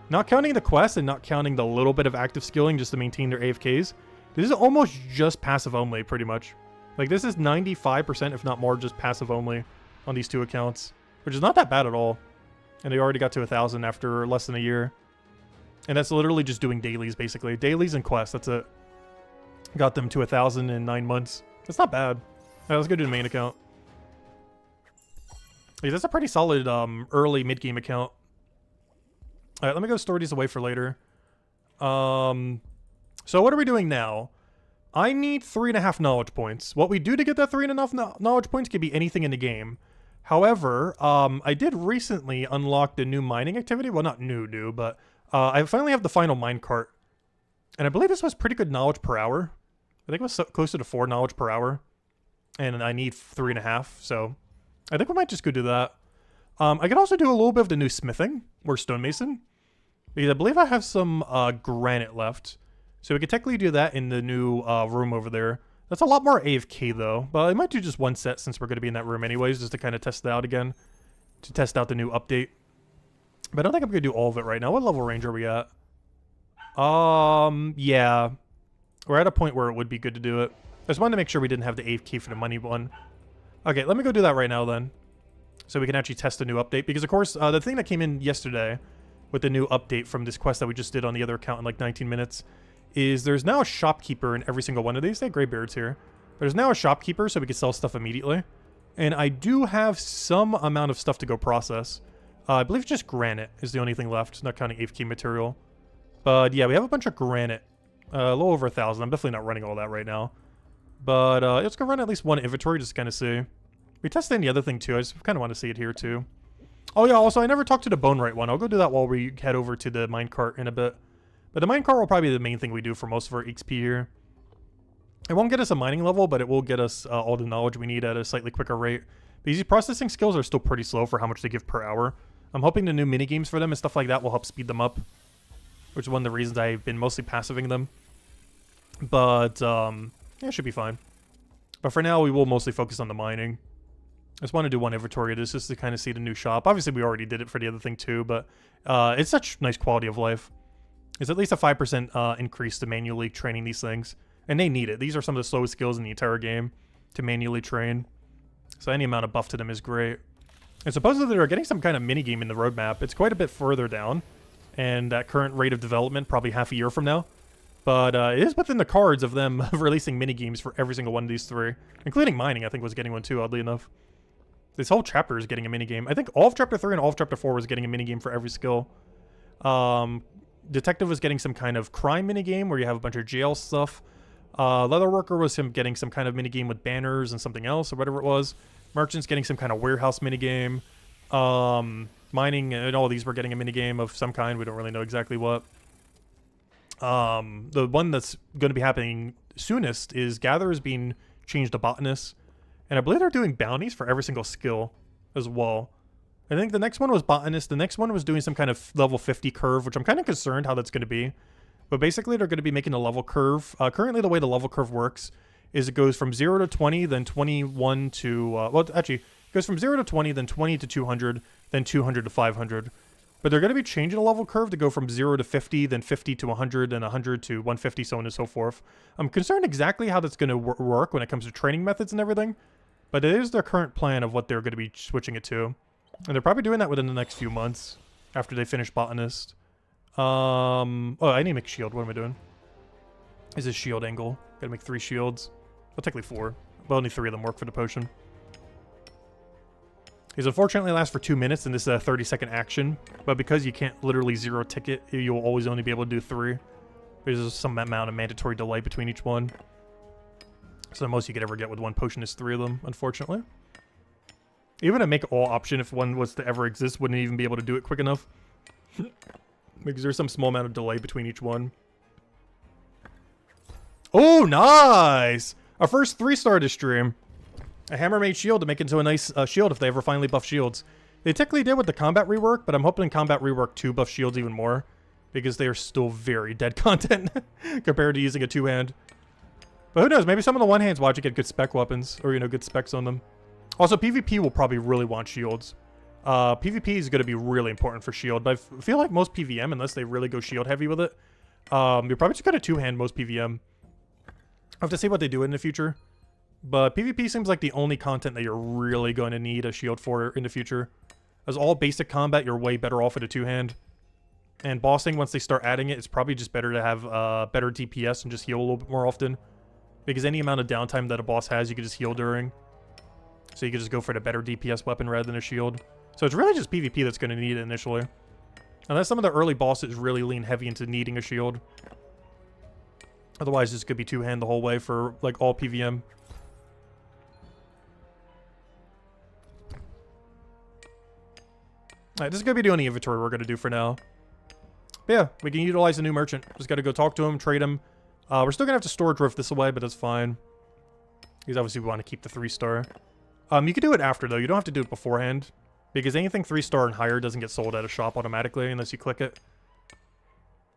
Speaker 1: Not counting the quests and not counting the little bit of active skilling just to maintain their AFKs. This is almost just passive only, pretty much. Like, this is 95%, if not more, just passive only on these 2 accounts. Which is not that bad at all. And they already got to 1000 after less than a year. And that's literally just doing dailies, basically. Dailies and quests, that's it. Got them to 1000 in 9 months. That's not bad. Alright, let's go do the main account. Yeah, that's a pretty solid early mid-game account. Alright, let me go store these away for later. So what are we doing now? I need 3.5 knowledge points. What we do to get that 3.5 knowledge points could be anything in the game. However, I did recently unlock the new mining activity. Well, not new, but I finally have the final minecart. And I believe this was pretty good knowledge per hour. I think it was closer to 4 knowledge per hour. And I need 3.5, so I think we might just go do that. I could also do a little bit of the new smithing, or stonemason. Because I believe I have some granite left. So we could technically do that in the new room over there. That's a lot more AFK though. But I might do just one set since we're going to be in that room anyways, just to kind of test it out again. To test out the new update. But I don't think I'm going to do all of it right now. What level range are we at? Yeah. We're at a point where it would be good to do it. I just wanted to make sure we didn't have the AFK for the money one. Okay, let me go do that right now then. So we can actually test the new update. Because of course, the thing that came in yesterday with the new update from this quest that we just did on the other account in like 19 minutes is there's now a shopkeeper in every single one of these. They have graybeards here. There's now a shopkeeper so we can sell stuff immediately. And I do have some amount of stuff to go process. I believe just granite is the only thing left, not counting AFK material. But yeah, we have a bunch of granite. A little over 1,000. I'm definitely not running all that right now. But let's go run at least one inventory just to kind of see. We tested the other thing too. I just kind of want to see it here too. Oh yeah, also I never talked to the bone right one. I'll go do that while we head over to the minecart in a bit. But the minecart will probably be the main thing we do for most of our XP here. It won't get us a mining level, but it will get us all the knowledge we need at a slightly quicker rate. These processing skills are still pretty slow for how much they give per hour. I'm hoping the new minigames for them and stuff like that will help speed them up. Which is one of the reasons I've been mostly passiving them. But, yeah, it should be fine. But for now, we will mostly focus on the mining. I just want to do one inventory of this just to kind of see the new shop. Obviously, we already did it for the other thing too, but it's such nice quality of life. It's at least a 5% increase to manually training these things. And they need it. These are some of the slowest skills in the entire game to manually train. So any amount of buff to them is great. And supposedly they're getting some kind of minigame in the roadmap. It's quite a bit further down. And at current rate of development, probably half a year from now. But it is within the cards of them releasing minigames for every single one of these three. Including mining, I think, was getting one too, oddly enough. This whole chapter is getting a minigame. I think all of Chapter 3 and all of Chapter 4 was getting a minigame for every skill. Detective was getting some kind of crime minigame where you have a bunch of jail stuff. Leatherworker was him getting some kind of minigame with banners and something else, or whatever it was. Merchant's getting some kind of warehouse minigame. Mining and all these were getting a minigame of some kind. We don't really know exactly what. The one that's going to be happening soonest is Gather is being changed to Botanist. And I believe they're doing bounties for every single skill as well. I think the next one was Botanist. The next one was doing some kind of level 50 curve, which I'm kind of concerned how that's going to be. But basically, they're going to be making a level curve. Currently, the way the level curve works is it goes from 0 to 20, then 21 to... well, actually, it goes from 0 to 20, then 20 to 200, then 200 to 500. But they're going to be changing the level curve to go from 0 to 50, then 50 to 100, then 100 to 150, so on and so forth. I'm concerned exactly how that's going to work when it comes to training methods and everything. But it is their current plan of what they're going to be switching it to. And they're probably doing that within the next few months after they finish Botanist. Oh, I need to make shield. What am I doing? Is this shield angle? Gotta make 3 shields. Well, technically 4. But only 3 of them work for the potion. These unfortunately last for 2 minutes, and this is a 30-second action. But because you can't literally zero ticket, you'll always only be able to do 3. There's some amount of mandatory delay between each one. So the most you could ever get with one potion is 3 of them, unfortunately. Even a make all option, if one was to ever exist, wouldn't even be able to do it quick enough. Because there's some small amount of delay between each one. Oh, nice! Our first 3-star this stream. A hammer-made shield to make into a nice shield if they ever finally buff shields. They technically did with the combat rework, but I'm hoping combat rework 2 buff shields even more. Because they are still very dead content compared to using a 2-hand. But who knows, maybe some of the 1-hands watch you get good spec weapons, or, you know, good specs on them. Also, PvP will probably really want shields. PvP is going to be really important for shield, but I feel like most PVM, unless they really go shield heavy with it, you're probably just going to 2-hand most PVM. I'll have to see what they do in the future. But PvP seems like the only content that you're really going to need a shield for in the future. As all basic combat, you're way better off with a 2-hand. And bossing, once they start adding it, it's probably just better to have better DPS and just heal a little bit more often. Because any amount of downtime that a boss has, you can just heal during. So you can just go for the better DPS weapon rather than a shield. So it's really just PvP that's going to need it initially. Unless some of the early bosses really lean heavy into needing a shield. Otherwise, this could be 2-hand the whole way for, like, all PVM. Alright, this is going to be the only inventory we're going to do for now. But yeah, we can utilize the new merchant. Just got to go talk to him, trade him. We're still going to have to store drift this away, but that's fine. Because obviously we want to keep the 3-star. You can do it after, though. You don't have to do it beforehand. Because anything 3-star and higher doesn't get sold at a shop automatically unless you click it.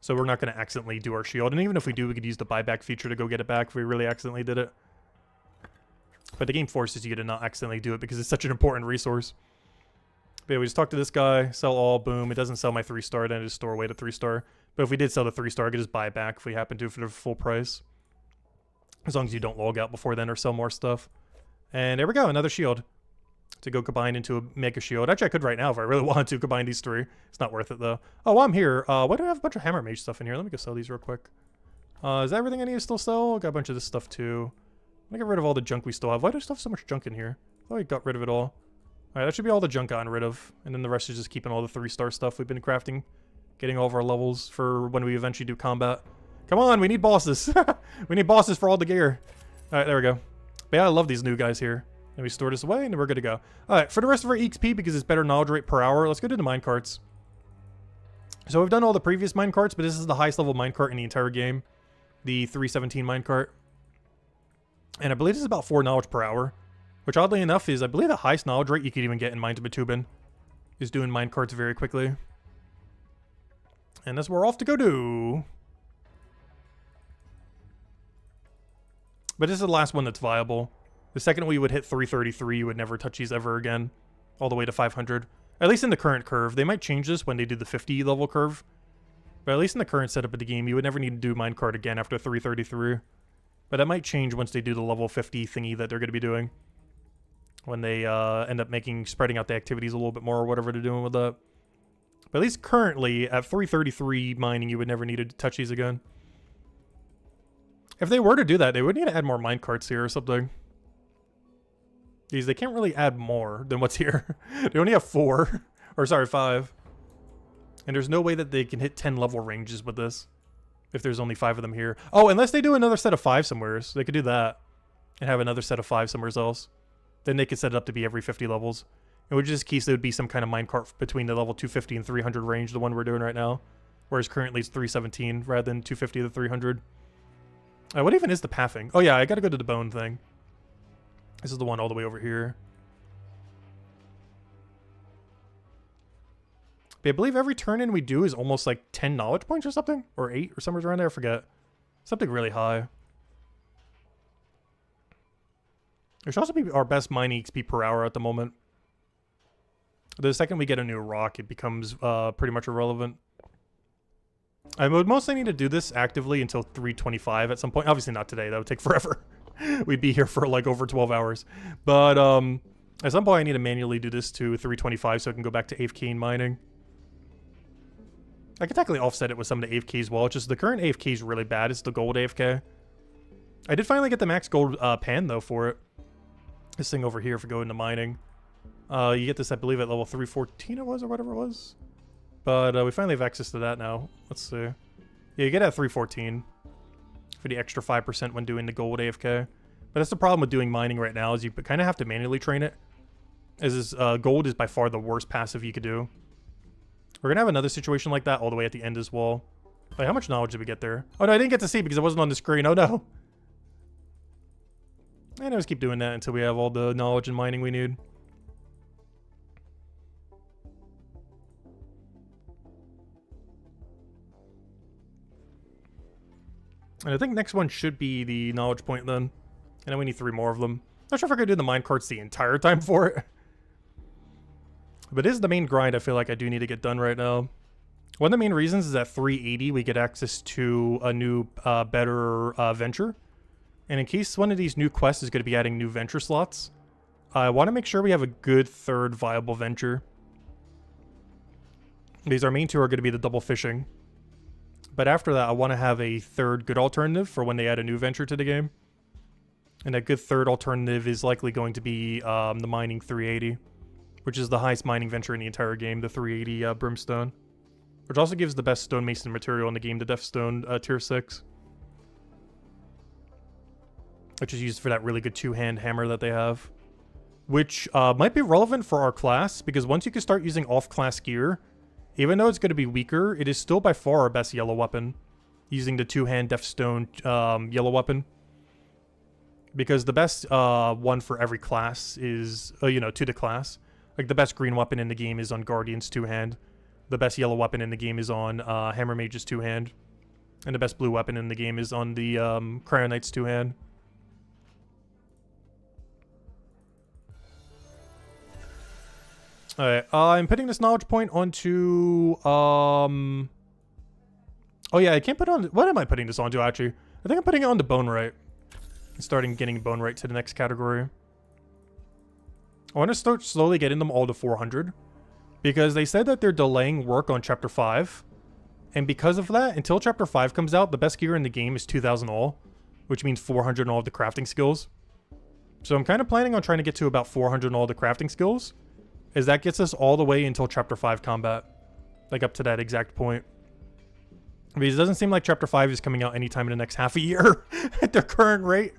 Speaker 1: So we're not going to accidentally do our shield. And even if we do, we could use the buyback feature to go get it back if we really accidentally did it. But the game forces you to not accidentally do it because it's such an important resource. But yeah, we just talk to this guy, sell all, boom. It doesn't sell my 3-star, then I just store away to 3-star. But if we did sell the 3-star, I could just buy it back if we happen to for the full price. As long as you don't log out before then or sell more stuff. And there we go, another shield. To go combine into a mega shield. Actually, I could right now if I really wanted to combine these 3. It's not worth it though. Oh, while I'm here, why do I have a bunch of hammer mage stuff in here? Let me go sell these real quick. Is that everything I need to still sell? Got a bunch of this stuff too. Let me get rid of all the junk we still have. Why do I still have so much junk in here? I thought I got rid of it all. Alright, that should be all the junk gotten rid of. And then the rest is just keeping all the 3-star stuff we've been crafting. Getting all of our levels for when we eventually do combat. Come on, we need bosses. We need bosses for all the gear. Alright, there we go. But yeah, I love these new guys here. And we store this away, and then we're good to go. Alright, for the rest of our EXP, because it's better knowledge rate per hour, let's go to the minecarts. So we've done all the previous minecarts, but this is the highest level minecart in the entire game. The 317 minecart. And I believe this is about 4 knowledge per hour. Which oddly enough is, I believe the highest knowledge rate you could even get in Mine to Batubin. Is doing minecarts very quickly. And that's what we're off to go do. But this is the last one that's viable. The second we would hit 333, you would never touch these ever again. All the way to 500. At least in the current curve. They might change this when they do the 50 level curve. But at least in the current setup of the game, you would never need to do minecart again after 333. But that might change once they do the level 50 thingy that they're going to be doing. When they end up spreading out the activities a little bit more or whatever they're doing with that. But at least currently, at 333 mining, you would never need to touch these again. If they were to do that, they would need to add more minecarts here or something. They can't really add more than what's here. They only have 4. Or sorry, 5. And there's no way that they can hit 10 level ranges with this. If there's only 5 of them here. Oh, unless they do another set of 5 somewhere. So they could do that. And have another set of 5 somewhere else. Then they could set it up to be every 50 levels. In which case, there would be some kind of minecart between the level 250 and 300 range. The one we're doing right now. Whereas currently it's 317 rather than 250 to 300. What even is the pathing? Oh yeah, I gotta go to the bone thing. This is the one all the way over here. But I believe every turn-in we do is almost like 10 knowledge points or something? Or 8 or somewhere around there, I forget. Something really high. It should also be our best mining XP per hour at the moment. The second we get a new rock, it becomes pretty much irrelevant. I would mostly need to do this actively until 325 at some point. Obviously not today, that would take forever. We'd be here for like over 12 hours. But at some point I need to manually do this to 325 so I can go back to AFK mining. I could technically offset it with some of the AFK as well. It's just the current AFK is really bad. It's the gold AFK. I did finally get the max gold pan though for it. This thing over here for going to mining. You get this, I believe, at level 314 it was, or whatever it was. But we finally have access to that now. Let's see. Yeah, you get it at 314 for the extra 5% when doing the gold AFK. But that's the problem with doing mining right now, is you kind of have to manually train it. As gold is by far the worst passive you could do. We're going to have another situation like that all the way at the end as well. Wait, how much knowledge did we get there? Oh no, I didn't get to see because it wasn't on the screen. Oh no. And I just keep doing that until we have all the knowledge and mining we need. And I think next one should be the knowledge point then. And then we need 3 more of them. Not sure if I could do the minecarts the entire time for it. But it is the main grind I feel like I do need to get done right now. One of the main reasons is at 380 we get access to a new better venture. And in case one of these new quests is going to be adding new venture slots, I want to make sure we have a good 3rd viable venture. These our main 2 are going to be the double fishing. But after that, I want to have a 3rd good alternative for when they add a new venture to the game. And that good 3rd alternative is likely going to be the mining 380, which is the highest mining venture in the entire game, the 380 brimstone. Which also gives the best stonemason material in the game, the Deathstone tier 6. Which is used for that really good 2-hand hammer that they have. Which might be relevant for our class, because once you can start using off-class gear, even though it's going to be weaker, it is still by far our best yellow weapon. Using the 2-hand Deathstone yellow weapon. Because the best one for every class is, to the class. Like the best green weapon in the game is on Guardian's 2-hand. the best yellow weapon in the game is on Hammer Mage's two-hand. And the best blue weapon in the game is on the Cryo Knight's two-hand. Alright, I'm putting this knowledge point onto, oh yeah, I can't put on, what am I putting this onto, actually? I think I'm putting it on to Bone Right. Starting getting Bone Right to the next category. I want to start slowly getting them all to 400. Because they said that they're delaying work on Chapter 5. And because of that, until Chapter 5 comes out, the best gear in the game is 2,000 all. Which means 400 in all of the crafting skills. So I'm kind of planning on trying to get to about 400 in all the crafting skills. As that gets us all the way until Chapter 5 combat. Like up to that exact point. Because it doesn't seem like Chapter 5 is coming out anytime in the next half a year. At their current rate.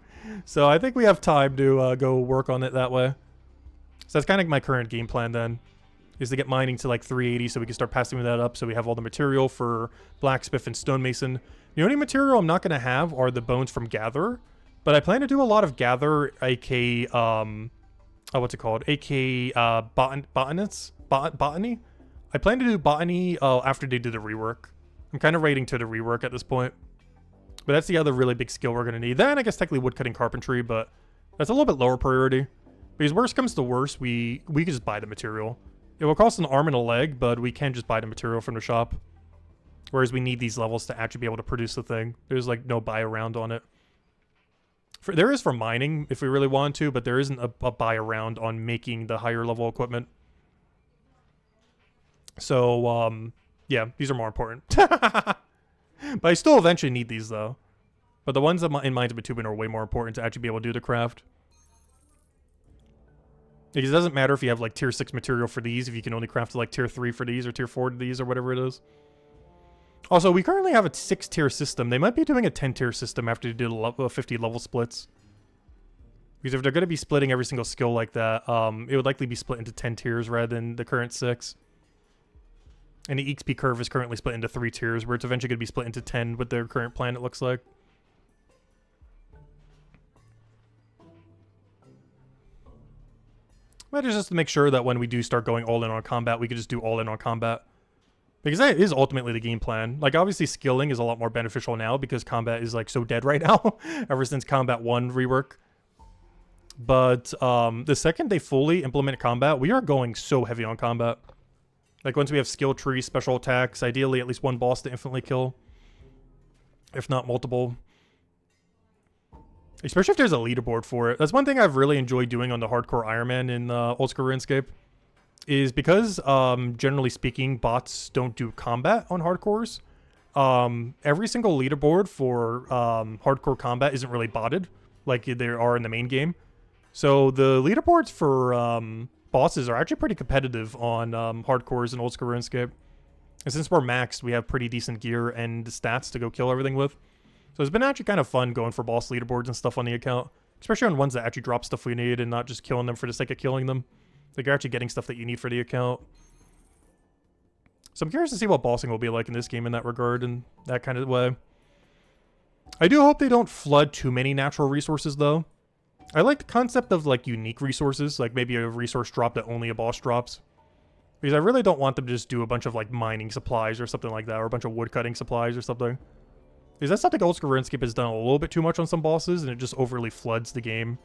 Speaker 1: So I think we have time to go work on it that way. So that's kind of my current game plan then. Is to get mining to like 380 so we can start passing that up so we have all the material for blacksmith and stonemason. The only material I'm not going to have are the bones from Gatherer. But I plan to do a lot of Gatherer, aka, what's it called? Aka, botany? I plan to do botany after they do the rework. I'm kind of rating to the rework at this point. But that's the other really big skill we're going to need. Then I guess technically woodcutting carpentry, but that's a little bit lower priority. Because worst comes to worst, we can just buy the material. It will cost an arm and a leg, but we can just buy the material from the shop. Whereas we need these levels to actually be able to produce the thing. There's like no buy around on it. There is for mining if we really want to, but there isn't a buy around on making the higher level equipment. So, yeah, these are more important. But I still eventually need these though. But the ones in Mines of Bitumen are way more important to actually be able to do the craft. Because it doesn't matter if you have like tier 6 material for these, if you can only craft to like tier 3 for these, or tier 4 to these, or whatever it is. Also, we currently have a 6 tier system. They might be doing a 10 tier system after they did 50 level splits. Because if they're going to be splitting every single skill like that, it would likely be split into 10 tiers rather than the current 6. And the XP curve is currently split into 3 tiers, where it's eventually going to be split into 10 with their current plan, it looks like. But just to make sure that when we do start going all in on combat, we can just do all in on combat. Because that is ultimately the game plan. Like, obviously, skilling is a lot more beneficial now because combat is, like, so dead right now. Ever since Combat 1 rework. But the second they fully implement combat, we are going so heavy on combat. Like, once we have skill trees, special attacks, ideally at least one boss to infinitely kill. If not multiple. Especially if there's a leaderboard for it. That's one thing I've really enjoyed doing on the hardcore Iron Man in Old School RuneScape. Is because, generally speaking, bots don't do combat on hardcores. Every single leaderboard for hardcore combat isn't really botted. Like there are in the main game. So the leaderboards for bosses are actually pretty competitive on hardcores in Old School RuneScape. And since we're maxed, we have pretty decent gear and stats to go kill everything with. So it's been actually kind of fun going for boss leaderboards and stuff on the account. Especially on ones that actually drop stuff we need and not just killing them for the sake of killing them. Like you're actually getting stuff that you need for the account. So I'm curious to see what bossing will be like in this game in that regard and that kind of way. I do hope they don't flood too many natural resources though. I like the concept of like unique resources, like maybe a resource drop that only a boss drops. Because I really don't want them to just do a bunch of like mining supplies or something like that, or a bunch of wood cutting supplies or something. Because that's something Old School RuneScape has done a little bit too much on some bosses, and it just overly floods the game.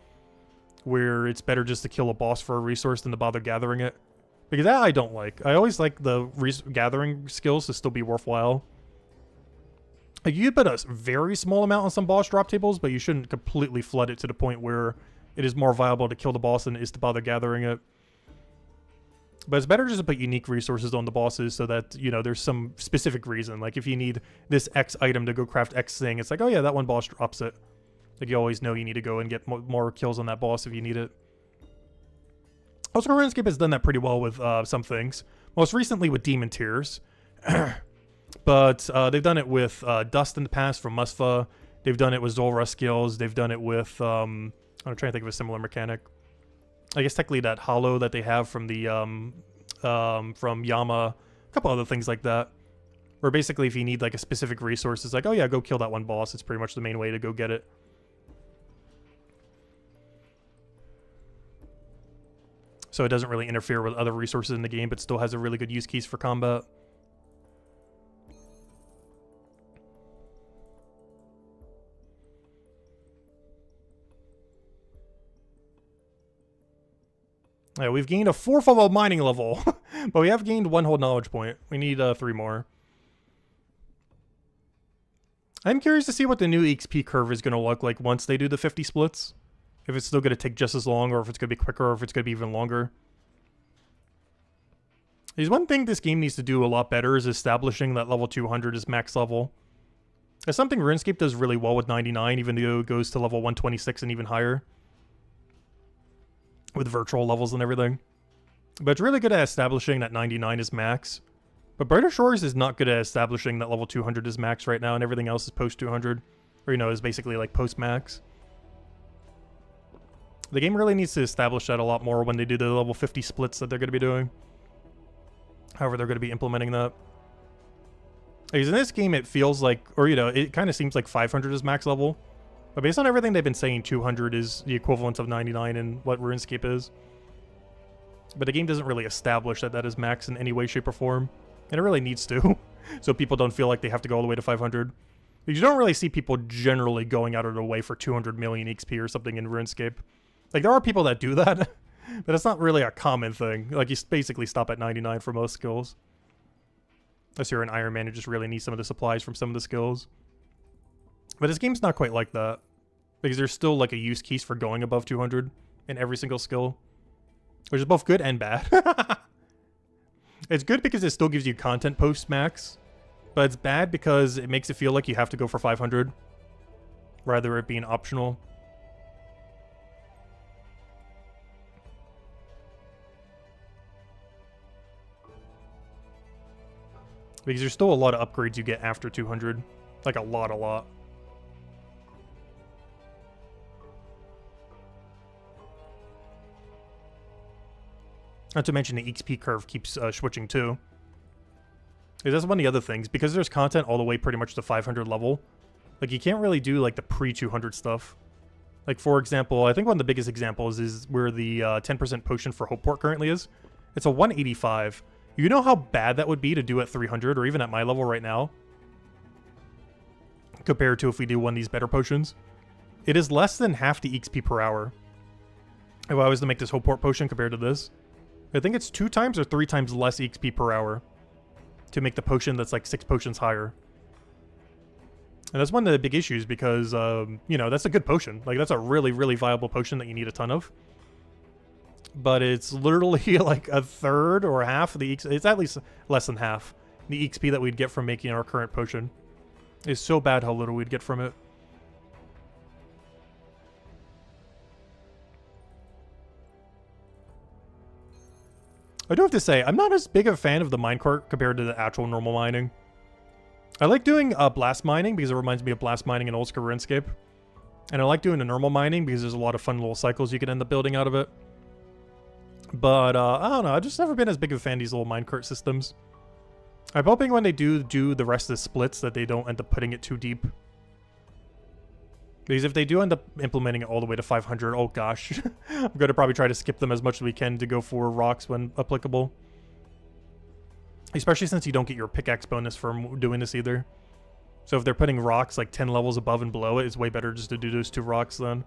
Speaker 1: Where it's better just to kill a boss for a resource than to bother gathering it. Because that I don't like. I always like the gathering skills to still be worthwhile. Like, you could put a very small amount on some boss drop tables, but you shouldn't completely flood it to the point where it is more viable to kill the boss than it is to bother gathering it. But it's better just to put unique resources on the bosses so that, you know, there's some specific reason. Like, if you need this X item to go craft X thing, it's like, oh yeah, that one boss drops it. Like, you always know you need to go and get more kills on that boss if you need it. Also, RuneScape has done that pretty well with some things. Most recently with Demon Tears. But they've done it with Dust in the past from Musfa. They've done it with Zulrah skills. They've done it with... I'm trying to think of a similar mechanic. I guess technically that Hollow that they have from the... from Yama. A couple other things like that. Where basically if you need like a specific resource, it's like, oh yeah, go kill that one boss. It's pretty much the main way to go get it. So it doesn't really interfere with other resources in the game, but still has a really good use case for combat. Yeah, we've gained a 4th of a mining level, but we have gained 1 whole knowledge point. We need 3 more. I'm curious to see what the new XP curve is going to look like once they do the 50 splits. If it's still going to take just as long, or if it's going to be quicker, or if it's going to be even longer. There's one thing this game needs to do a lot better is establishing that level 200 is max level. It's something RuneScape does really well with 99, even though it goes to level 126 and even higher. With virtual levels and everything. But it's really good at establishing that 99 is max. But Brighter Shores is not good at establishing that level 200 is max right now, and everything else is post 200. Or, you know, is basically like post max. The game really needs to establish that a lot more when they do the level 50 splits that they're going to be doing. However they're going to be implementing that. Because in this game it feels like, or you know, it kind of seems like 500 is max level. But based on everything they've been saying, 200 is the equivalent of 99 in what RuneScape is. But the game doesn't really establish that that is max in any way, shape, or form. And it really needs to. So people don't feel like they have to go all the way to 500. Because you don't really see people generally going out of their way for 200 million XP or something in RuneScape. Like, there are people that do that. But it's not really a common thing. Like, you basically stop at 99 for most skills. Unless you're an Iron Man and just really need some of the supplies from some of the skills. But this game's not quite like that. Because there's still, like, a use case for going above 200 in every single skill. Which is both good and bad. It's good because it still gives you content post-max. But it's bad because it makes it feel like you have to go for 500. Rather it being optional. Because there's still a lot of upgrades you get after 200. Like a lot. Not to mention the XP curve keeps switching too. That's one of the other things. Because there's content all the way pretty much to 500 level. Like you can't really do like the pre-200 stuff. Like for example, I think one of the biggest examples is where the 10% potion for Hope Port currently is. It's a 185. You know how bad that would be to do at 300 or even at my level right now? Compared to if we do one of these better potions. It is less than half the XP per hour. If I was to make this Hope Port potion compared to this. I think it's 2 times or 3 times less XP per hour. To make the potion that's like 6 potions higher. And that's one of the big issues because, you know, that's a good potion. Like that's a really, really viable potion that you need a ton of. But it's literally like a third or half of the XP. It's at least less than half. The XP that we'd get from making our current potion. It's so bad how little we'd get from it. I do have to say, I'm not as big of a fan of the minecart compared to the actual normal mining. I like doing blast mining because it reminds me of blast mining in old school RuneScape. And I like doing the normal mining because there's a lot of fun little cycles you can end up building out of it. But, I don't know, I've just never been as big of a fan of these little minecart systems. I'm hoping when they do the rest of the splits that they don't end up putting it too deep. Because if they do end up implementing it all the way to 500, oh gosh. I'm going to probably try to skip them as much as we can to go for rocks when applicable. Especially since you don't get your pickaxe bonus from doing this either. So if they're putting rocks like 10 levels above and below it, it's way better just to do those 2 rocks then.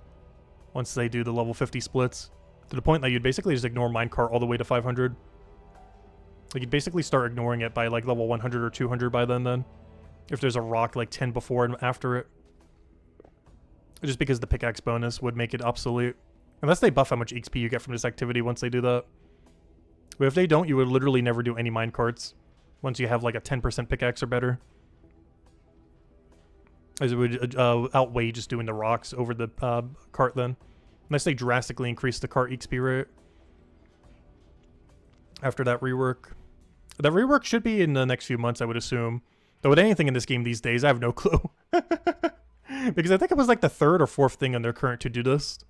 Speaker 1: Once they do the level 50 splits. To the point that you'd basically just ignore minecart all the way to 500. Like you'd basically start ignoring it by like level 100 or 200 by then. If there's a rock like 10 before and after it. Just because the pickaxe bonus would make it obsolete. Unless they buff how much XP you get from this activity once they do that. But if they don't, you would literally never do any minecarts. Once you have like a 10% pickaxe or better. As it would outweigh just doing the rocks over the cart then. Unless they drastically increase the cart XP rate. After that rework. That rework should be in the next few months, I would assume. Though with anything in this game these days, I have no clue. Because I think it was like the 3rd or 4th thing on their current to-do list.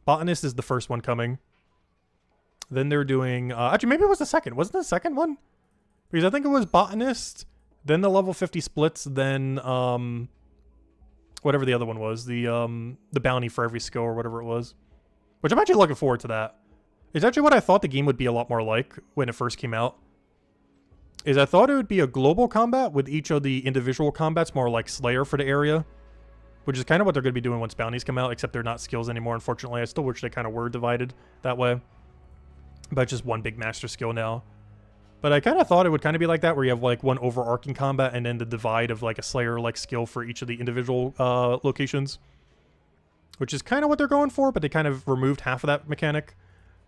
Speaker 1: Botanist is the first one coming. Then they're doing... actually, maybe it was the second. Wasn't it the second one? Because I think it was Botanist, then the level 50 splits, then... whatever the other one was. The bounty for every skill or whatever it was. Which I'm actually looking forward to that. It's actually what I thought the game would be a lot more like when it first came out. Is I thought it would be a global combat with each of the individual combats more like Slayer for the area. Which is kind of what they're going to be doing once bounties come out, except they're not skills anymore, unfortunately. I still wish they kind of were divided that way. but just one big master skill now. But I kind of thought it would kind of be like that, where you have like one overarching combat and then the divide of like a Slayer-like skill for each of the individual locations. Which is kind of what they're going for, but they kind of removed half of that mechanic.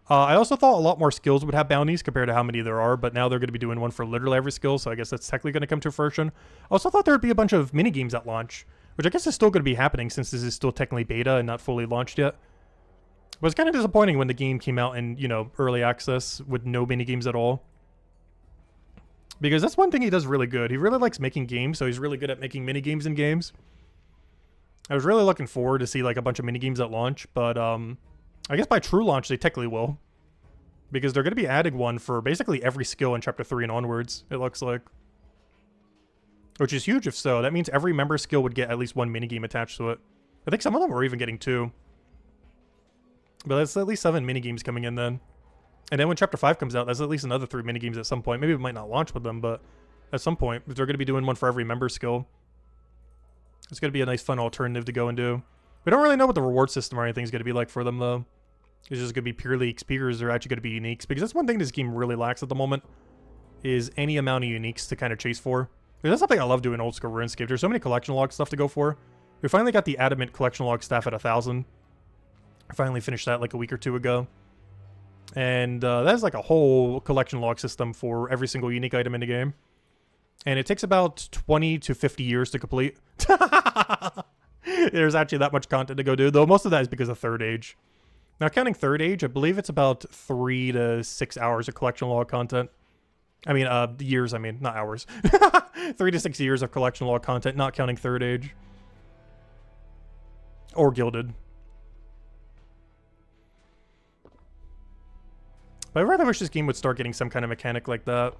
Speaker 1: I also thought a lot more skills would have bounties compared to how many there are, but now they're going to be doing one for literally every skill, so I guess that's technically going to come to fruition. I also thought there would be a bunch of mini-games at launch, which I guess is still going to be happening since this is still technically beta and not fully launched yet. But it's kind of disappointing when the game came out in, you know, early access with no mini-games at all. Because that's one thing he does really good. He really likes making games, so he's really good at making mini-games in games. I was really looking forward to see like a bunch of mini-games at launch, but I guess by true launch they technically will. Because they're going to be adding one for basically every skill in Chapter 3 and onwards, it looks like. Which is huge if so. That means every member skill would get at least one minigame attached to it. I think some of them are even getting 2. But that's at least 7 minigames coming in then. And then when Chapter 5 comes out, that's at least another 3 minigames at some point. Maybe it might not launch with them, but at some point, if they're going to be doing one for every member skill, it's going to be a nice fun alternative to go and do. We don't really know what the reward system or anything is going to be like for them, though. It's just going to be purely XP, or is there actually going to be uniques? Because that's one thing this game really lacks at the moment, is any amount of uniques to kind of chase for. Because that's something I love doing old school RuneScape. There's so many collection log stuff to go for. We finally got the Adamant collection log staff at 1,000. I finally finished that like a week or 2 ago. And that's like a whole collection log system for every single unique item in the game. And it takes about 20 to 50 years to complete. There's actually that much content to go do, though most of that is because of Third Age. Now, counting Third Age, I believe it's about 3 to 6 hours of collection log content. I mean, years, I mean, not hours. 3 to 6 years of collection log content, not counting Third Age. Or Gilded. But I rather wish this game would start getting some kind of mechanic like that.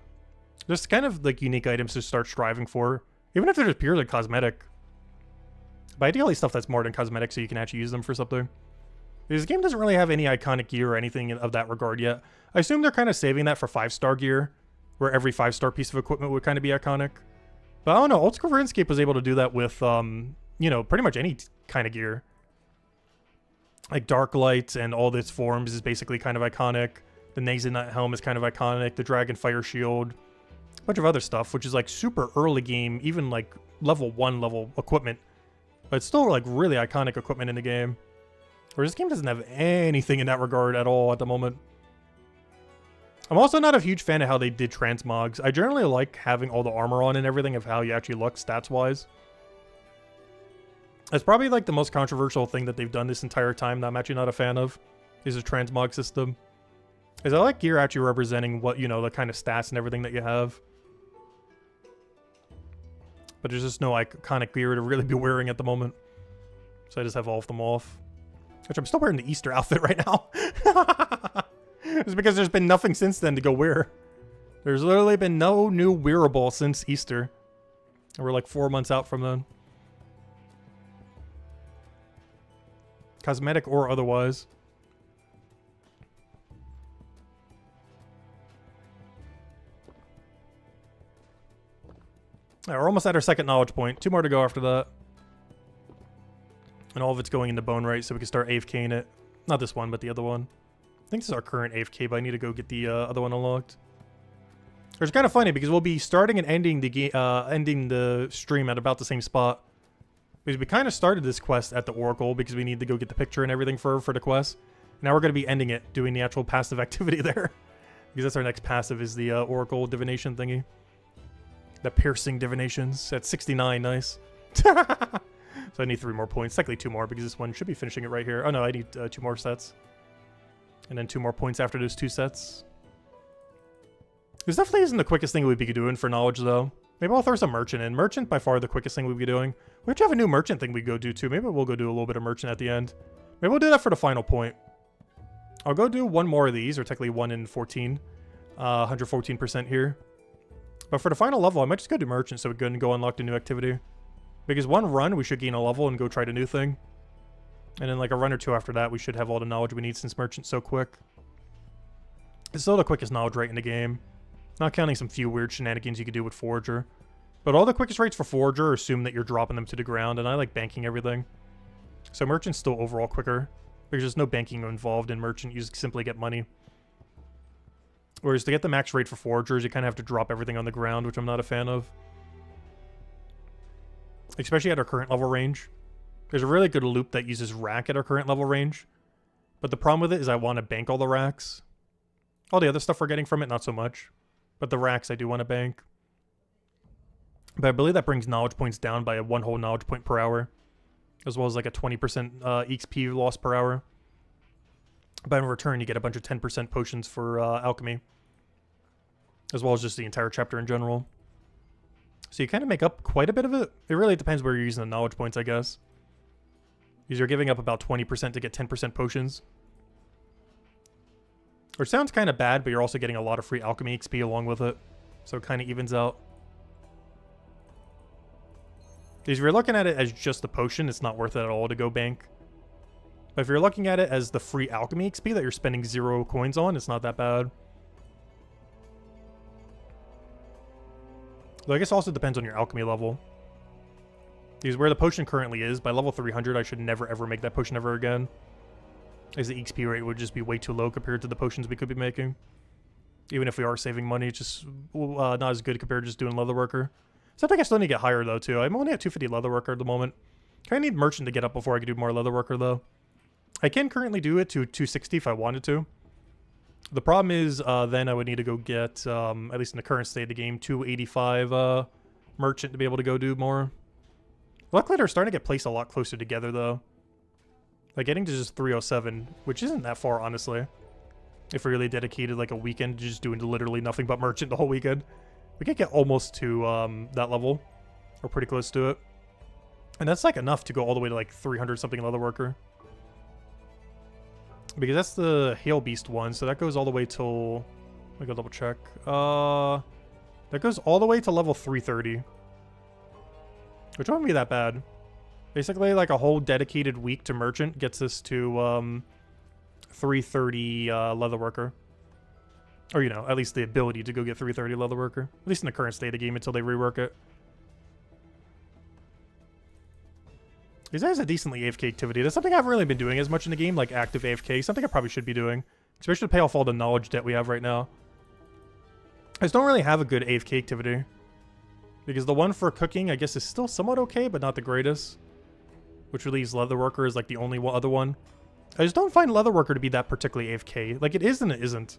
Speaker 1: Just kind of like unique items to start striving for. Even if they're just purely cosmetic. But ideally stuff that's more than cosmetic so you can actually use them for something. This game doesn't really have any iconic gear or anything of that regard yet. I assume they're kind of saving that for 5-star gear. Where every 5-star piece of equipment would kind of be iconic. But I don't know, Old School RuneScape was able to do that with, you know, pretty much any kind of gear. Like Dark Light and all its forms is basically kind of iconic. The Naxxinut helm is kind of iconic. The Dragon Fire Shield. A bunch of other stuff, which is like super early game, even like level 1 level equipment. But it's still like really iconic equipment in the game. Whereas this game doesn't have anything in that regard at all at the moment. I'm also not a huge fan of how they did transmogs. I generally like having all the armor on and everything of how you actually look stats-wise. That's probably like the most controversial thing that they've done this entire time that I'm actually not a fan of, is a transmog system. Is I like gear actually representing what, you know, the kind of stats and everything that you have. But there's just no iconic gear to really be wearing at the moment. So I just have all of them off. Which I'm still wearing the Easter outfit right now. It's because there's been nothing since then to go wear. There's literally been no new wearable since Easter. And we're like 4 months out from then. Cosmetic or otherwise. Alright, we're almost at our second knowledge point. 2 more to go after that. And all of it's going into Bone Right, so we can start AFKing it. Not this one, but the other one. I think this is our current AFK, but I need to go get the other one unlocked. It's kind of funny because we'll be starting and ending the stream at about the same spot. Because we kind of started this quest at the Oracle because we need to go get the picture and everything for the quest. Now we're going to be ending it, doing the actual passive activity there. Because that's our next passive, is the Oracle divination thingy. The piercing divinations at 69, nice. So I need 3 more points, technically 2 more because this one should be finishing it right here. Oh no, I need 2 more sets. And then 2 more points after those 2 sets. This definitely isn't the quickest thing we'd be doing for knowledge though. Maybe I'll throw some merchant in. Merchant by far the quickest thing we'd be doing. We actually have a new merchant thing we go do too. Maybe we'll go do a little bit of merchant at the end. Maybe we'll do that for the final point. I'll go do 1 more of these, or technically 1 in 14. 114% here. But for the final level, I might just go do merchant so we can go unlock the new activity. Because 1 run, we should gain a level and go try the new thing. And then like a run or 2 after that, we should have all the knowledge we need since merchant's so quick. It's still the quickest knowledge rate in the game. Not counting some few weird shenanigans you could do with Forager. But all the quickest rates for Forager assume that you're dropping them to the ground, and I like banking everything. So merchant's still overall quicker. Because there's no banking involved in merchant, you just simply get money. Whereas to get the max rate for foragers, you kind of have to drop everything on the ground, which I'm not a fan of. Especially at our current level range. There's a really good loop that uses rack at our current level range. But the problem with it is I want to bank all the racks. All the other stuff we're getting from it, not so much. But the racks I do want to bank. But I believe that brings knowledge points down by 1 whole knowledge point per hour. As well as like a 20% XP loss per hour. But in return, you get a bunch of 10% potions for alchemy. As well as just the entire chapter in general. So you kind of make up quite a bit of it. It really depends where you're using the knowledge points, I guess. Because you're giving up about 20% to get 10% potions. Which sounds kind of bad, but you're also getting a lot of free alchemy XP along with it. So it kind of evens out. Because if you're looking at it as just the potion, it's not worth it at all to go bank. But if you're looking at it as the free alchemy XP that you're spending 0 coins on, it's not that bad. Though I guess it also depends on your alchemy level. Because where the potion currently is, by level 300, I should never ever make that potion ever again. As the XP rate would just be way too low compared to the potions we could be making. Even if we are saving money, it's just not as good compared to just doing Leatherworker. So I think I still need to get higher though too. I'm only at 250 Leatherworker at the moment. I need Merchant to get up before I can do more Leatherworker though. I can currently do it to 260 if I wanted to. The problem is, then I would need to go get, at least in the current state of the game, 285 Merchant to be able to go do more. Luckily, they're starting to get placed a lot closer together, though. Like, getting to just 307, which isn't that far, honestly. If we really dedicated, like, a weekend to just doing literally nothing but Merchant the whole weekend. We could get almost to that level. Or pretty close to it. And that's, like, enough to go all the way to, like, 300-something Leatherworker. Because that's the Hail Beast one, so that goes all the way till... Let me go double check. That goes all the way to level 330. Which wouldn't be that bad. Basically, like a whole dedicated week to Merchant gets us to 330 Leatherworker. Or, you know, at least the ability to go get 330 Leatherworker. At least in the current state of the game until they rework it. Because that is a decently AFK activity. That's something I haven't really been doing as much in the game, like active AFK. Something I probably should be doing. Especially to pay off all the knowledge debt we have right now. I just don't really have a good AFK activity. Because the one for cooking, I guess, is still somewhat okay, but not the greatest. Which leaves Leatherworker as like the only other one. I just don't find Leatherworker to be that particularly AFK. Like, it is and it isn't.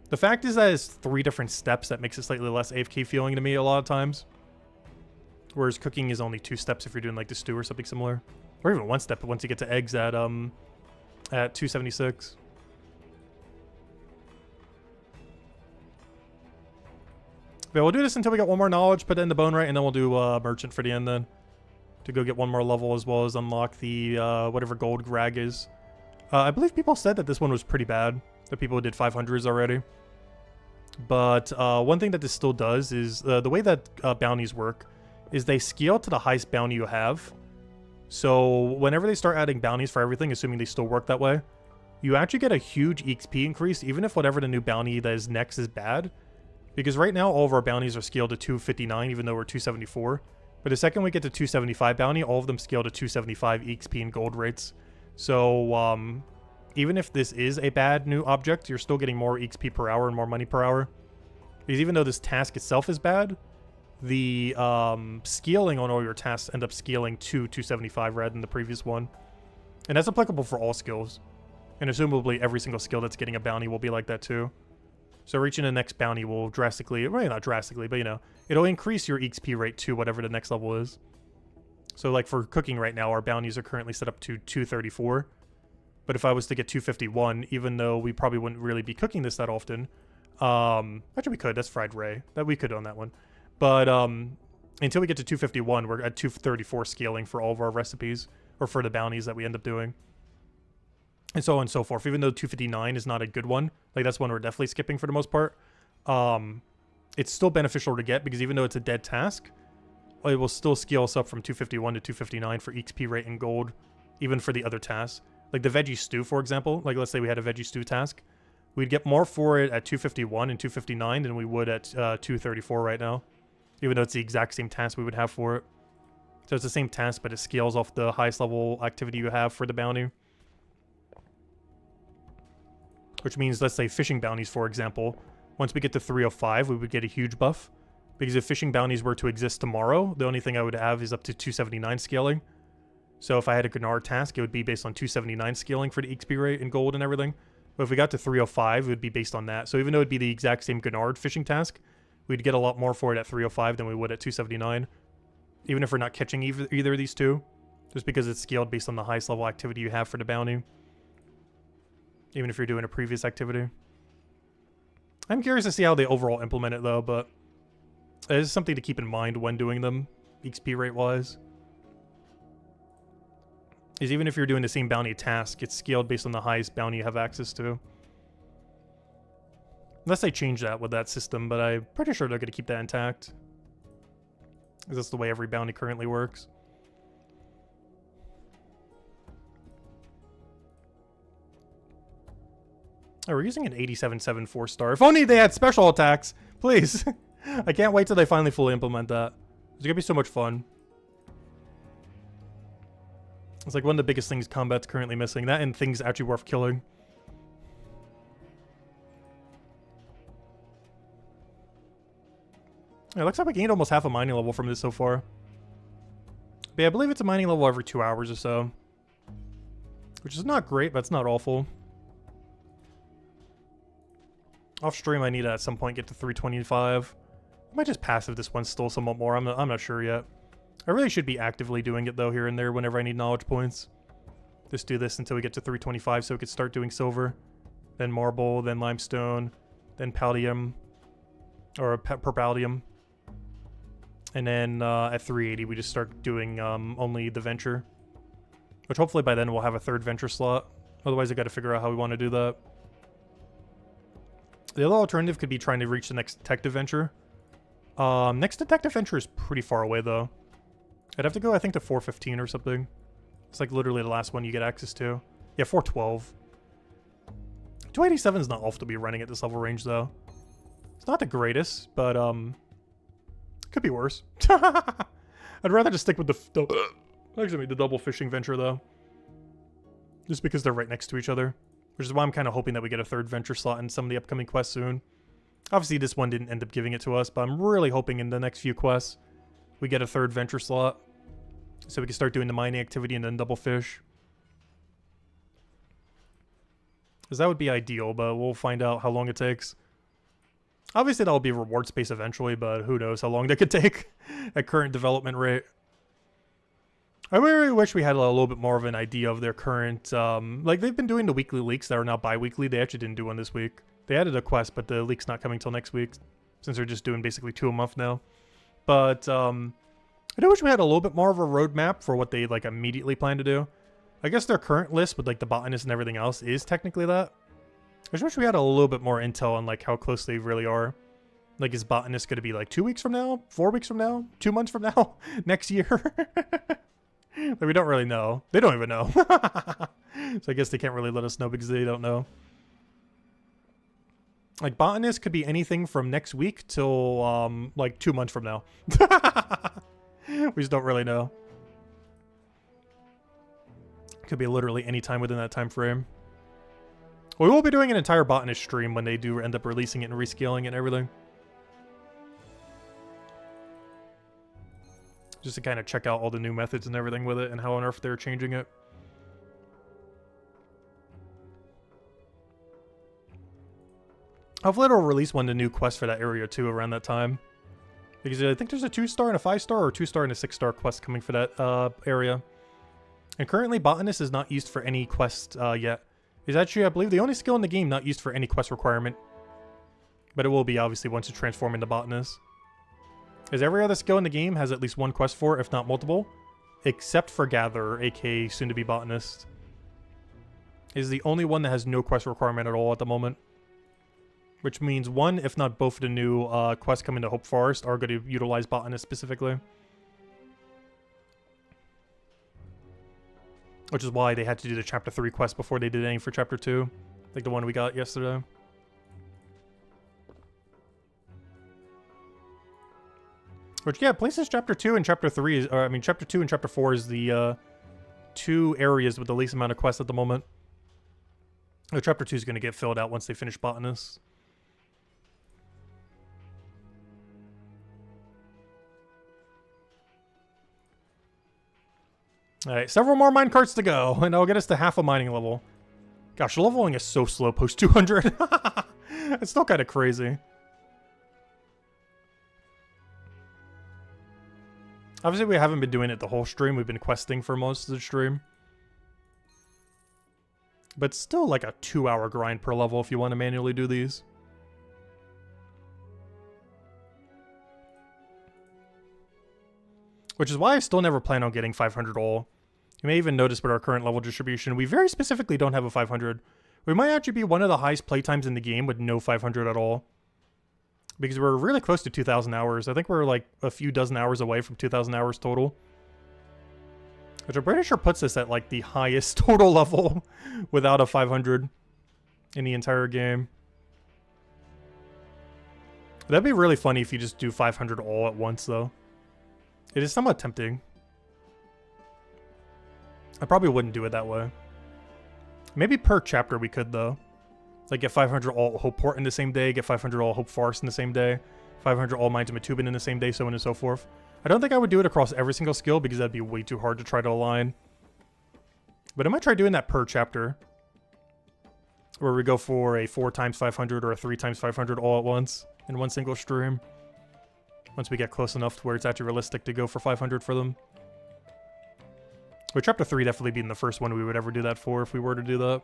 Speaker 1: The fact is that it's 3 different steps that makes it slightly less AFK feeling to me a lot of times. Whereas cooking is only 2 steps if you're doing like the stew or something similar. Or even 1 step once you get to eggs at 276. But we'll do this until we get 1 more knowledge, put it in the bone right, and then we'll do Merchant for the end then. To go get 1 more level as well as unlock the whatever gold Grag is. I believe people said that this one was pretty bad. That people did 500s already. But one thing that this still does is the way that bounties work is they scale to the highest bounty you have. So whenever they start adding bounties for everything, assuming they still work that way, you actually get a huge XP increase, even if whatever the new bounty that is next is bad. Because right now, all of our bounties are scaled to 259, even though we're 274. But the second we get to 275 bounty, all of them scale to 275 XP and gold rates. So, even if this is a bad new object, you're still getting more XP per hour and more money per hour. Because even though this task itself is bad, the scaling on all your tasks end up scaling to 275 rather than the previous one. And that's applicable for all skills. And assumably every single skill that's getting a bounty will be like that too. So reaching the next bounty will drastically, well, not drastically, but you know, it'll increase your XP rate to whatever the next level is. So like for cooking right now, our bounties are currently set up to 234. But if I was to get 251, even though we probably wouldn't really be cooking this that often, actually we could, that's fried ray, that we could on that one. But until we get to 251, we're at 234 scaling for all of our recipes, or for the bounties that we end up doing. And so on and so forth. Even though 259 is not a good one, like that's one we're definitely skipping for the most part, it's still beneficial to get because even though it's a dead task, it will still scale us up from 251 to 259 for XP rate and gold, even for the other tasks. Like the veggie stew, for example, like let's say we had a veggie stew task, we'd get more for it at 251 and 259 than we would at 234 right now, even though it's the exact same task we would have for it. So it's the same task, but it scales off the highest level activity you have for the bounty. Which means, let's say fishing bounties, for example. Once we get to 305, we would get a huge buff. Because if fishing bounties were to exist tomorrow, the only thing I would have is up to 279 scaling. So if I had a Gunnar task, it would be based on 279 scaling for the XP rate and gold and everything. But if we got to 305, it would be based on that. So even though it'd be the exact same Gunnar fishing task, we'd get a lot more for it at 305 than we would at 279. Even if we're not catching either of these two. Just because it's scaled based on the highest level activity you have for the bounty. Even if you're doing a previous activity. I'm curious to see how they overall implement it though, but it is something to keep in mind when doing them, XP rate wise. Is even if you're doing the same bounty task, it's scaled based on the highest bounty you have access to. Unless they change that with that system, but I'm pretty sure they're going to keep that intact. Because that's the way every bounty currently works. Oh, we're using an 87.7 4-star. If only they had special attacks, please. I can't wait till they finally fully implement that. It's going to be so much fun. It's like one of the biggest things combat's currently missing. That and things actually worth killing. It looks like we gained almost half a mining level from this so far. But yeah, I believe it's a mining level every 2 hours or so. Which is not great, but it's not awful. Off stream, I need to at some point get to 325. I might just passive this one still somewhat more. I'm not sure yet. I really should be actively doing it though here and there whenever I need knowledge points. Just do this until we get to 325 so we could start doing silver. Then marble, then limestone, then pallium. Or purpallium. And then at 380 we just start doing only the venture. Which hopefully by then we'll have a third venture slot. Otherwise I gotta figure out how we want to do that. The other alternative could be trying to reach the next detective venture. Next detective venture is pretty far away though. I'd have to go, I think, to 415 or something. It's like literally the last one you get access to. Yeah, 412. 287 is not awful to be running at this level range though. It's not the greatest, but could be worse. I'd rather just stick with the double fishing venture though. Just because they're right next to each other. Which is why I'm kind of hoping that we get a third venture slot in some of the upcoming quests soon. Obviously, this one didn't end up giving it to us, but I'm really hoping in the next few quests we get a third venture slot. So we can start doing the mining activity and then double fish. Because that would be ideal, but we'll find out how long it takes. Obviously, that'll be reward space eventually, but who knows how long that could take at current development rate. I really wish we had a little bit more of an idea of their current, like they've been doing the weekly leaks that are now bi-weekly. They actually didn't do one this week. They added a quest, but the leak's not coming till next week, since they're just doing basically 2 a month now. But, I do wish we had a little bit more of a roadmap for what they, like, immediately plan to do. I guess their current list with, like, the botanist and everything else is technically that. I just wish we had a little bit more intel on, like, how close they really are. Like, is botanist going to be, like, 2 weeks from now? 4 weeks from now? 2 months from now? Next year? Like, we don't really know. They don't even know. So I guess they can't really let us know because they don't know. Like, botanist could be anything from next week till, like, 2 months from now. We just don't really know. Could be literally any time within that time frame. We will be doing an entire botanist stream when they do end up releasing it and rescaling it and everything. Just to kind of check out all the new methods and everything with it and how on earth they're changing it. Hopefully it'll release one of the new quests for that area too around that time. Because I think there's a 2-star and a 5-star or a 2-star and a 6-star quest coming for that area. And currently botanist is not used for any quest yet. It's actually, I believe, the only skill in the game not used for any quest requirement. But it will be obviously once you transform into botanist. As every other skill in the game has at least one quest for, if not multiple. Except for Gatherer, aka soon to be botanist. It is the only one that has no quest requirement at all at the moment. Which means one, if not both of the new quests coming to Hope Forest are going to utilize botanist specifically. Which is why they had to do the Chapter 3 quest before they did any for Chapter 2. Like the one we got yesterday. Which, yeah, places Chapter 2 and Chapter 3 is, or I mean, Chapter 2 and Chapter 4 is the 2 areas with the least amount of quests at the moment. Oh, chapter 2 is going to get filled out once they finish Botanist. Alright, several more minecarts to go, and that'll get us to half a mining level. Gosh, leveling is so slow post 200. It's still kind of crazy. Obviously, we haven't been doing it the whole stream. We've been questing for most of the stream. But still like a 2-hour grind per level if you want to manually do these. Which is why I still never plan on getting 500 all. You may even notice with our current level distribution, we very specifically don't have a 500. We might actually be one of the highest playtimes in the game with no 500 at all. Because we're really close to 2,000 hours. I think we're like a few dozen hours away from 2,000 hours total. Which I'm pretty sure puts us at like the highest total level without a 500 in the entire game. That'd be really funny if you just do 500 all at once though. It is somewhat tempting. I probably wouldn't do it that way. Maybe per chapter we could though. Like get 500 all Hope Port in the same day, get 500 all Hope Forest in the same day, 500 all Mines of Matubin in the same day, so on and so forth. I don't think I would do it across every single skill because that'd be way too hard to try to align. But I might try doing that per chapter. Where we go for a 4 times 500 or a 3 times 500 all at once in one single stream. Once we get close enough to where it's actually realistic to go for 500 for them. With chapter 3 definitely being the first one we would ever do that for if we were to do that.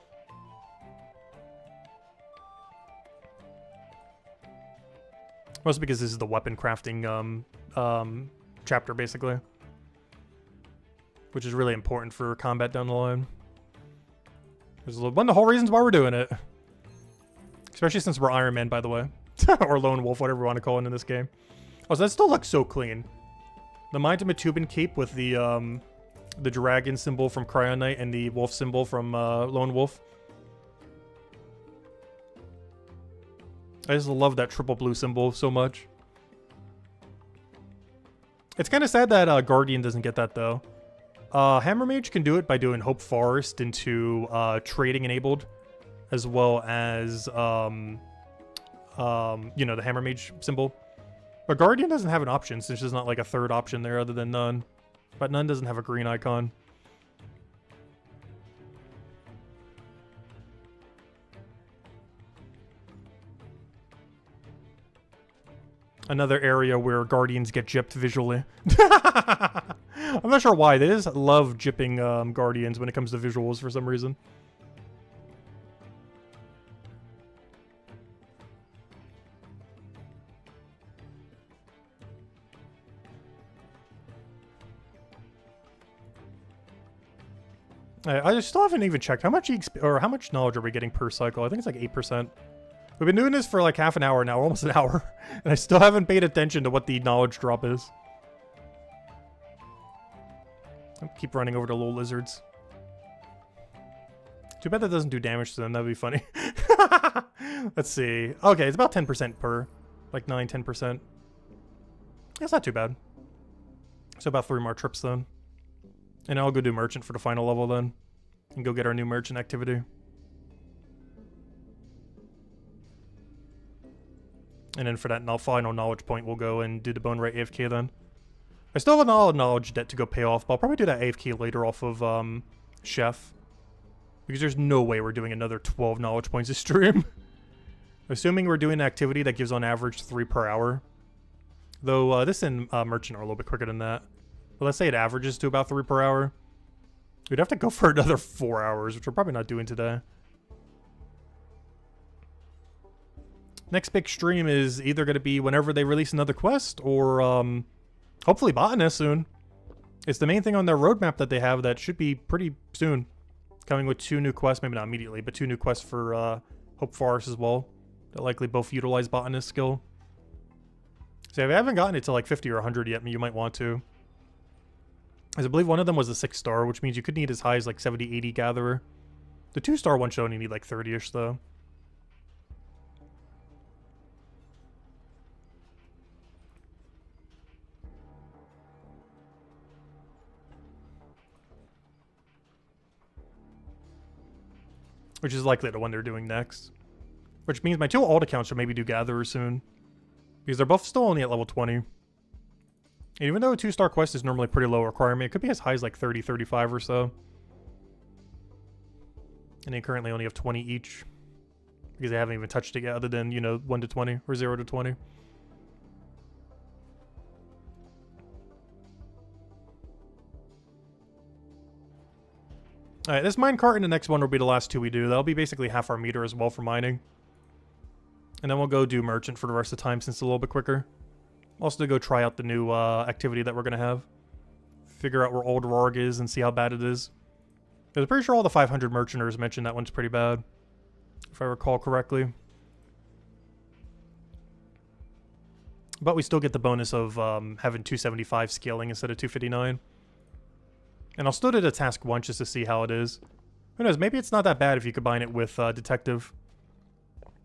Speaker 1: Mostly because this is the weapon crafting chapter, basically. Which is really important for combat down the line. There's one of the whole reasons why we're doing it. Especially since we're Iron Man, by the way. Or Lone Wolf, whatever you want to call it in this game. Oh, so that still looks so clean. The Mind of Matubin cape with the dragon symbol from Cryonite and the wolf symbol from Lone Wolf. I just love that triple blue symbol so much. It's kind of sad that Guardian doesn't get that, though. Hammer Mage can do it by doing Hope Forest into trading enabled, as well as, you know, the Hammer Mage symbol. But Guardian doesn't have an option, since there's not like a third option there other than none. But none doesn't have a green icon. Another area where Guardians get gypped visually. I'm not sure why. They just love gypping Guardians when it comes to visuals for some reason. I still haven't even checked how much how much knowledge are we getting per cycle. I think it's like 8%. We've been doing this for like half an hour now, almost an hour, and I still haven't paid attention to what the knowledge drop is. I'll keep running over to little lizards. Too bad that doesn't do damage to them. That'd be funny. Let's see. Okay, it's about 10% per, like 9-10%. That's not too bad. So about 3 more trips then. And I'll go do merchant for the final level then. And go get our new merchant activity. And then for that final knowledge point, we'll go and do the Bone Right AFK then. I still have a knowledge debt to go pay off, but I'll probably do that AFK later off of Chef. Because there's no way we're doing another 12 knowledge points a stream. Assuming we're doing an activity that gives on average 3 per hour. Though this and Merchant are a little bit quicker than that. But let's say it averages to about 3 per hour. We'd have to go for another 4 hours, which we're probably not doing today. Next big stream is either going to be whenever they release another quest, or hopefully Botanist soon. It's the main thing on their roadmap that they have that should be pretty soon. Coming with 2 new quests, maybe not immediately, but 2 new quests for Hope Forest as well. That likely both utilize Botanist skill. So if you haven't gotten it to like 50 or 100 yet, you might want to. As I believe one of them was a 6-star, which means you could need as high as like 70, 80 Gatherer. The 2-star one should only need like 30-ish though. which is likely the one they're doing next. Which means my 2 alt accounts should maybe do Gatherer soon. Because they're both still only at level 20. And even though a 2-star quest is normally pretty low requirement, it could be as high as like 30, 35 or so. And they currently only have 20 each. Because they haven't even touched it yet, other than, you know, 1 to 20 or 0 to 20. Alright, this minecart and the next one will be the last 2 we do. That'll be basically half our meter as well for mining. And then we'll go do merchant for the rest of the time since it's a little bit quicker. Also to go try out the new activity that we're going to have. Figure out where Old Rorg is and see how bad it is. I'm pretty sure all the 500 merchanters mentioned that one's pretty bad. If I recall correctly. But we still get the bonus of having 275 scaling instead of 259. And I'll still do the task once just to see how it is. Who knows, maybe it's not that bad if you combine it with Detective.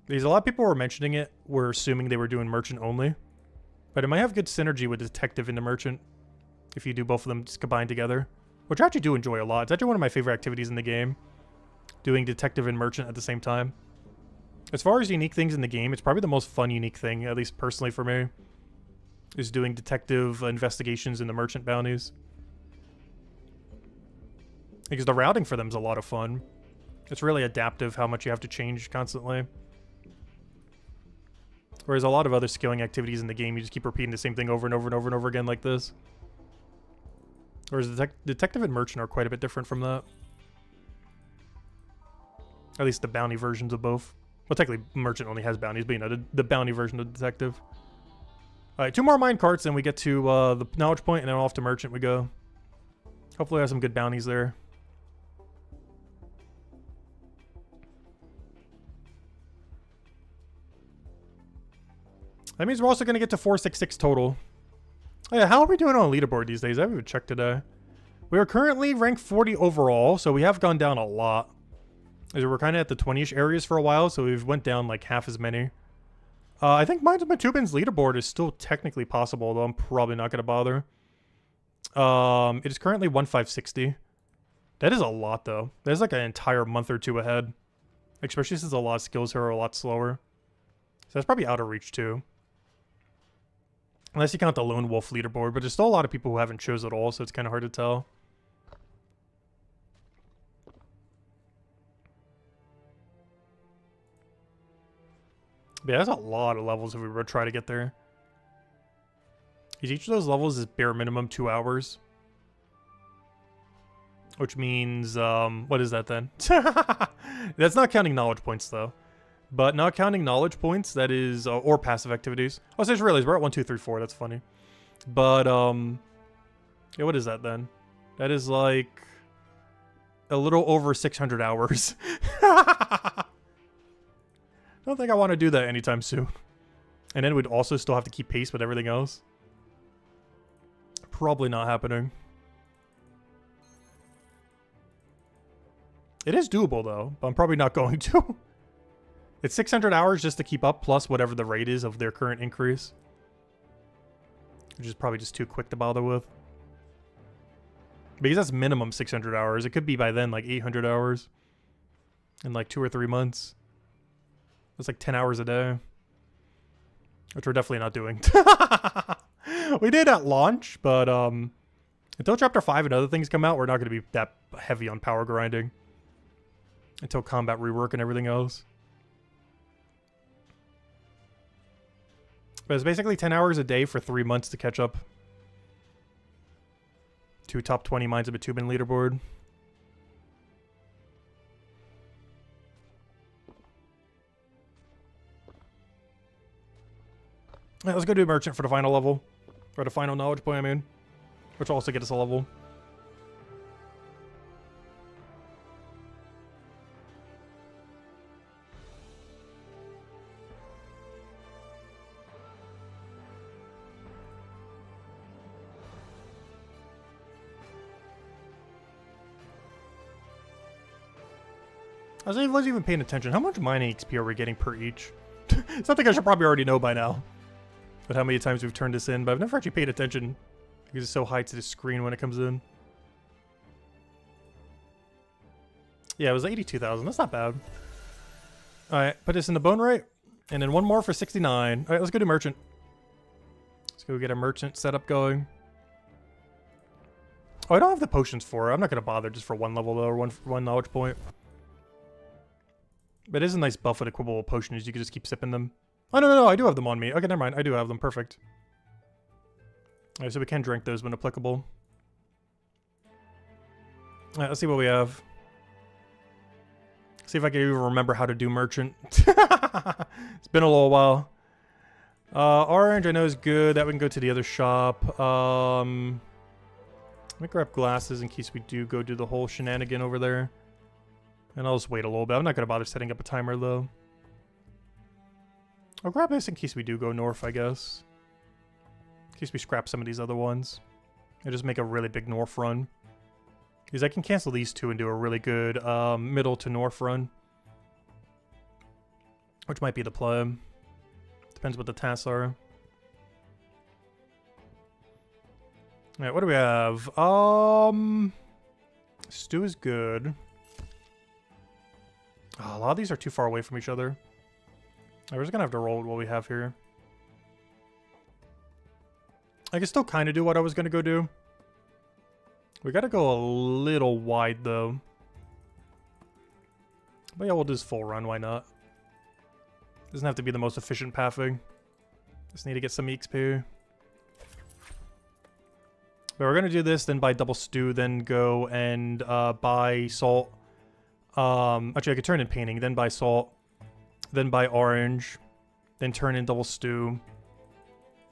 Speaker 1: Because a lot of people were mentioning it, were assuming they were doing Merchant only. But it might have good synergy with Detective into Merchant. If you do both of them just combined together. Which I actually do enjoy a lot. It's actually one of my favorite activities in the game. Doing Detective and Merchant at the same time. As far as unique things in the game, it's probably the most fun unique thing, at least personally for me. Is doing Detective investigations and the Merchant bounties. Because the routing for them is a lot of fun. It's really adaptive how much you have to change constantly. Whereas a lot of other skilling activities in the game, you just keep repeating the same thing over and over and over and over again like this. Whereas Detective and Merchant are quite a bit different from that. At least the bounty versions of both. Well, technically, Merchant only has bounties, but you know, the bounty version of Detective. Alright, 2 more mine carts, and we get to the knowledge point, and then off to Merchant we go. Hopefully I have some good bounties there. That means we're also going to get to 466 total. Oh yeah, how are we doing on leaderboard these days? I haven't even checked today. We are currently ranked 40 overall, so we have gone down a lot. As we're kind of at the 20-ish areas for a while, so we've went down like half as many. I think Minds of Matubin's leaderboard is still technically possible, though I'm probably not going to bother. It is currently 1560. That is a lot, though. That is like an entire month or 2 ahead. Especially since a lot of skills here are a lot slower. So that's probably out of reach, too. Unless you count the Lone Wolf leaderboard, but there's still a lot of people who haven't chose at all, so it's kind of hard to tell. But yeah, that's a lot of levels if we were to try to get there. Because each of those levels is bare minimum 2 hours. Which means, what is that then? That's not counting knowledge points, though. But not counting knowledge points, that is, or passive activities. Oh, so I just realized we're at 1, 2, 3, 4. That's funny. But, yeah, what is that then? That is like a little over 600 hours. I don't think I want to do that anytime soon. And then we'd also still have to keep pace with everything else. Probably not happening. It is doable, though, but I'm probably not going to. It's 600 hours just to keep up, plus whatever the rate is of their current increase. Which is probably just too quick to bother with. Because that's minimum 600 hours. It could be by then like 800 hours. In like 2 or 3 months. That's like 10 hours a day. Which we're definitely not doing. We did at launch, but until Chapter 5 and other things come out, we're not going to be that heavy on power grinding. Until combat rework and everything else. But it's basically 10 hours a day for 3 months to catch up to top 20 Minds of Matubin leaderboard. Alright, let's go do Merchant for the final level. Or the final knowledge point, I mean. Which will also get us a level. I wasn't even paying attention. How much mining XP are we getting per each? Something I should probably already know by now. But how many times we've turned this in, but I've never actually paid attention. Because it's so high to the screen when it comes in. Yeah, it was 82,000. That's not bad. All right, put this in the bone rate. And then one more for 69. All right, let's go to merchant. Let's go get a merchant setup going. Oh, I don't have the potions for it. I'm not going to bother just for one level, though, or one knowledge point. But it is a nice buff with equipable potions. You can just keep sipping them. Oh, no, I do have them on me. Okay, never mind. I do have them. Perfect. All right, so we can drink those when applicable. All right, let's see what we have. See if I can even remember how to do merchant. It's been a little while. Orange, I know is good. That we can go to the other shop. Let me grab glasses in case we do go do the whole shenanigan over there. And I'll just wait a little bit. I'm not going to bother setting up a timer, though. I'll grab this in case we do go north, I guess. In case we scrap some of these other ones. And just make a really big north run. Because I can cancel these two and do a really good middle to north run. Which might be the play. Depends what the tasks are. Alright, what do we have? Stew is good. Oh, a lot of these are too far away from each other. We're just gonna have to roll with what we have here. I can still kind of do what I was gonna go do. We gotta go a little wide, though. But yeah, we'll do this full run, why not? Doesn't have to be the most efficient pathing. Just need to get some XP. But we're gonna do this, then buy double stew, then go and buy salt. Actually, I could turn in painting, then buy salt, then buy orange, then turn in double stew.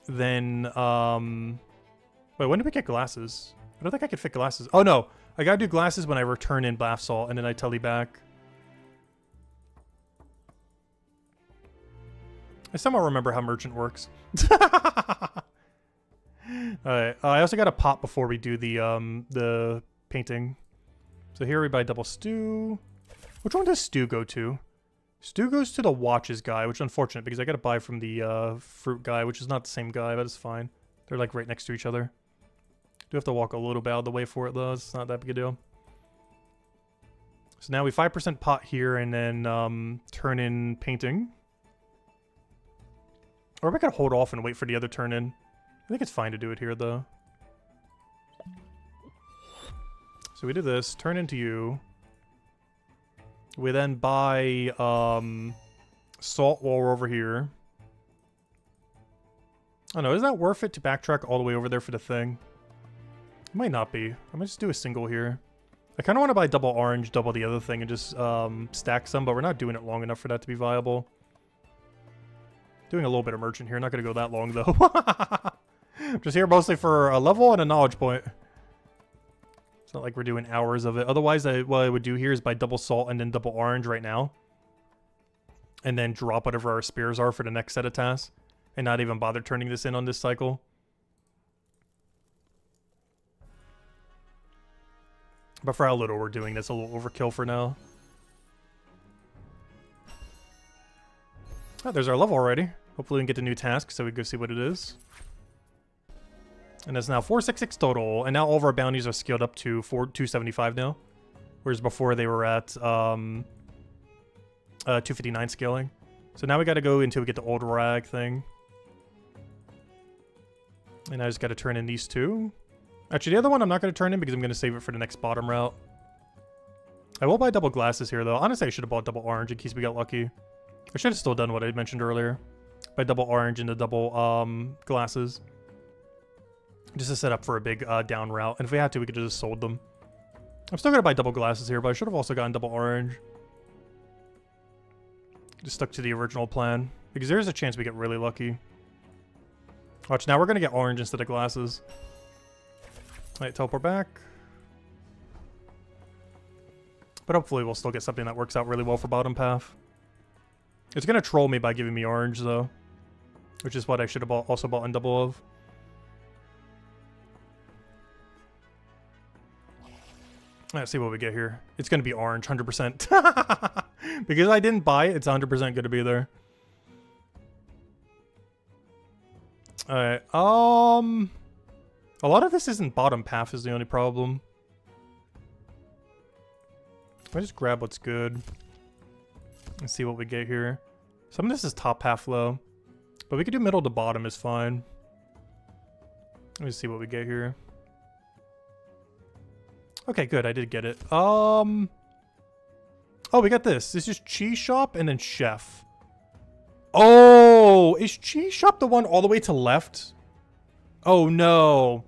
Speaker 1: Then, wait, when did we get glasses? I don't think I could fit glasses. Oh, no. I gotta do glasses when I return in bath salt, and then I telly back. I somewhat remember how merchant works. Alright, I also got a pot before we do the painting. So here we buy double stew. Which one does stew go to? Stew goes to the watches guy, which is unfortunate because I gotta buy from the fruit guy, which is not the same guy, but it's fine. They're like right next to each other. Do have to walk a little bit out of the way for it though. It's not that big a deal. So now we 5% pot here and then turn in painting. Or we could hold off and wait for the other turn in. I think it's fine to do it here though. So we do this, turn into you. We then buy salt while we're over here. I don't know, is that worth it to backtrack all the way over there for the thing? It might not be. I'm gonna just do a single here. I kind of want to buy double orange, double the other thing, and just stack some, but we're not doing it long enough for that to be viable. Doing a little bit of merchant here. Not going to go that long, though. I'm just here mostly for a level and a knowledge point. It's not like we're doing hours of it. Otherwise, what I would do here is buy double salt and then double orange right now. And then drop whatever our spears are for the next set of tasks. And not even bother turning this in on this cycle. But for how little we're doing this, a little overkill for now. Oh, there's our level already. Hopefully we can get the new task so we can go see what it is. And it's now 466 total. And now all of our bounties are scaled up to 275 now. Whereas before they were at 259 scaling. So now we got to go until we get the old rag thing. And I just got to turn in these two. Actually, the other one I'm not going to turn in because I'm going to save it for the next bottom route. I will buy double glasses here, though. Honestly, I should have bought double orange in case we got lucky. I should have still done what I mentioned earlier. Buy double orange into double glasses. Just to set up for a big down route. And if we had to, we could have just sold them. I'm still going to buy double glasses here, but I should have also gotten double orange. Just stuck to the original plan. Because there is a chance we get really lucky. Watch, now we're going to get orange instead of glasses. Alright, teleport back. But hopefully we'll still get something that works out really well for bottom path. It's going to troll me by giving me orange, though. Which is what I should have also bought in double of. Let's see what we get here. It's going to be orange, 100%. Because I didn't buy it, it's 100% going to be there. Alright, a lot of this isn't bottom path is the only problem. I just grab what's good and see what we get here. Some of this is top half low, but we could do middle to bottom is fine. Let me see what we get here. Okay, good. I did get it. Oh, we got this. This is cheese shop and then chef. Oh, is cheese shop the one all the way to left? Oh no.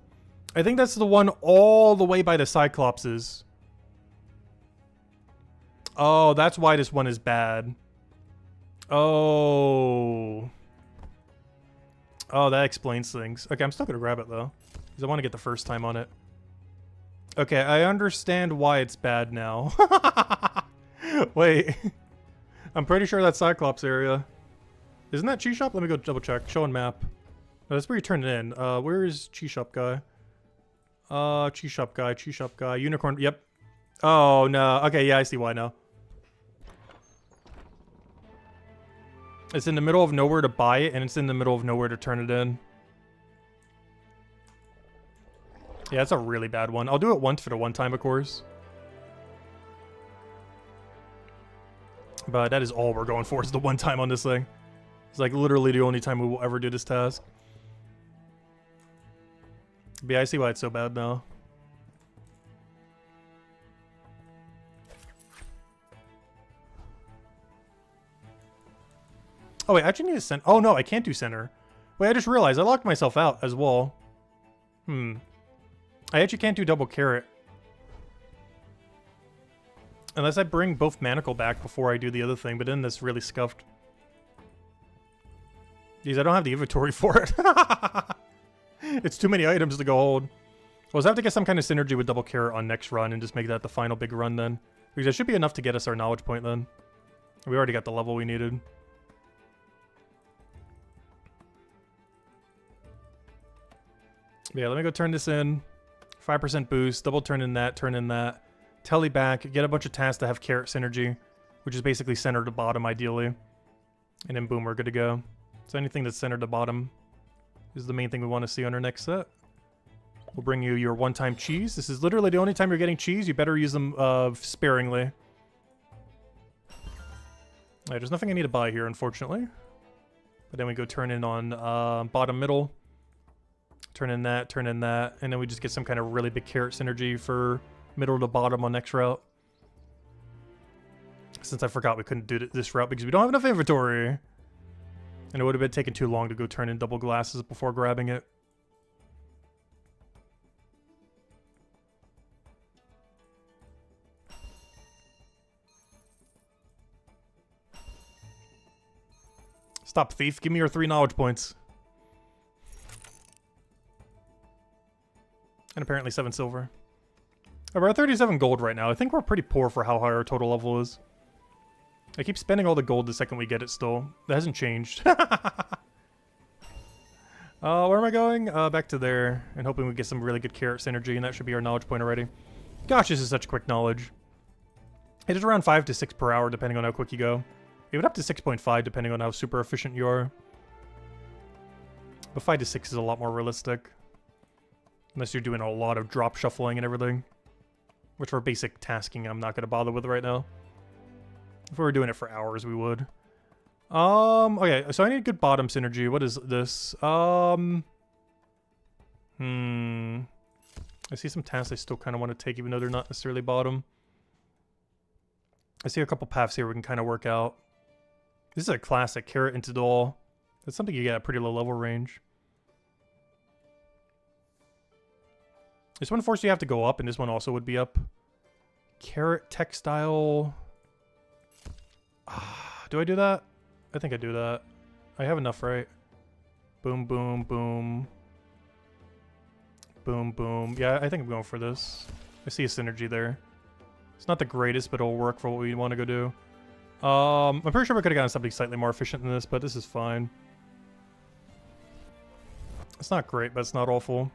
Speaker 1: I think that's the one all the way by the Cyclopses. Oh, that's why this one is bad. Oh. Oh, that explains things. Okay, I'm still gonna grab it though, because I want to get the first time on it. Okay, I understand why it's bad now. Wait. I'm pretty sure that's Cyclops area. Isn't that Cheese Shop? Let me go double check. Show on map. No, that's where you turn it in. Where is Cheese Shop guy? Cheese Shop guy. Unicorn. Yep. Oh, no. Okay, yeah, I see why now. It's in the middle of nowhere to buy it, and it's in the middle of nowhere to turn it in. Yeah, that's a really bad one. I'll do it once for the one time, of course. But that is all we're going for, is the one time on this thing. It's like literally the only time we will ever do this task. But yeah, I see why it's so bad now. Oh wait, I actually need to send. Oh no, I can't do center. Wait, I just realized I locked myself out as well. I actually can't do double carrot. Unless I bring both manacle back before I do the other thing, but then that's really scuffed. Jeez, I don't have the inventory for it. It's too many items to go hold. Well, I have to get some kind of synergy with double carrot on next run and just make that the final big run then. Because that should be enough to get us our knowledge point then. We already got the level we needed. Yeah, let me go turn this in. 5% boost, double turn in that, telly back, get a bunch of tasks to have carrot synergy, which is basically center to bottom ideally. And then boom, we're good to go. So anything that's center to bottom is the main thing we want to see on our next set. We'll bring you your one-time cheese. This is literally the only time you're getting cheese. You better use them sparingly. Alright, there's nothing I need to buy here, unfortunately. But then we go turn in on bottom middle. Turn in that, and then we just get some kind of really big carrot synergy for middle to bottom on next route. Since I forgot we couldn't do this route because we don't have enough inventory. And it would have been taking too long to go turn in double glasses before grabbing it. Stop, thief. Give me your 3 knowledge points. And apparently 7 silver. We're at 37 gold right now. I think we're pretty poor for how high our total level is. I keep spending all the gold the second we get it still. That hasn't changed. Where am I going? Back to there. And hoping we get some really good carrot synergy, and that should be our knowledge point already. Gosh, this is such quick knowledge. It is around 5 to 6 per hour, depending on how quick you go. Even up to 6.5, depending on how super efficient you are. But 5 to 6 is a lot more realistic. Unless you're doing a lot of drop shuffling and everything. Which for basic tasking, I'm not going to bother with right now. If we were doing it for hours, we would. Okay, so I need good bottom synergy. What is this? I see some tasks I still kind of want to take, even though they're not necessarily bottom. I see a couple paths here we can kind of work out. This is a classic carrot into doll. That's something you get at pretty low level range. This one forces you have to go up, and this one also would be up. Carrot textile. Do I do that? I think I do that. I have enough, right? Boom, boom, boom. Boom, boom. Yeah, I think I'm going for this. I see a synergy there. It's not the greatest, but it'll work for what we want to go do. I'm pretty sure we could have gotten something slightly more efficient than this, but this is fine. It's not great, but it's not awful.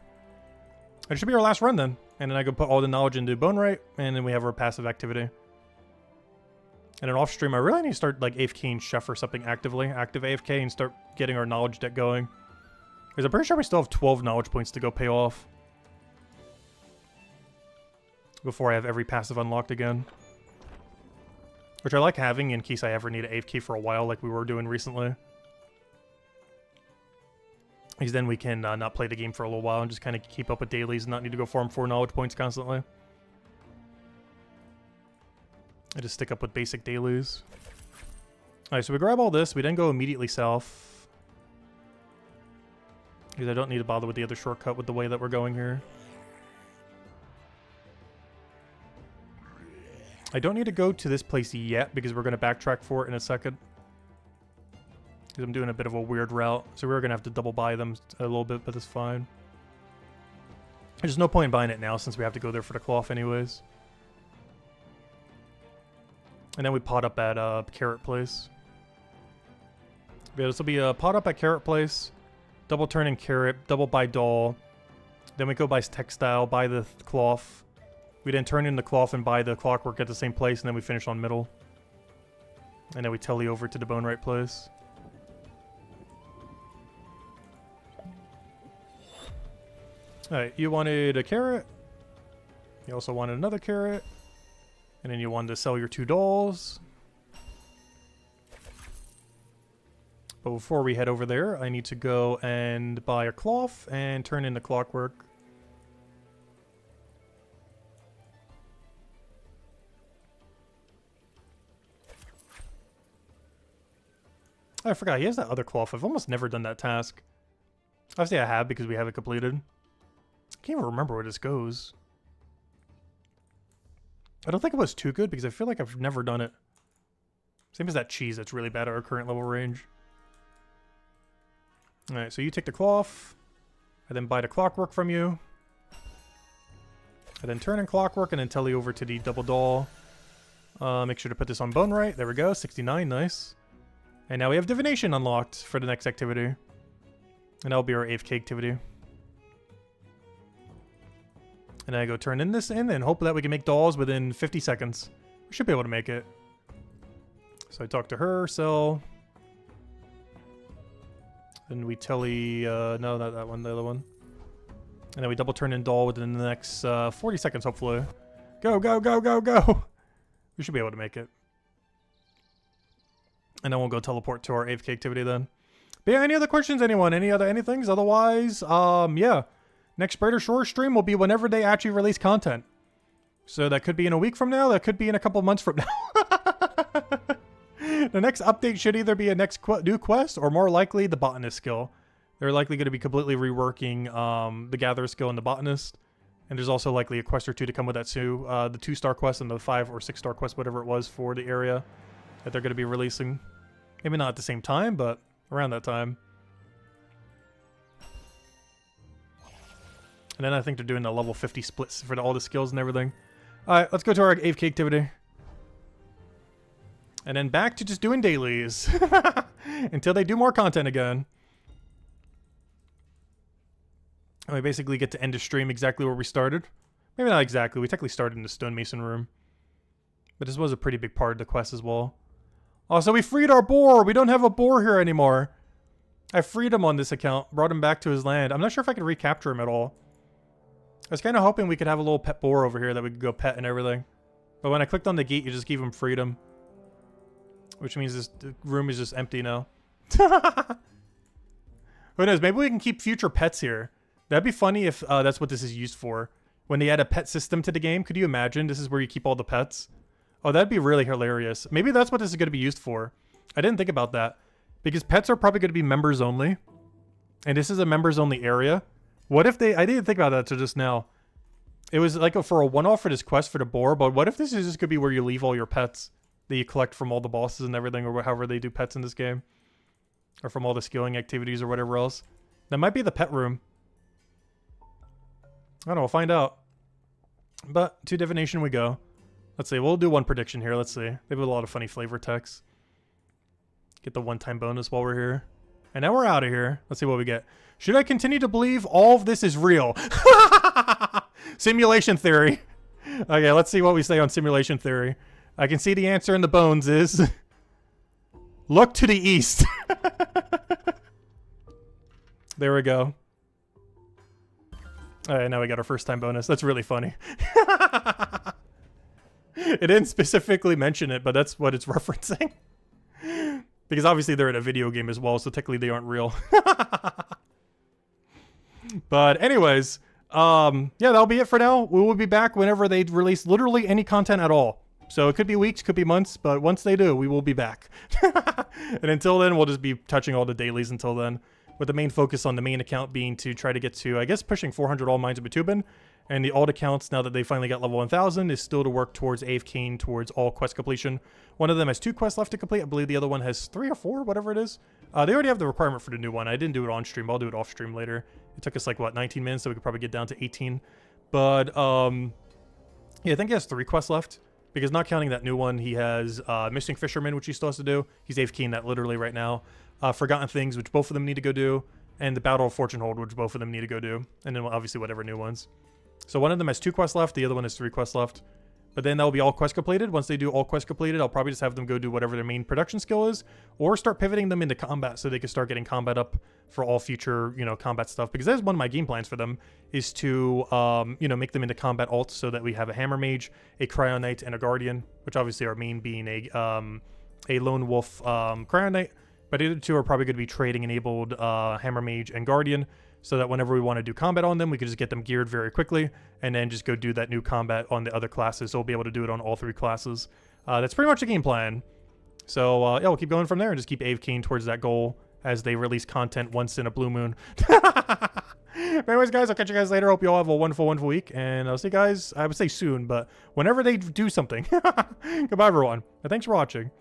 Speaker 1: It should be our last run then. And then I go put all the knowledge into Bone Right, and then we have our passive activity. And then off stream, I really need to start like AFKing Chef or something actively. Active AFK and start getting our knowledge deck going. Because I'm pretty sure we still have 12 knowledge points to go pay off. Before I have every passive unlocked again. which I like having in case I ever need an AFK for a while like we were doing recently. Because then we can not play the game for a little while and just kind of keep up with dailies and not need to go farm 4 knowledge points constantly. I just stick up with basic dailies. Alright, so we grab all this. We then go immediately south. Because I don't need to bother with the other shortcut with the way that we're going here. I don't need to go to this place yet because we're going to backtrack for it in a second. Because I'm doing a bit of a weird route. So we're going to have to double buy them a little bit, but it's fine. There's no point in buying it now since we have to go there for the cloth anyways. And then we pot up at Carrot Place. Yeah, this will be a pot up at Carrot Place. Double turn in Carrot. Double buy Doll. Then we go buy Textile. Buy the cloth. We then turn in the cloth and buy the clockwork at the same place, and then we finish on middle. And then we telly over to the bone right place. Alright, you wanted a carrot. You also wanted another carrot. And then you wanted to sell your 2 dolls. But before we head over there, I need to go and buy a cloth and turn in the clockwork. I forgot, he has that other cloth. I've almost never done that task. Obviously I have because we have it completed. I can't even remember where this goes. I don't think it was too good because I feel like I've never done it. Same as that cheese that's really bad at our current level range. Alright, so you take the cloth. I then buy the clockwork from you. I then turn in clockwork and then telly over to the double doll. Make sure to put this on bone right. There we go, 69, nice. And now we have divination unlocked for the next activity. And that'll be our AFK activity. And I go turn in this in and hope that we can make dolls within 50 seconds. We should be able to make it. So I talk to her, sell. Then we telly, no, not that one, the other one. And then we double turn in doll within the next 40 seconds, hopefully. Go, go, go, go, go! We should be able to make it. And then we'll go teleport to our AFK activity then. But yeah, any other questions, anyone? Anythings? Otherwise, yeah. Next Brighter Shore stream will be whenever they actually release content. So that could be in a week from now. That could be in a couple months from now. The next update should either be a new quest or more likely the botanist skill. They're likely going to be completely reworking the gatherer skill and the botanist. And there's also likely a quest or 2 to come with that too. The 2-star quest and the 5 or 6-star quest, whatever it was for the area that they're going to be releasing. Maybe not at the same time, but around that time. And then I think they're doing the level 50 splits for all the skills and everything. Alright, let's go to our AFK activity. And then back to just doing dailies. Until they do more content again. And we basically get to end the stream exactly where we started. Maybe not exactly. We technically started in the stonemason room. But this was a pretty big part of the quest as well. Oh, so we freed our boar. We don't have a boar here anymore. I freed him on this account. Brought him back to his land. I'm not sure if I could recapture him at all. I was kind of hoping we could have a little pet boar over here that we could go pet and everything. But when I clicked on the gate, you just give him freedom. Which means this room is just empty now. Who knows? Maybe we can keep future pets here. That'd be funny if that's what this is used for. When they add a pet system to the game, could you imagine this is where you keep all the pets? Oh, that'd be really hilarious. Maybe that's what this is going to be used for. I didn't think about that. Because pets are probably going to be members only. And this is a members only area. What if they... I didn't think about that till just now. It was like for a one-off for this quest for the boar, but what if this is just going to be where you leave all your pets that you collect from all the bosses and everything, or however they do pets in this game? Or from all the skilling activities or whatever else. That might be the pet room. I don't know, we'll find out. But to divination we go. Let's see, we'll do one prediction here, let's see. They have a lot of funny flavor text. Get the one-time bonus while we're here. And now we're out of here. Let's see what we get. Should I continue to believe all of this is real? Simulation theory. Okay, let's see what we say on simulation theory. I can see the answer in the bones is... Look to the east. There we go. Alright, now we got our first time bonus. That's really funny. It didn't specifically mention it, but that's what it's referencing. Because obviously they're in a video game as well, so technically they aren't real. But anyways, yeah, that'll be it for now. We will be back whenever they release literally any content at all. So it could be weeks, could be months, but once they do, we will be back. And until then, we'll just be touching all the dailies until then, with the main focus on the main account being to try to get to, I guess, pushing 400 all mines of Batubin. And the alt accounts, now that they finally got level 1000, is still to work towards AFKing towards all quest completion. One of them has 2 quests left to complete. I believe the other one has 3 or 4, whatever it is. They already have the requirement for the new one. I didn't do it on stream. I'll do it off stream later. It took us like, what, 19 minutes, so we could probably get down to 18. But, yeah, I think he has 3 quests left. Because not counting that new one, he has Missing Fisherman, which he still has to do. He's AFKing that literally right now. Forgotten Things, which both of them need to go do. And the Battle of Fortune Hold, which both of them need to go do. And then obviously whatever new ones. So one of them has 2 quests left, the other one has 3 quests left. But then that will be all quests completed. Once they do all quests completed, I'll probably just have them go do whatever their main production skill is, or start pivoting them into combat so they can start getting combat up for all future, you know, combat stuff. Because that's one of my game plans for them, is to, you know, make them into combat alts so that we have a Hammer Mage, a Cryo Knight, and a Guardian, which obviously our main being a Lone Wolf Cryo Knight. But the other 2 are probably going to be trading enabled Hammer Mage and Guardian, so that whenever we want to do combat on them, we can just get them geared very quickly, and then just go do that new combat on the other classes. So we'll be able to do it on all 3 classes. That's pretty much the game plan. So yeah, we'll keep going from there and just keep AFKing towards that goal as they release content once in a blue moon. But anyways, guys, I'll catch you guys later. Hope you all have a wonderful, wonderful week, and I'll see you guys, I would say soon, but whenever they do something. Goodbye, everyone, and thanks for watching.